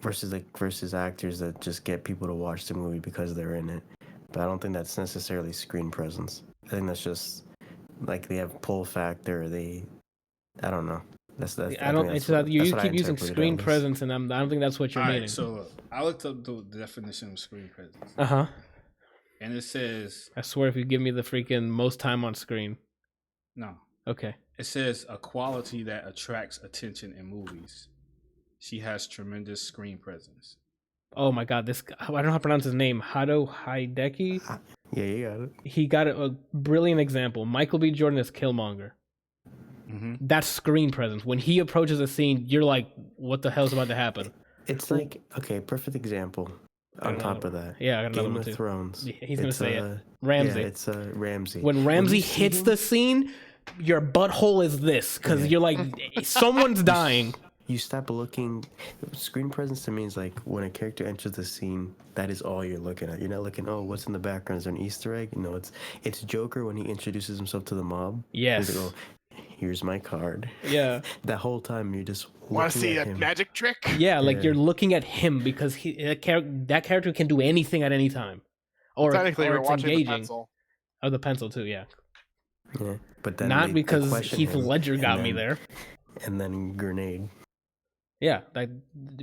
versus actors that just get people to watch the movie because they're in it? But I don't think that's necessarily screen presence. I think that's just like they have pull factor. I don't know. That's I don't. It's that you keep using screen interpreted presence, and I don't think that's what you're All right, meaning. so I looked up the definition of screen presence, Uh-huh. and it says I swear, if you give me the freaking most time on screen. no. Okay. It says a quality that attracts attention in movies. She has tremendous screen presence. Oh my God, this I don't know how to pronounce his name. Hado Hideki. Yeah, you got it. He got a brilliant example. Michael B. Jordan is Killmonger. Mm-hmm. That's screen presence. When he approaches a scene, you're like, "What the hell's about to happen?" It's like, okay, perfect example. On top of that, Yeah, I got another Game one of too. Thrones. He's gonna It's, say it. Ramsey. Yeah, it's Ramsey. When Ramsey you see hits him- the scene, your butthole is this because Yeah. you're like, someone's dying. you stop looking. Screen presence to me is like when a character enters the scene, that is all you're looking at. You're not looking, oh, what's in the background? Is there an Easter egg? No, it's Joker when he introduces himself to the mob. Yes. He's like, oh, here's my card. Yeah. That whole time you're just Want to looking see at a him. magic trick? Yeah, like Yeah. you're looking at him because that character can do anything at any time. Or, Technically, or we're it's watching engaging. the pencil. Oh, the pencil too, yeah. Yeah, but then Not they because question Heath him, Ledger and got me then- there. And then grenade. Yeah, like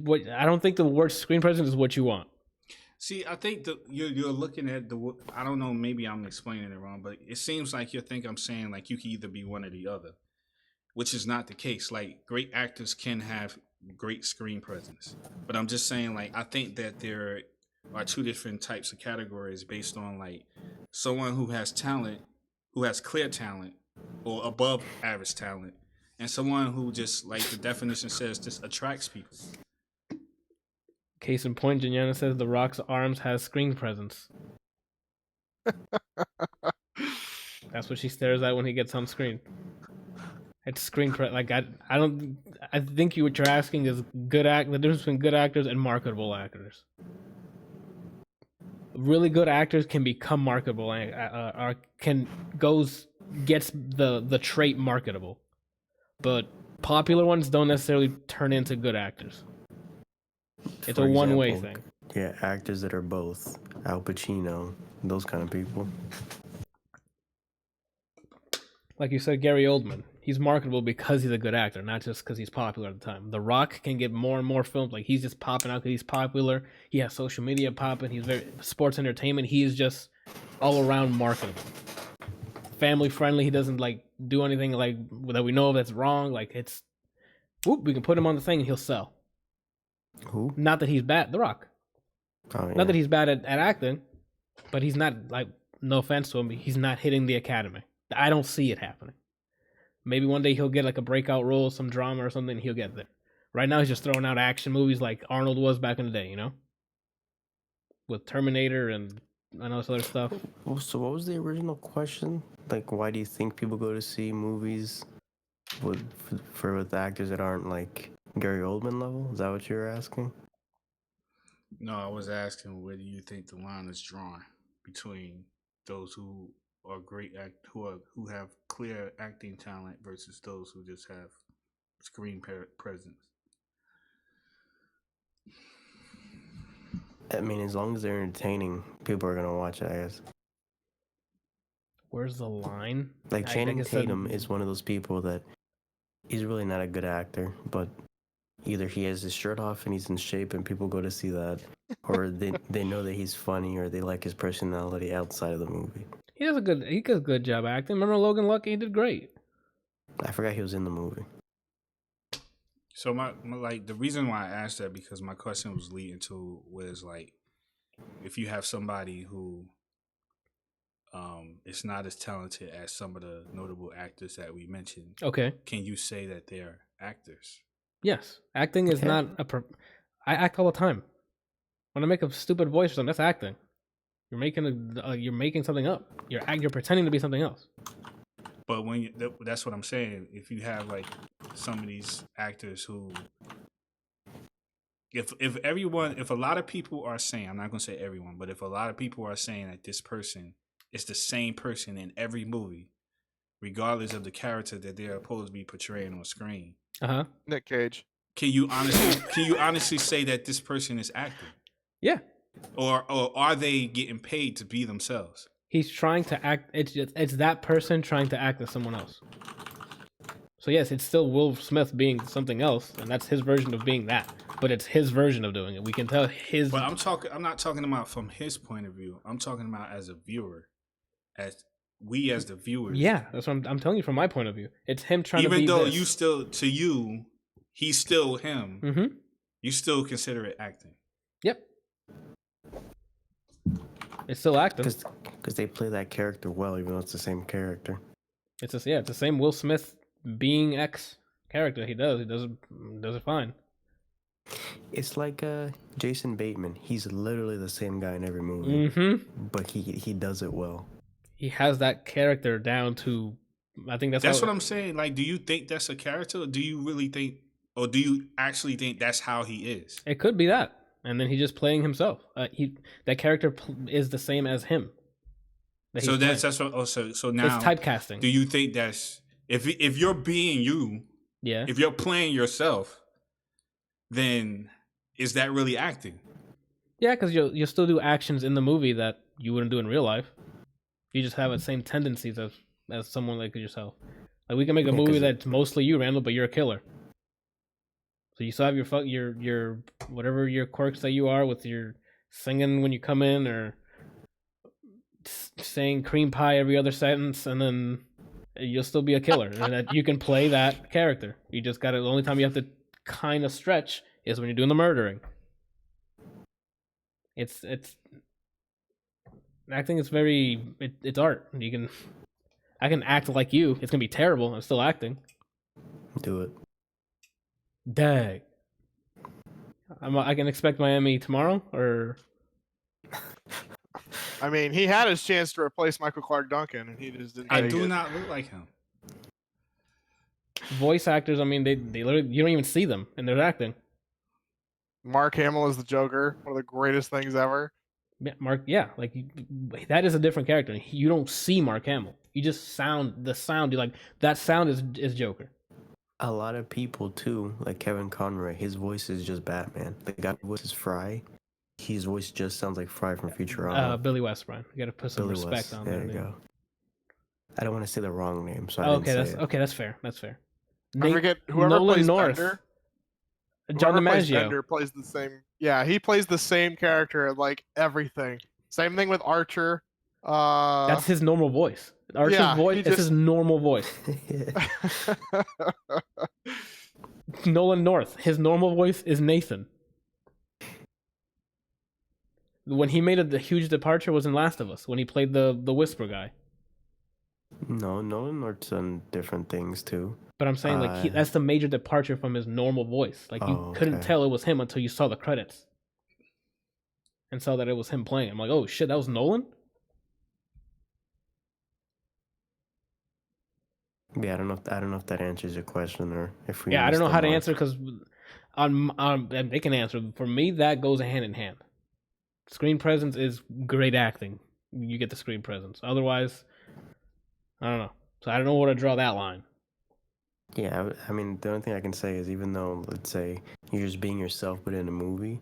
what I don't think the word screen presence is what you want. See, I think you're looking at the. I don't know. Maybe I'm explaining it wrong, but it seems like you think I'm saying like you can either be one or the other, which is not the case. Like great actors can have great screen presence, but I'm just saying like I think that there are two different types of categories based on like someone who has talent, who has clear talent or above average talent, and someone who just like the definition says just attracts people. Case in point, Janiana says The Rock's arms has screen presence. That's what she stares at when he gets on screen. It's screen like I think what you're asking is the difference between good actors and marketable actors. Really good actors can become marketable or gets the trait marketable, but popular ones don't necessarily turn into good actors. It's For a one-way example, thing. Yeah, actors that are both Al Pacino, those kind of people. Like you said, Gary Oldman. He's marketable because he's a good actor, not just because he's popular at the time. The Rock can get more and more films. Like he's just popping out because he's popular. He has social media popping. He's very sports entertainment. He is just all around marketable. Family friendly. He doesn't like do anything like that we know of that's wrong. Like it's, we can put him on the thing and he'll sell. Who? Not that he's bad. The Rock. Oh, yeah. Not that he's bad at acting, but he's not like. No offense to him, he's not hitting the Academy. I don't see it happening. Maybe one day he'll get like a breakout role, some drama or something, he'll get there. Right now he's just throwing out action movies like Arnold was back in the day, you know? With Terminator and all this other stuff. So what was the original question? Like, why do you think people go to see movies with actors that aren't like Gary Oldman level? Is that what you were asking? No, I was asking where do you think the line is drawn between those who are who have clear acting talent versus those who just have screen presence. I mean, as long as they're entertaining, people are gonna watch it, I guess. Where's the line? Like Channing guess that- Tatum is one of those people that he's really not a good actor, but either he has his shirt off and he's in shape and people go to see that, or they know that he's funny or they like his personality outside of the movie. He does a good job acting. Remember Logan Lucky? He did great. I forgot he was in the movie. So my like the reason why I asked that because my question was leading to was like if you have somebody who is not as talented as some of the notable actors that we mentioned, Okay. can you say that they're actors? Yes. Acting is Okay. not I act all the time. When I make a stupid voice or something, that's acting. You're making something up. You're pretending to be something else. But that's what I'm saying. If you have like some of these actors who, if a lot of people are saying, I'm not gonna say everyone, but if a lot of people are saying that this person is the same person in every movie, regardless of the character that they're supposed to be portraying on screen, Nick Cage. can you honestly say that this person is acting, Yeah. or are they getting paid to be themselves? He's trying to act. It's that person trying to act as someone else. So yes, it's still Will Smith being something else, and that's his version of being that. But it's his version of doing it. We can tell his. But I'm not talking about from his point of view. I'm talking about as a viewer, as the viewers. Yeah, that's what I'm telling you from my point of view. It's him trying to be. Even though this. you still, to you, he's still him. Mm-hmm. You still consider it acting. Yep. It's still acting. Because they play that character well, even though it's the same character. It's the same Will Smith being X character. He does it fine. It's like Jason Bateman. He's literally the same guy in every movie. Mm-hmm. But he does it well. He has that character down to. I think that's what I'm saying. Like, do you think that's a character? Or do you really think, or do you actually think that's how he is? It could be that, and then he's just playing himself. That character is the same as him. So that's what. Oh, so now it's typecasting. Do you think that's if you're being you? Yeah. If you're playing yourself, then is that really acting? Yeah, because you'll still do actions in the movie that you wouldn't do in real life. You just have the same tendencies as someone like yourself. Like we can make a movie that's mostly you, Randall, but you're a killer. So you still have your whatever your quirks that you are with your singing when you come in or saying cream pie every other sentence, and then you'll still be a killer, and that you can play that character. You just got to. The only time you have to kind of stretch is when you're doing the murdering. It's acting is it's art. I can act like you. It's gonna be terrible. I'm still acting. Do it. Dang. I can expect Miami tomorrow, or. I mean, he had his chance to replace Michael Clark Duncan, and he just didn't. I take do it. not look like him. Voice actors, I mean, they literally, you don't even see them, and they're acting. Mark Hamill is the Joker, one of the greatest things ever. Yeah, that is a different character. You don't see Mark Hamill. You just the sound. You're like, that sound is Joker. A lot of people too, like Kevin Conroy, his voice is just Batman. The guy's voice is Fry. His voice just sounds like Fry from Futurama. Billy West, Brian. You got to put some Billy respect West. on there. There you Go. I don't want to say the wrong name, so that's fair. That's fair. I forget whoever Nolan plays North. Bender. John Whoever plays DiMaggio. Bender plays the same. Yeah, he plays the same character in like everything. Same thing with Archer. That's his normal voice. Archer's voice is his normal voice. Nolan North, his normal voice is Nathan. When he made the huge departure was in Last of Us, when he played the Whisper guy. No, Nolan North's done different things too. But I'm saying that's the major departure from his normal voice. Like you couldn't tell it was him until you saw the credits and saw that it was him playing. I'm like, oh shit, that was Nolan. Yeah, I don't know if that answers your question or if we. Yeah, I don't know how to mark. answer because they can answer. For me, that goes hand in hand. Screen presence is great acting. You get the screen presence. Otherwise, I don't know. So I don't know where to draw that line. Yeah, I mean, the only thing I can say is even though, let's say, you're just being yourself, but in a movie,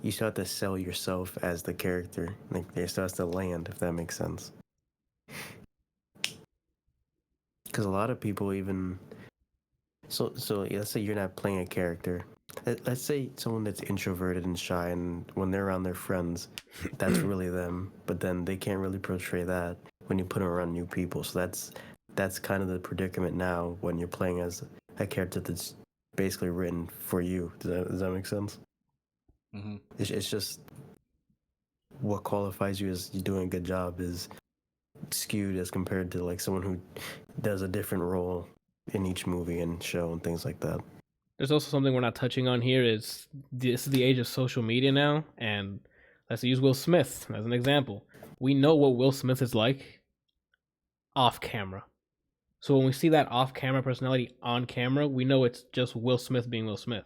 you still have to sell yourself as the character. Like, it still has to land, if that makes sense. Because a lot of people even... So let's say you're not playing a character. Let's say someone that's introverted and shy, and when they're around their friends, that's really them. But then they can't really portray that when you put them around new people. So that's kind of the predicament now when you're playing as a character that's basically written for you. Does that make sense? Mm-hmm. It's just what qualifies you as you doing a good job is skewed as compared to like someone who does a different role in each movie and show and things like that. There's also something we're not touching on here is this is the age of social media now, and let's use Will Smith as an example. We know what Will Smith is like off camera. So when we see that off-camera personality on camera, we know it's just Will Smith being Will Smith.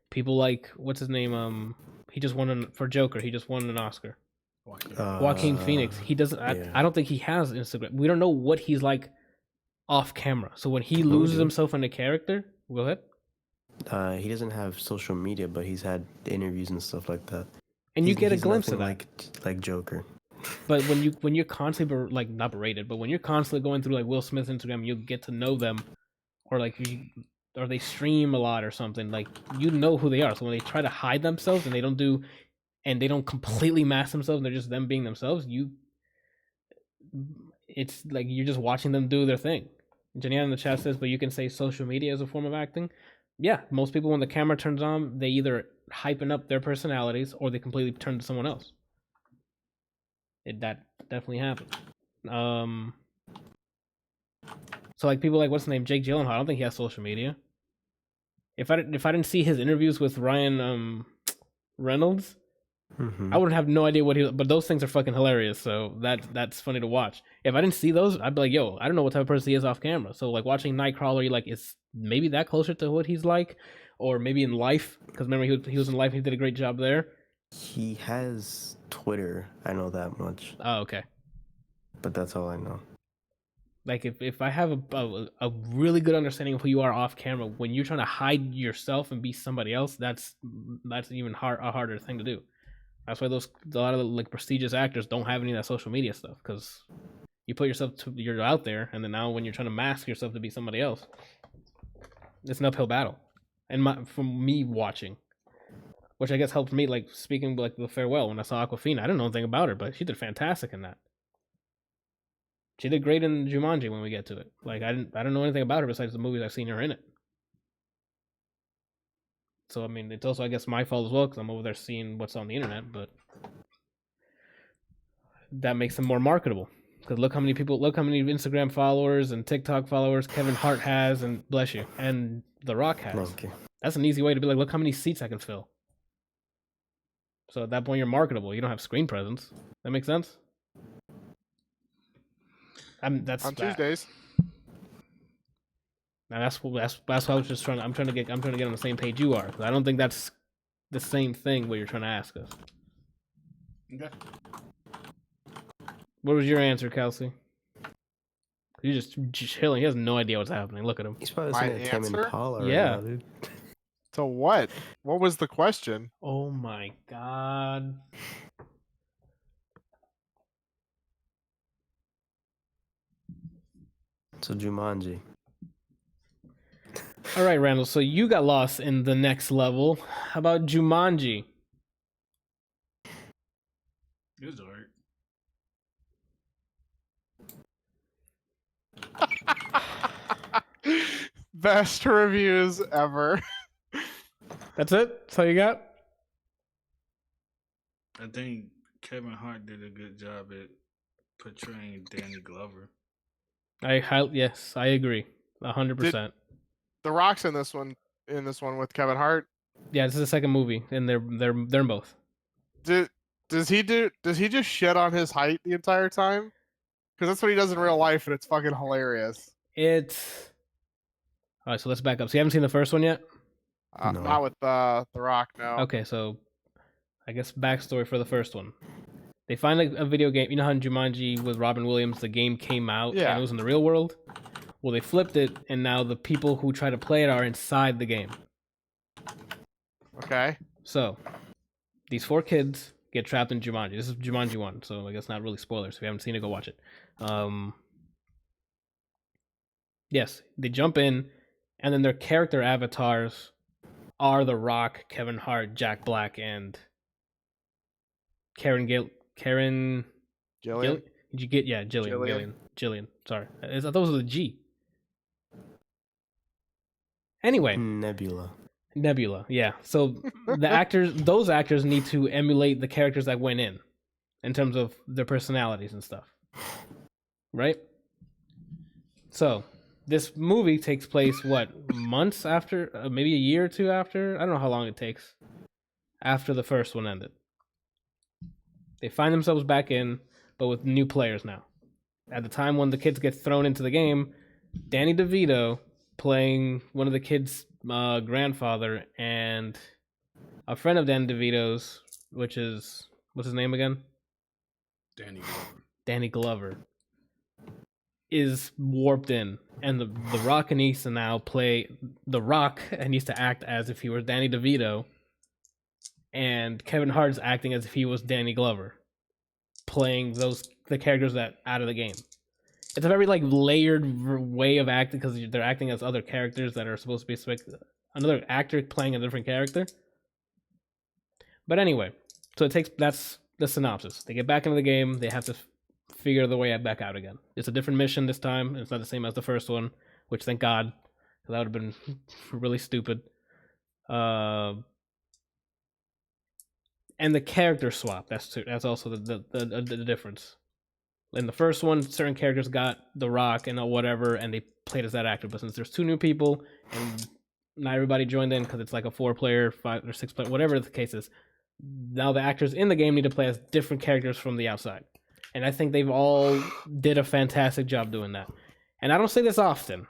People like, what's his name? He just won for Joker. He just won an Oscar. Joaquin Phoenix. He doesn't. Yeah. I don't think he has Instagram. We don't know what he's like off camera. So when he loses himself in a character, go ahead. He doesn't have social media, but he's had interviews and stuff like that. And you get a glimpse of that, like Joker. But when you're constantly not berated, but when you're constantly going through like Will Smith's Instagram, you get to know them or like or they stream a lot or something, like you know who they are. So when they try to hide themselves and they don't completely mask themselves, and they're just them being themselves, it's like you're just watching them do their thing. Jenny in the chat says, but you can say social media is a form of acting. Yeah, most people when the camera turns on, they either hypen up their personalities or they completely turn to someone else. That definitely happens. So like people like what's his name, Jake Gyllenhaal. I don't think he has social media. If I didn't see his interviews with Ryan Reynolds, I would have no idea what he. But those things are fucking hilarious. So that's funny to watch. If I didn't see those, I'd be like, yo, I don't know what type of person he is off camera. So like watching Nightcrawler, you like is maybe that closer to what he's like, or maybe in Life, because remember he was in Life. He did a great job there. He has Twitter. I know that much. Oh, okay. But that's all I know. Like if I have a really good understanding of who you are off camera, when you're trying to hide yourself and be somebody else, that's even a harder thing to do. That's why a lot of the like prestigious actors don't have any of that social media stuff, because you put yourself you're out there, and then now when you're trying to mask yourself to be somebody else, it's an uphill battle. And from me watching, which I guess helped me, like speaking like the farewell when I saw Awkwafina, I didn't know anything about her, but she did fantastic in that. She did great in Jumanji when we get to it. Like I don't know anything about her besides the movies I've seen her in it. So I mean, it's also I guess my fault as well, because I'm over there seeing what's on the internet, but that makes them more marketable. Because look how many Instagram followers and TikTok followers Kevin Hart has, and bless you, and The Rock has. Okay. That's an easy way to be like, look how many seats I can fill. So at that point, you're marketable. You don't have screen presence. That makes sense. That's on Tuesdays. Now that's what I was just trying. I'm trying to get on the same page you are. I don't think that's the same thing what you're trying to ask us. Okay. What was your answer, Kelsey? He's just chilling. He has no idea what's happening. Look at him. He's probably My listening to Tame answer? Impala right Yeah. now, dude. So what? What was the question? Oh my god. So Jumanji. All right, Randall. So you got lost in the next level. How about Jumanji? It was alright. Best reviews ever. That's it? That's all you got? I think Kevin Hart did a good job at portraying Danny Glover. Yes, I agree. 100%. The Rock's in this one with Kevin Hart. Yeah, this is the second movie, and they're in both. Does he just shit on his height the entire time? Because that's what he does in real life, and it's fucking hilarious. It's all right. So let's back up. So you haven't seen the first one yet? No. Not with the Rock, no. Okay, so I guess backstory for the first one. They find a video game. You know how in Jumanji with Robin Williams, the game came out and it was in the real world? Well, they flipped it, and now the people who try to play it are inside the game. Okay. So these 4 kids get trapped in Jumanji. This is Jumanji 1, so I guess not really spoilers. If you haven't seen it, go watch it. Yes, they jump in, and then their character avatars are The Rock, Kevin Hart, Jack Black, and Karen Jillian. Did you get Jillian. Sorry, I thought it was a G. Anyway, Nebula. Yeah. So those actors need to emulate the characters that went in terms of their personalities and stuff, right? So this movie takes place months after, maybe a year or two after. I don't know how long it takes after the first one ended. They find themselves back in, but with new players now. At the time when the kids get thrown into the game, Danny DeVito playing one of the kids' grandfather, and a friend of Danny DeVito's, which is, what's his name again? Danny Glover, is warped in. And the Rock needs to now play The Rock, and needs to act as if he were Danny DeVito. And Kevin Hart's acting as if he was Danny Glover, playing the characters that out of the game. it's a very like layered way of acting because they're acting as other characters that are supposed to be another actor playing a different character. But anyway, so that's the synopsis. They get back into the game. They have to figure the way back out again. It's a different mission this time. It's not the same as the first one, which thank God, because that would have been really stupid. And the character swap. That's also the difference. In the first one, certain characters got The Rock and whatever, and they played as that actor. But since there's 2 new people, and not everybody joined in because it's like a 4-player, 5 or 6-player, whatever the case is, now the actors in the game need to play as different characters from the outside. And I think they've all did a fantastic job doing that. And I don't say this often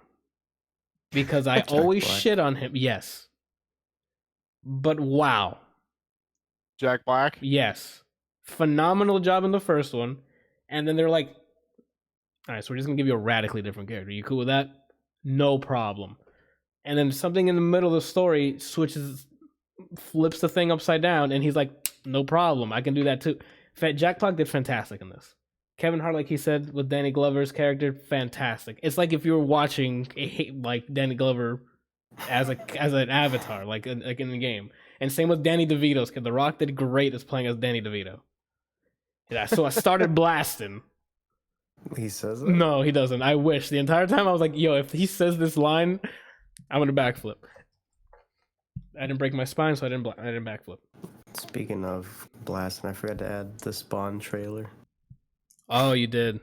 because I always shit on him. Yes. But wow. Jack Black? Yes. Phenomenal job in the first one. And then they're like, all right, so we're just going to give you a radically different character. You cool with that? No problem. And then something in the middle of the story flips the thing upside down, and he's like, no problem, I can do that too. Jack Black did fantastic in this. Kevin Hart, like he said, with Danny Glover's character, fantastic. It's like if you were watching like Danny Glover as an avatar, like in the game. And same with Danny DeVito's kid. The Rock did great as playing as Danny DeVito. Yeah, so I started blasting. He says it? No, he doesn't. I wish. The entire time I was like, yo, if he says this line, I'm gonna backflip. I didn't break my spine, so I didn't backflip. Speaking of blasting, I forgot to add the Spawn trailer. Oh, you did.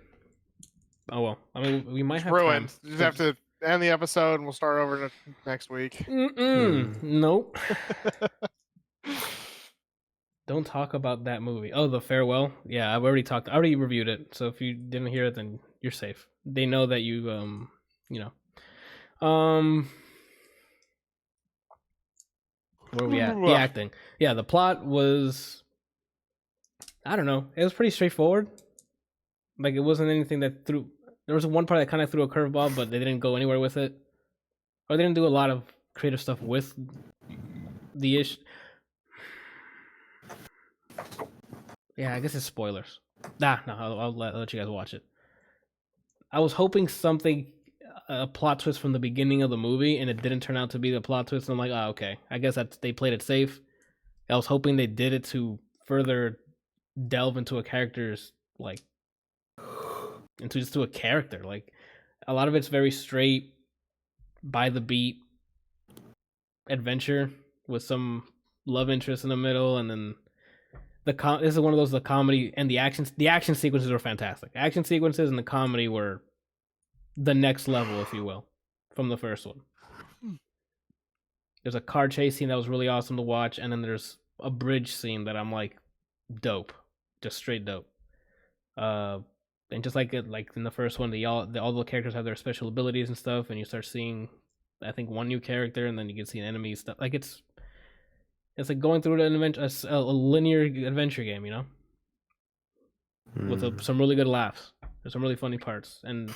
Oh well. I mean, we might have ruined. time. You just have to end the episode, and we'll start over next week. Nope. Don't talk about that movie. Oh, The Farewell. Yeah, I already reviewed it. So if you didn't hear it, then you're safe. They know that you where are we at? The acting. Yeah, the plot was, I don't know. It was pretty straightforward. Like, it wasn't anything that there was one part that kind of threw a curveball, but they didn't go anywhere with it. Or they didn't do a lot of creative stuff with the issue. Yeah, I guess it's spoilers. No, I'll let you guys watch it. I was hoping a plot twist from the beginning of the movie, and it didn't turn out to be the plot twist. And I'm like, oh, okay. I guess they played it safe. I was hoping they did it to further delve into a character's, like, into a character. Like, a lot of it's very straight, by the beat adventure with some love interest in the middle, and then this is one of those, the comedy and the action sequences were fantastic. Action sequences and the comedy were the next level, if you will, from the first one. There's a car chase scene that was really awesome to watch, and then there's a bridge scene that I'm like, dope, just straight dope. And just like in the first one, all the characters have their special abilities and stuff, and you start seeing, I think, one new character, and then you can see enemies stuff. Like, it's like going through a linear adventure game, you know, with some really good laughs. There's some really funny parts, and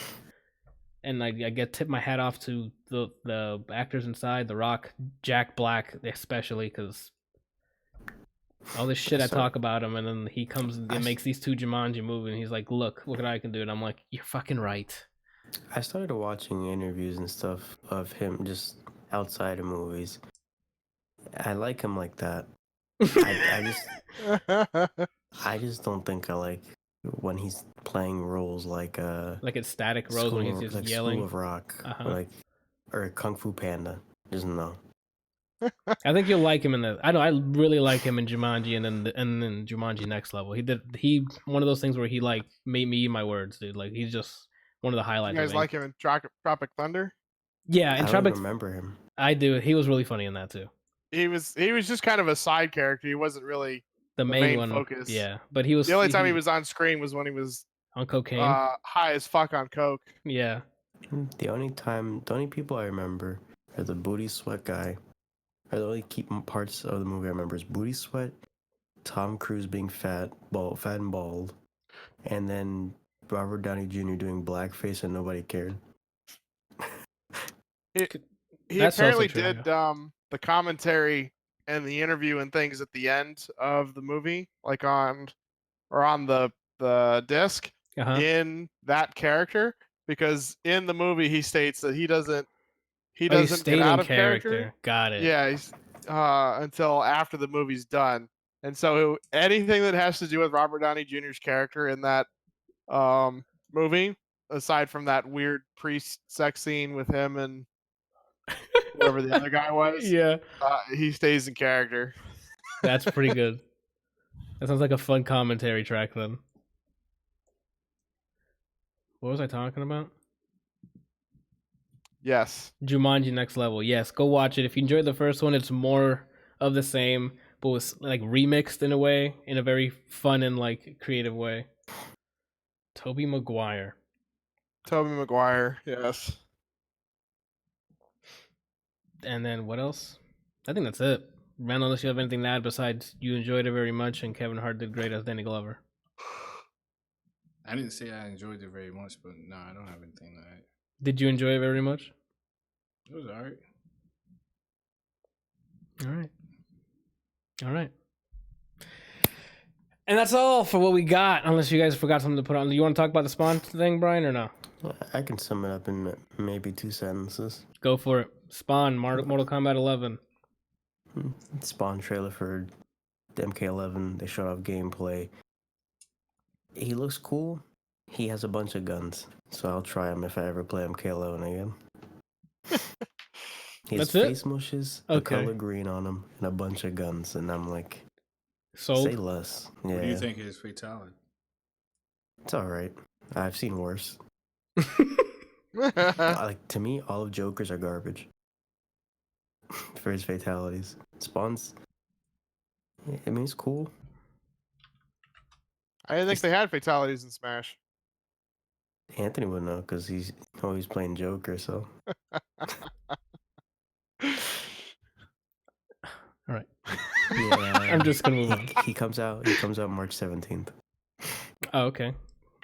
I tip my hat off to the actors inside, The Rock, Jack Black especially, because all this shit I talk about him, and then he comes and makes these 2 Jumanji movies, and he's like, look what I can do, and I'm like, you're fucking right. I started watching interviews and stuff of him just outside of movies. I like him like that. I just don't think I like when he's playing roles like it's static roles when he's just like yelling. School of Rock, or Kung Fu Panda. Just no. I think you'll like him in I really like him in Jumanji, and then Jumanji Next Level. He one of those things where he like made me eat my words, dude. Like, he's just one of the highlights. You guys like him in Tropic Thunder? Yeah, and I don't remember him. I do. He was really funny in that too. He was just kind of a side character. He wasn't really the main one. Focus. Yeah, but he was. The only time he was on screen was when he was on cocaine, high as fuck on coke. Yeah. The only people I remember are the Booty Sweat guy. Or the only key parts of the movie I remember is Booty Sweat, Tom Cruise being fat and bald, and then Robert Downey Jr. doing blackface and nobody cared. He apparently did the commentary and the interview and things at the end of the movie, like on the disc in that character, because in the movie he states that he doesn't He get stayed out in of character. Got it. Yeah, until after the movie's done. And so anything that has to do with Robert Downey Jr.'s character in that movie, aside from that weird priest sex scene with him and whoever the other guy was, Yeah, he stays in character. that's pretty good. That sounds like a fun commentary track then. What was I talking about? Yes. Jumanji Next Level. Yes, go watch it. If you enjoyed the first one, it's more of the same, but was like remixed in a way, in a very fun and like creative way. Tobey Maguire. Tobey Maguire, yes. And then what else? I think that's it. Randall, unless you have anything to add besides you enjoyed it very much and Kevin Hart did great as Danny Glover. I didn't say I enjoyed it very much, but no, I don't have anything to add. Did you enjoy it very much? It was alright. All right. And that's all for what we got, unless you guys forgot something to put on. Do you want to talk about the Spawn thing, Brian, or no? I can sum it up in maybe 2 sentences. Go for it. Spawn, Mortal Kombat 11. Spawn trailer for MK11. They showed off gameplay. He looks cool. He has a bunch of guns, so I'll try him if I ever play MK11 again. His face mushes, the color green on him, and a bunch of guns, and I'm like, sold. Say less. Yeah. What do you think of his fatality? It's all right. I've seen worse. Like, to me, all of Joker's are garbage for his fatalities. Spawn's, I mean, it's cool. I didn't think they had fatalities in Smash. Anthony would know because he's always playing Joker. So. All right. Yeah, I'm just gonna move on. He comes out. He comes out March 17th. Oh, okay.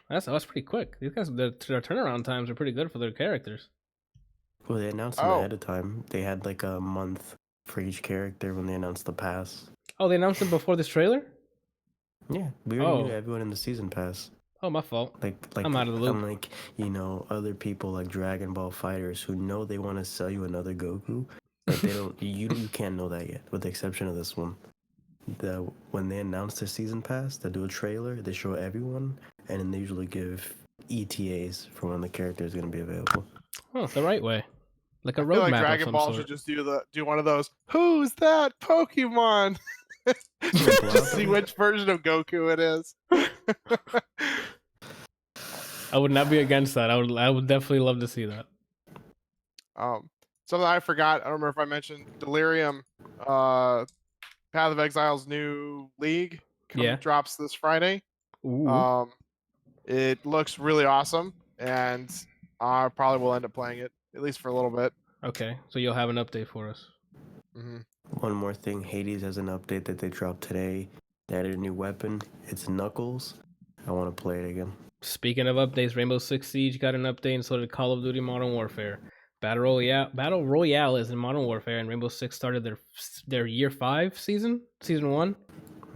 That's pretty quick. These guys, their turnaround times are pretty good for their characters. Well, they announced them ahead of time. They had like a month for each character when they announced the pass. Oh, they announced it before this trailer? Yeah, we already knew everyone in the season pass. Oh, my fault. Like I'm out of the loop. Unlike, other people like Dragon Ball fighters who know they want to sell you another Goku, but they don't. You can't know that yet, with the exception of this one. When they announce their season pass, they do a trailer, they show everyone, and then they usually give ETAs for when the character is going to be available. Oh, the right way, like a roadmap. I feel like Dragon Ball should just do one of those. Who's that Pokemon? Just see which version of Goku it is. I would not be against that. I would definitely love to see that. Something I forgot. I don't remember if I mentioned Delirium. Path of Exile's new league drops this Friday. Ooh. It looks really awesome, and I probably will end up playing it at least for a little bit. Okay, so you'll have an update for us. Mm-hmm. One more thing, Hades has an update that they dropped today. They added a new weapon. It's Knuckles. I want to play it again. Speaking of updates, Rainbow Six Siege got an update, and so did Call of Duty Modern Warfare. Battle Royale is in Modern Warfare, and Rainbow Six started their year 5 season 1.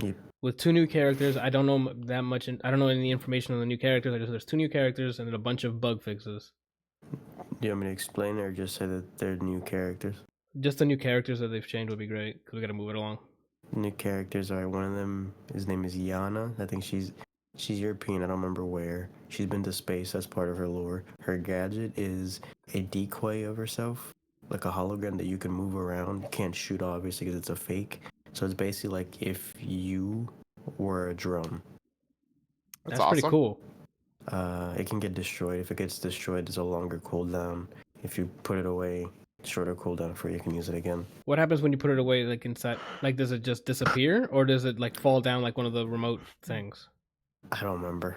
Yep. With 2 new characters. I don't know that much. I don't know any information on the new characters. I just there's 2 new characters and then a bunch of bug fixes. Do you want me to explain it or just say that they're new characters? Just the new characters that they've changed would be great because we got to move it along. New characters are one of them. His name is Yana. I think she's European. I don't remember where. She's been to space. That's part of her lore. Her gadget is a decoy of herself, like a hologram that you can move around. You can't shoot, obviously, because it's a fake. So it's basically like if you were a drone. That's awesome. Pretty cool. It can get destroyed. If it gets destroyed, there's a longer cooldown. If you put it away, shorter cooldown for you can use it again. What happens when you put it away, like inside? Like, does it just disappear, or does it like fall down like one of the remote things? I don't remember.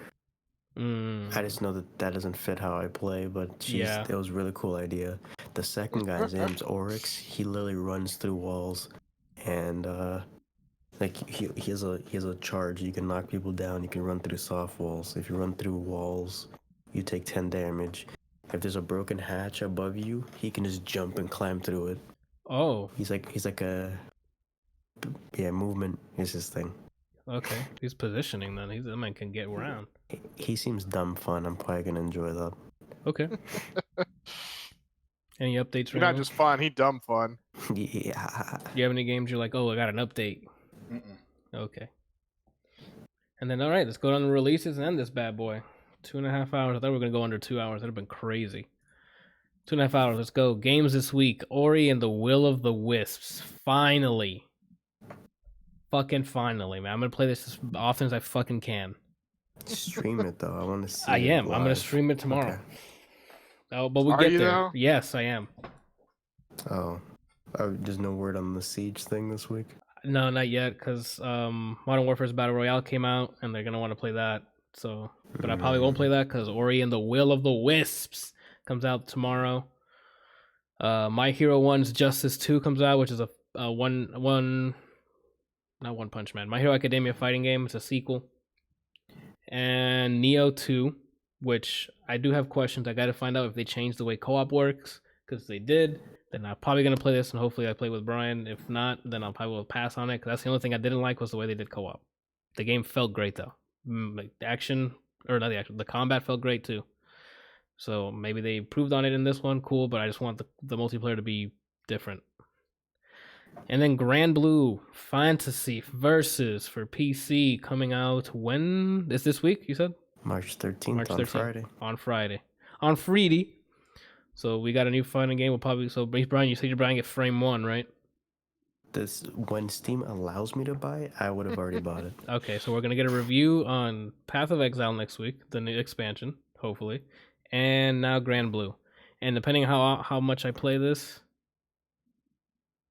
I just know that doesn't fit how I play, but it was a really cool idea. The second guy's name's Oryx. He literally runs through walls, and like he has a charge. You can knock people down. You can run through soft walls. If you run through walls, you take 10 damage. If there's a broken hatch above you, he can just jump and climb through it. Oh. He's like a movement is his thing. Okay, he's positioning then. That man can get around. He seems dumb fun. I'm probably gonna enjoy that. Okay. Any updates? You're not Randall? just fun. He dumb fun. Yeah. Do you have any games you're like, oh, I got an update? Mm-mm. Okay. And then, all right, let's go on the releases and end this bad boy. 2.5 hours. I thought we were going to go under 2 hours. That'd have been crazy. 2.5 hours. Let's go. Games this week. Ori and the Will of the Wisps. Finally. Fucking finally, man. I'm going to play this as often as I fucking can. Stream it though. I want to see. I it am. I'm going to live. stream it tomorrow. Okay. Oh, but we Are get you, there. though? Yes, I am. Oh, there's no word on the Siege thing this week. No, not yet, because Modern Warfare's Battle Royale came out, and they're going to want to play that. So, but I probably won't play that, because Ori and the Will of the Wisps comes out tomorrow. My Hero 1's Justice 2 comes out, which is a not One Punch Man. My Hero Academia fighting game. It's a sequel. And Neo 2, which I do have questions. I got to find out if they changed the way co-op works, because they did. Then I'm probably going to play this, and hopefully I play with Brian. If not, then I'll probably will pass on it, because that's the only thing I didn't like was the way they did co-op. The game felt great, though. Like the action, or not the action, the combat felt great, too. So maybe they improved on it in this one, cool, but I just want the multiplayer to be different. And then Grand Blue Fantasy Versus for PC coming out when? Is this week, you said? March 13th March on 13th. Friday. On Friday. On Friday. So we got a new fighting game. We'll probably, so Brian, you said you're buying it frame 1, right? This when Steam allows me to buy it, I would have already bought it. Okay, so we're going to get a review on Path of Exile next week, the new expansion, hopefully. And now Grand Blue. And depending on how much I play this,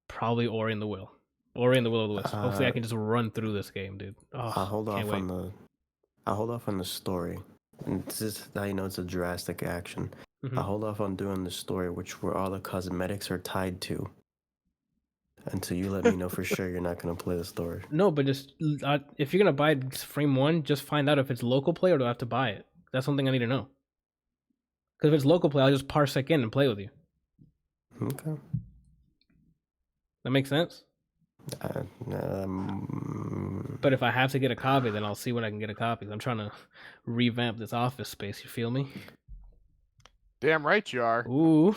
probably Ori and the Will. Ori and the Will of the Wisps. Hopefully I can just run through this game, dude. Oh, I'll hold can't off wait. I'll hold off on the story. And this is how you know it's a drastic action. Mhm. I'll hold off on doing the story, where all the cosmetics are tied to, until you let me know for sure you're not gonna play the story. No, but just if you're gonna buy frame 1, just find out if it's local play or do I have to buy it. That's something I need to know. Because if it's local play, I'll just parsec in and play with you. Okay. That makes sense. Um, But if I have to get a copy, then I'll see when I can get a copy. I'm trying to revamp this office space. You feel me? Damn right you are. Ooh.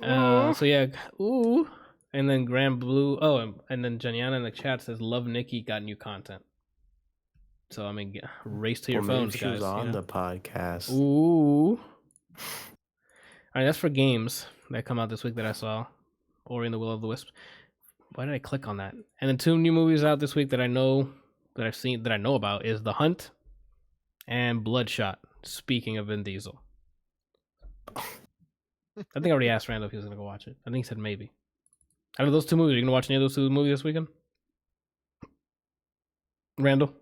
So yeah, ooh. And then Grand Blue. Oh, and then Janiana in the chat says, "Love Nikki got new content." So I mean, race to your well, maybe phones, she guys. was on you know? the podcast. Ooh. All right, that's for games that come out this week that I saw. Ori and the Will of the Wisp. Why did I click on that? And then 2 new movies out this week that I know that I've seen that I know about is The Hunt and Bloodshot. Speaking of Vin Diesel. I think I already asked Randall if he was gonna go watch it. I think he said maybe. Out of those 2 movies, are you gonna watch any of those 2 movies this weekend? Randall?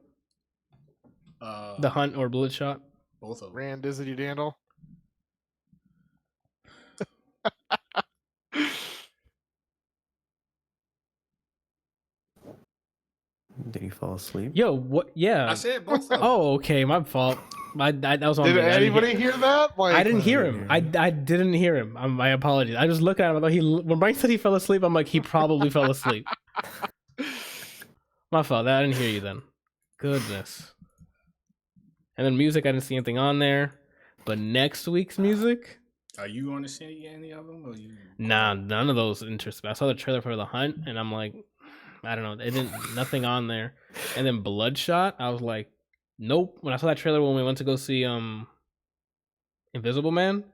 The Hunt or Bloodshot? Both of them. Rand Dizzity Dandle. Did he fall asleep? Yo, what? Yeah. I said both of them. Oh, okay, my fault. That was on Did me. I didn't anybody hear that? Like, I didn't hear him. I didn't hear him. My apologies. I just looked at him. I thought when Mike said he fell asleep, I'm like, he probably fell asleep. My fault. I didn't hear you then. Goodness. And then music, I didn't see anything on there. But next week's music, Are you going to see any of them? Or you? nah, none of those interest me. I saw the trailer for The Hunt, and I'm like, I don't know. It didn't. Nothing on there. And then Bloodshot, I was like, nope. When I saw that trailer when we went to go see Invisible Man,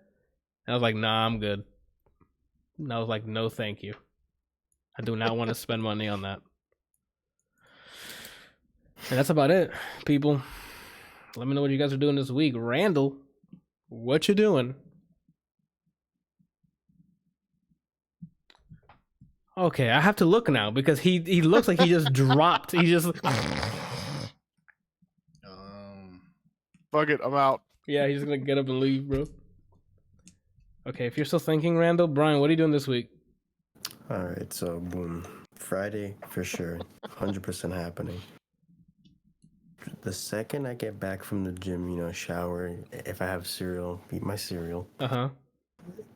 I was like, nah, I'm good. And I was like, no, thank you. I do not want to spend money on that. And that's about it, people. Let me know what you guys are doing this week. Randall, what you doing? Okay, I have to look now because he looks like he just dropped. He just Fuck it, I'm out. yeah, he's gonna get up and leave, bro. Okay, if you're still thinking, Randall, Brian, what are you doing this week? All right, so boom, Friday for sure, 100% happening. The second I get back from the gym, shower, if I have cereal, eat my cereal.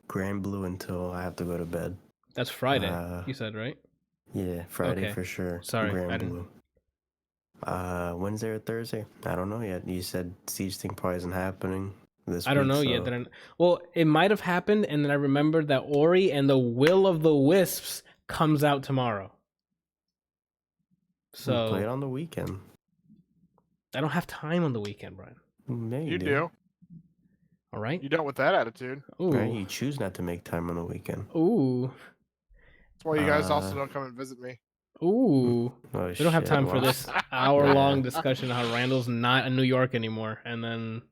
Grand Blue until I have to go to bed. That's Friday. You said, right? Yeah, Friday Okay. for sure. Sorry, I Grand didn't- Blue. Wednesday or Thursday? I don't know yet. You said Siege thing probably isn't happening. this I don't week, know so yet. Well, it might have happened, and then I remembered that Ori and the Will of the Wisps comes out tomorrow. we'll play it So on the weekend. I don't have time on the weekend, Brian. Yeah, You do. All right. You don't with that attitude. Right? Ooh. You choose not to make time on the weekend. Ooh. That's why you guys also Uh, don't come and visit me. Ooh. Oh, We don't have shit, time for well, this hour-long Yeah. discussion of how Randall's not in New York anymore, and then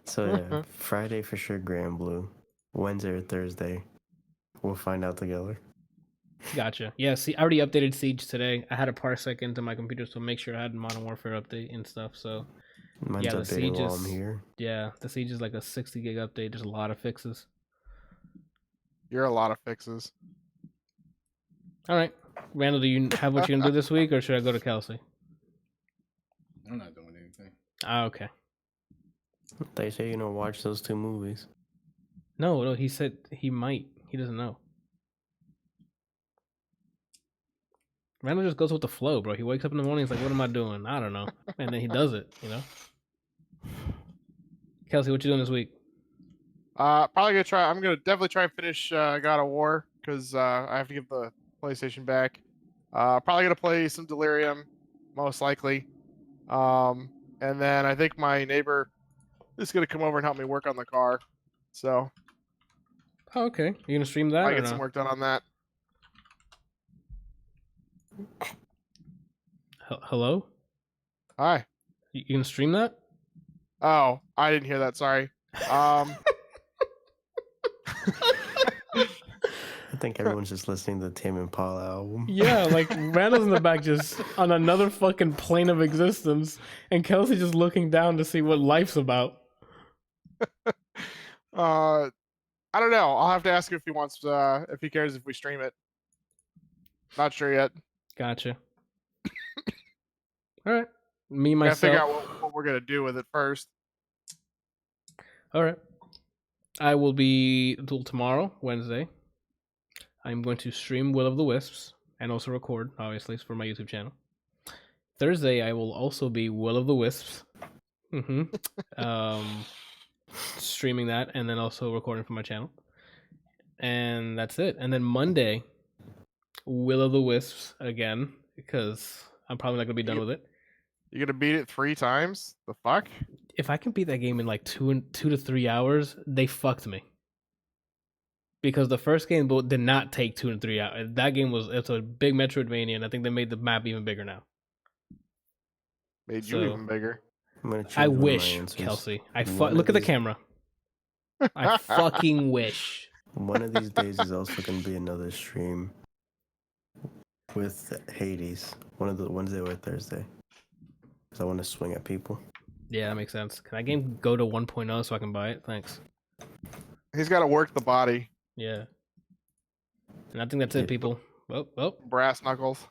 So yeah, Friday for sure, Grand Blue. Wednesday or Thursday, we'll find out together. gotcha. Yeah, see, I already updated Siege today. I had a parsec into my computer, so make sure I had Modern Warfare update and stuff. So Mine's Yeah, the updating Siege while is- I'm here. yeah, the Siege is like a 60 gig update. There's a lot of fixes. You're a lot of fixes. All right, Randall, do you have what you're gonna do this week, or should I go to Kelsey? I'm not doing anything. Okay. They say watch those 2 movies. No, he said he might. He doesn't know. Randall just goes with the flow, bro. He wakes up in the morning, he's like, what am I doing? I don't know. And then he does it, Kelsey, what you doing this week? Probably gonna try. I'm gonna definitely try and finish God of War because I have to give the PlayStation back. Probably gonna play some Delirium, most likely. And then I think my neighbor is gonna come over and help me work on the car. So Oh, okay. You gonna stream that I or get some no? work done on that. Hello? Hi. You gonna stream that? Oh, I didn't hear that. Sorry. I think everyone's just listening to the Tame Impala album. Yeah, like Randall's in the back just on another fucking plane of existence, and Kelsey just looking down to see what life's about. I don't know. I'll have to ask him if he wants, if he cares if we stream it. Not sure yet. Gotcha. All right. Me, Gotta figure out myself. what we're gonna do with it first. All right. I will be until tomorrow, Wednesday. I'm going to stream Will of the Wisps and also record, obviously, for my YouTube channel. Thursday, I will also be Will of the Wisps. Streaming that and then also recording for my channel. And that's it. And then Monday, Will of the Wisps again, because I'm probably not going to be done with it. You gonna beat it 3 times? The fuck? If I can beat that game in like 2 to 3 hours, they fucked me. Because the first game did not take 2 to 3 hours. That game it's a big Metroidvania, and I think they made the map even bigger now. Made you So- even bigger. I'm gonna choose I one of my wish, answers. Kelsey. One Look of at the these- camera. I fucking wish. One of these days is also gonna be another stream with Hades. One of the Wednesday or Thursday. Because I want to swing at people. Yeah, that makes sense. Can that game go to 1.0 so I can buy it? Thanks. He's got to work the body. Yeah. And I think that's it, people. Oh. Brass knuckles.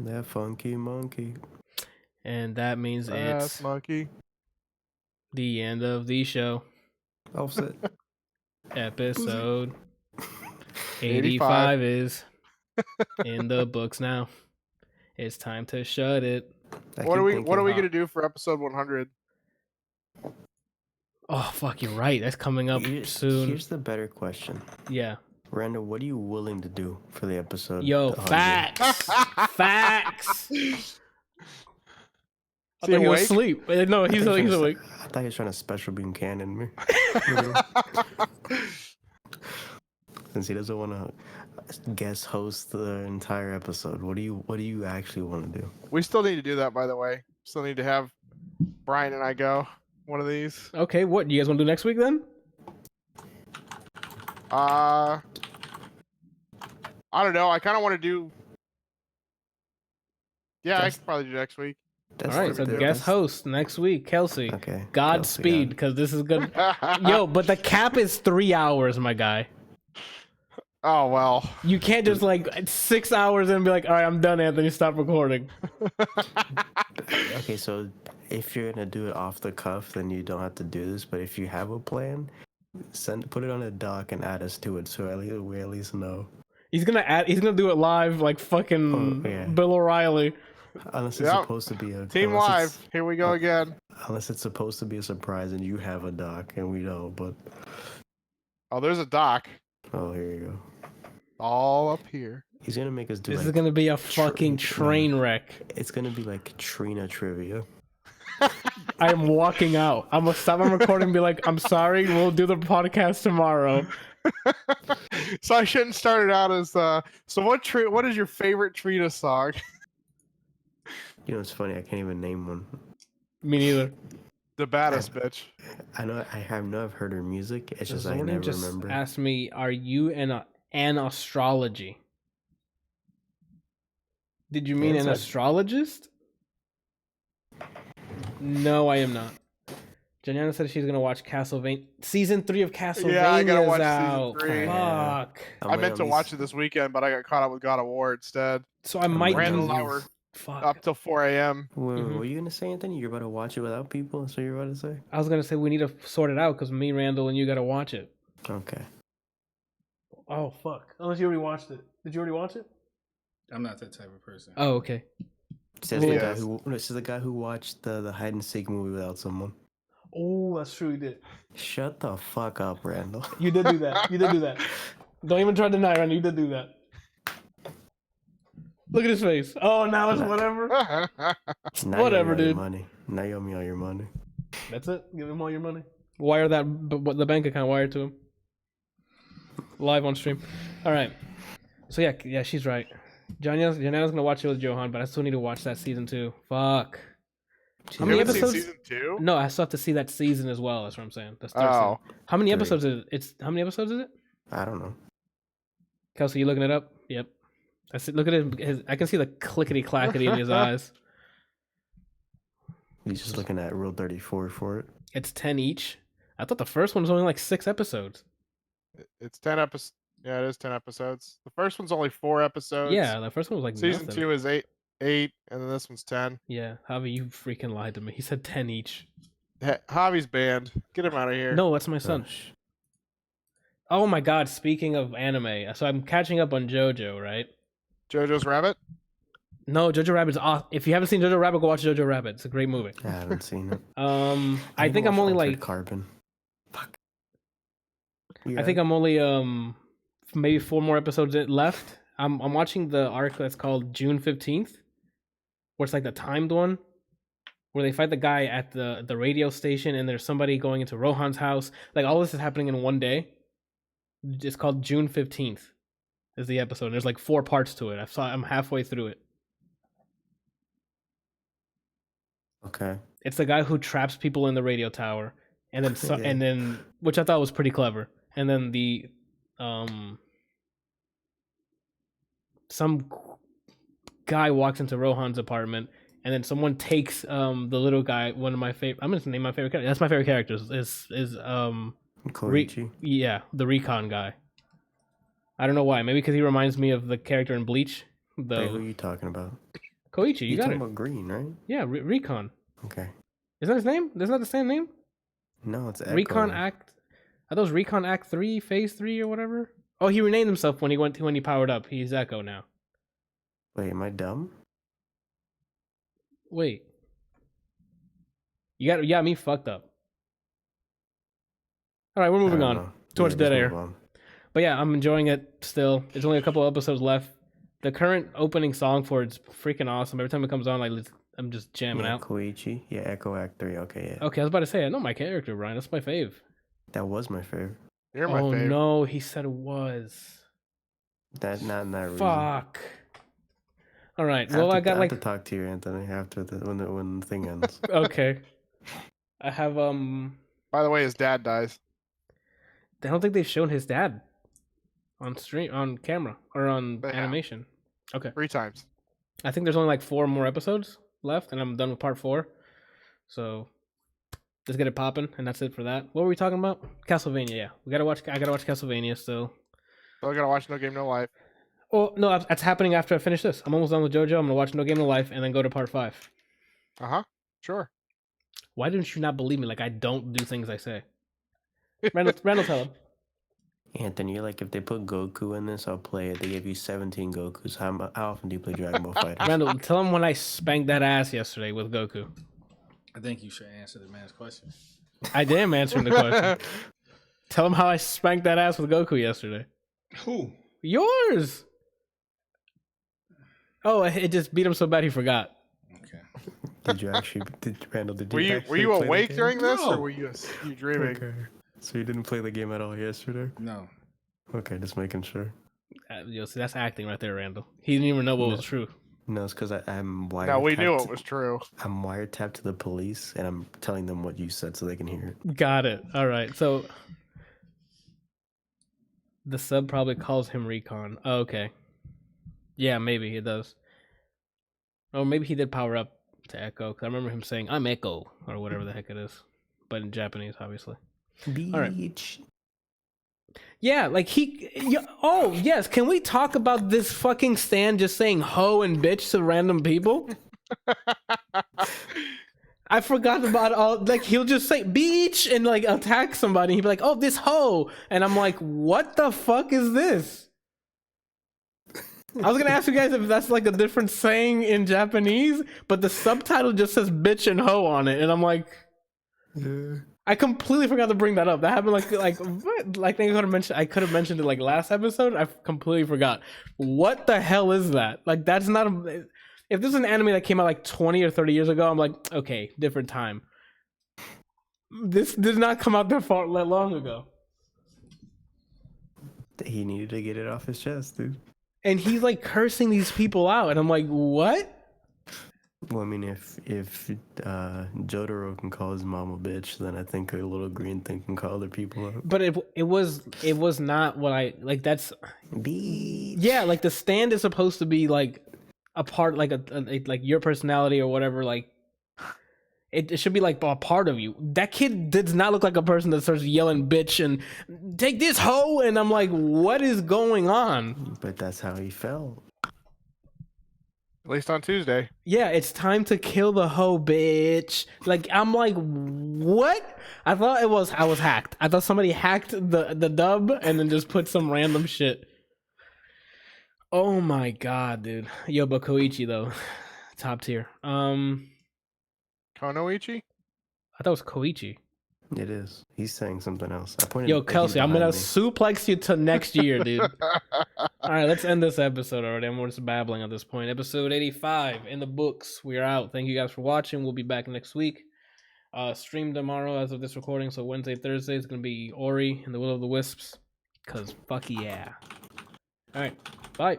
That funky monkey. And that means Brass it's monkey. the end of the show. Offset. Episode 85 is in the books now. It's time to shut it. What are we gonna do for episode 100? Oh, fuck, you're right. That's coming up soon. Here's the better question. Yeah. Randall, what are you willing to do for the episode? Yo, 100? facts. Facts. I he thought he was awake? asleep. No, he's awake. I thought he was trying to special beam cannon me. Since he doesn't want to guest host the entire episode, what do you actually want to do? We still need to do that, by the way. Still need to have Bryant and I go one of these. Okay, what you guys want to do next week then? I don't know. I kind of want to do. Yeah, I That's- could probably do next week. That's All right, so guest host next week, Kelsey. Okay. Godspeed, because this is good. Yo, but the cap is 3 hours, my guy. Oh well. You can't just like 6 hours and be like, all right, I'm done, Anthony. Stop recording. Okay, so if you're gonna do it off the cuff, then you don't have to do this. But if you have a plan, put it on a doc and add us to it, so we at least know. He's gonna do it live like fucking Oh, yeah. Bill O'Reilly. Unless it's Yep. supposed to be a Team unless Live. it's- Here we go again. Unless it's supposed to be a surprise and you have a doc and we don't. But Oh, there's a doc oh, here you go. all up here. He's gonna make us do. This like, is gonna be a fucking train wreck. It's gonna be like Katrina trivia. I am walking out. I'm gonna stop my recording and be like, I'm sorry, we'll do the podcast tomorrow. So I shouldn't start it out as so what is your favorite Trina song? You know, it's funny. I can't even name one. Me neither. The baddest bitch. I know. I've heard her music. It's just I Zordan never just remember. asked me, are you an astrology? Did you mean an Answer. astrologist? No, I am not. Janiana said she's gonna watch Castlevania. Season 3 of Castlevania Yeah, I gotta is watch season out. 3. Fuck. I meant to watch it this weekend, but I got caught up with God of War instead. So I might Randall do and I were Fuck. up till 4 a.m. Wait, Mhm. were you gonna say, Anthony? You're about to watch it without people? That's what you're about to say? I was gonna say we need to sort it out because me, Randall, and you gotta watch it. Okay. Oh fuck! Unless you already watched it. Did you already watch it? I'm not that type of person. Oh, okay. Says the guy Yes. who. This is the guy who watched the hide and seek movie without someone. Oh, that's true. You did. Shut the fuck up, Randall. You did do that. You did do that. Don't even try to deny, Randall. You did do that. Look at his face. Oh, now it's whatever. Now you owe Whatever, me all your dude. Money. Now you owe me all your money. That's it. Give him all your money. Wire that the bank account wired to him. Live on stream. All right. So yeah, she's right. Janiana's gonna watch it with Johan, but I still need to watch that season 2. Fuck. How You many haven't seen episodes? season 2? No, I still have to see that season as well. That's what I'm saying. That's third Oh, season. How many 3. episodes is it? How many episodes is it? I don't know. Kelsey, you looking it up? Yep. I see. Look at his. I can see the clickety clackety in his eyes. He's just looking at Rule 34 for it. It's 10 each. I thought the first one was only like 6 episodes. it's 10 episodes. Yeah, it is 10 episodes. The first one's only 4 episodes. Yeah, the first one was like Season nothing. 2 is 8, and then this one's 10. Yeah, Javi, you freaking lied to me. He said 10 each. Javi's banned. Get him out of here. No, that's my son. Gosh. Oh my god, speaking of anime, so I'm catching up on JoJo, right? JoJo's Rabbit. No, Jojo Rabbit's awesome. If you haven't seen Jojo Rabbit, go watch Jojo Rabbit. It's a great movie. I haven't seen it. I think I'm only like Carbon. Fuck. I think I'm only maybe 4 more episodes left. I'm watching the arc that's called June 15th, where it's like the timed one, where they fight the guy at the radio station, and there's somebody going into Rohan's house. Like all this is happening in one day. It's called June 15th. Is the episode. And there's like 4 parts to it. I'm halfway through it. Okay. It's the guy who traps people in the radio tower, and then Yeah. and then which I thought was pretty clever. And then the some guy walks into Rohan's apartment, and then someone takes the little guy. One of my favorite. I'm gonna name my favorite character. That's my favorite character. Is Koichi. yeah, the recon guy. I don't know why. Maybe because he reminds me of the character in Bleach. Wait, who are The you talking about? Koichi. You You're got talking it. about Green, right? Yeah, Recon. Okay. Isn't that his name? Isn't that the same name? No, it's Echo. Recon Act. Are those Recon Act 3, Phase 3, or whatever? Oh, he renamed himself when he powered up. He's Echo now. Wait, am I dumb? Wait. You got me fucked up. All right, we're moving I on don't know. towards Yeah, dead just air. move on. But yeah, I'm enjoying it still. There's only a couple episodes left. The current opening song for it's freaking awesome. Every time it comes on, like I'm just jamming Yeah, out. Koichi. Yeah, Echo Act 3. Okay, yeah. Okay, I was about to say I know my character, Brian. That's my fave. That was my favorite. You're my Oh favorite. no, he said it was. Not in that reason. Fuck. All right. I Well, have I to- got I like have to talk to you, Anthony, after when the thing ends. okay. I have By the way, his dad dies. I don't think they've shown his dad on stream on camera or on They have. animation. Okay. 3 times. I think there's only like 4 more episodes left, and I'm done with part 4. So let's get it popping, and that's it for that. What were we talking about? Castlevania. Yeah, I gotta watch Castlevania still. So I gotta watch No Game No Life. Oh no, that's happening after I finish this. I'm almost done with JoJo. I'm gonna watch No Game No Life and then go to part 5. Sure. Why didn't you not believe me? Like I don't do things I say. Randall, tell him. Anthony, you're like, if they put Goku in this, I'll play it. They gave you 17 Gokus. How often do you play Dragon Ball Fighters? Randall, tell him when I spanked that ass yesterday with Goku. I think you should answer the man's question. I am answering the question. Tell him how I spanked that ass with Goku yesterday. Who? Yours. Oh, it just beat him so bad he forgot. Okay. Did you actually, Randall, Were you awake during this, No. or were you dreaming? Okay. So you didn't play the game at all yesterday? No. Okay, just making sure. See, that's acting right there, Randall. He didn't even know what was true. No, it's because I'm wiretapped. No, we knew it was true. I'm wiretapped to the police, and I'm telling them what you said so they can hear it. Got it. All right. So the sub probably calls him Recon. Oh, okay. Yeah, maybe it does. Or maybe he did power up to Echo. Cause I remember him saying, "I'm Echo," or whatever the heck it is, but in Japanese, obviously. Beach. All right. Yeah, like oh, yes. Can we talk about this fucking Stan just saying "ho" and "bitch" to random people? I forgot about all. Like, he'll just say "beach" and like attack somebody. He'd be like, "Oh, this hoe," and I'm like, "What the fuck is this?" I was gonna ask you guys if that's like a different saying in Japanese, but the subtitle just says "bitch" and "hoe" on it, and I'm like, I completely forgot to bring that up. That happened like I could have mentioned it like last episode. I completely forgot. What the hell is that? Like, that's not a. If this is an anime that came out like 20 or 30 years ago, I'm like, okay, different time. This did not come out that long ago. He needed to get it off his chest, dude. And he's like cursing these people out, and I'm like, what? Well, I mean, if Jotaro can call his mom a bitch, then I think a little green thing can call other people out. But it was not what I like. That's Beach. yeah. Like, the stand is supposed to be like a part, like like your personality or whatever. Like, it should be like a part of you. That kid does not look like a person that starts yelling "bitch" and "take this hoe," and I'm like, what is going on? But that's how he felt. At least on Tuesday. Yeah, it's time to kill the hoe, bitch. Like, I'm like, what? I thought I was hacked. I thought somebody hacked the dub and then just put some random shit. Oh my god, dude. Yo, but Koichi though, top tier. Konoichi? I thought it was Koichi. It is. He's saying something else. I pointed. Yo, Kelsey, I'm gonna behind me. suplex you to next year, dude. All right, let's end this episode already. I'm just babbling at this point. Episode 85 in the books. We are out. Thank you guys for watching. We'll be back next week. Stream tomorrow as of this recording. So Wednesday, Thursday is gonna be Ori and the Will of the Wisps. Cause fuck yeah. All right, bye.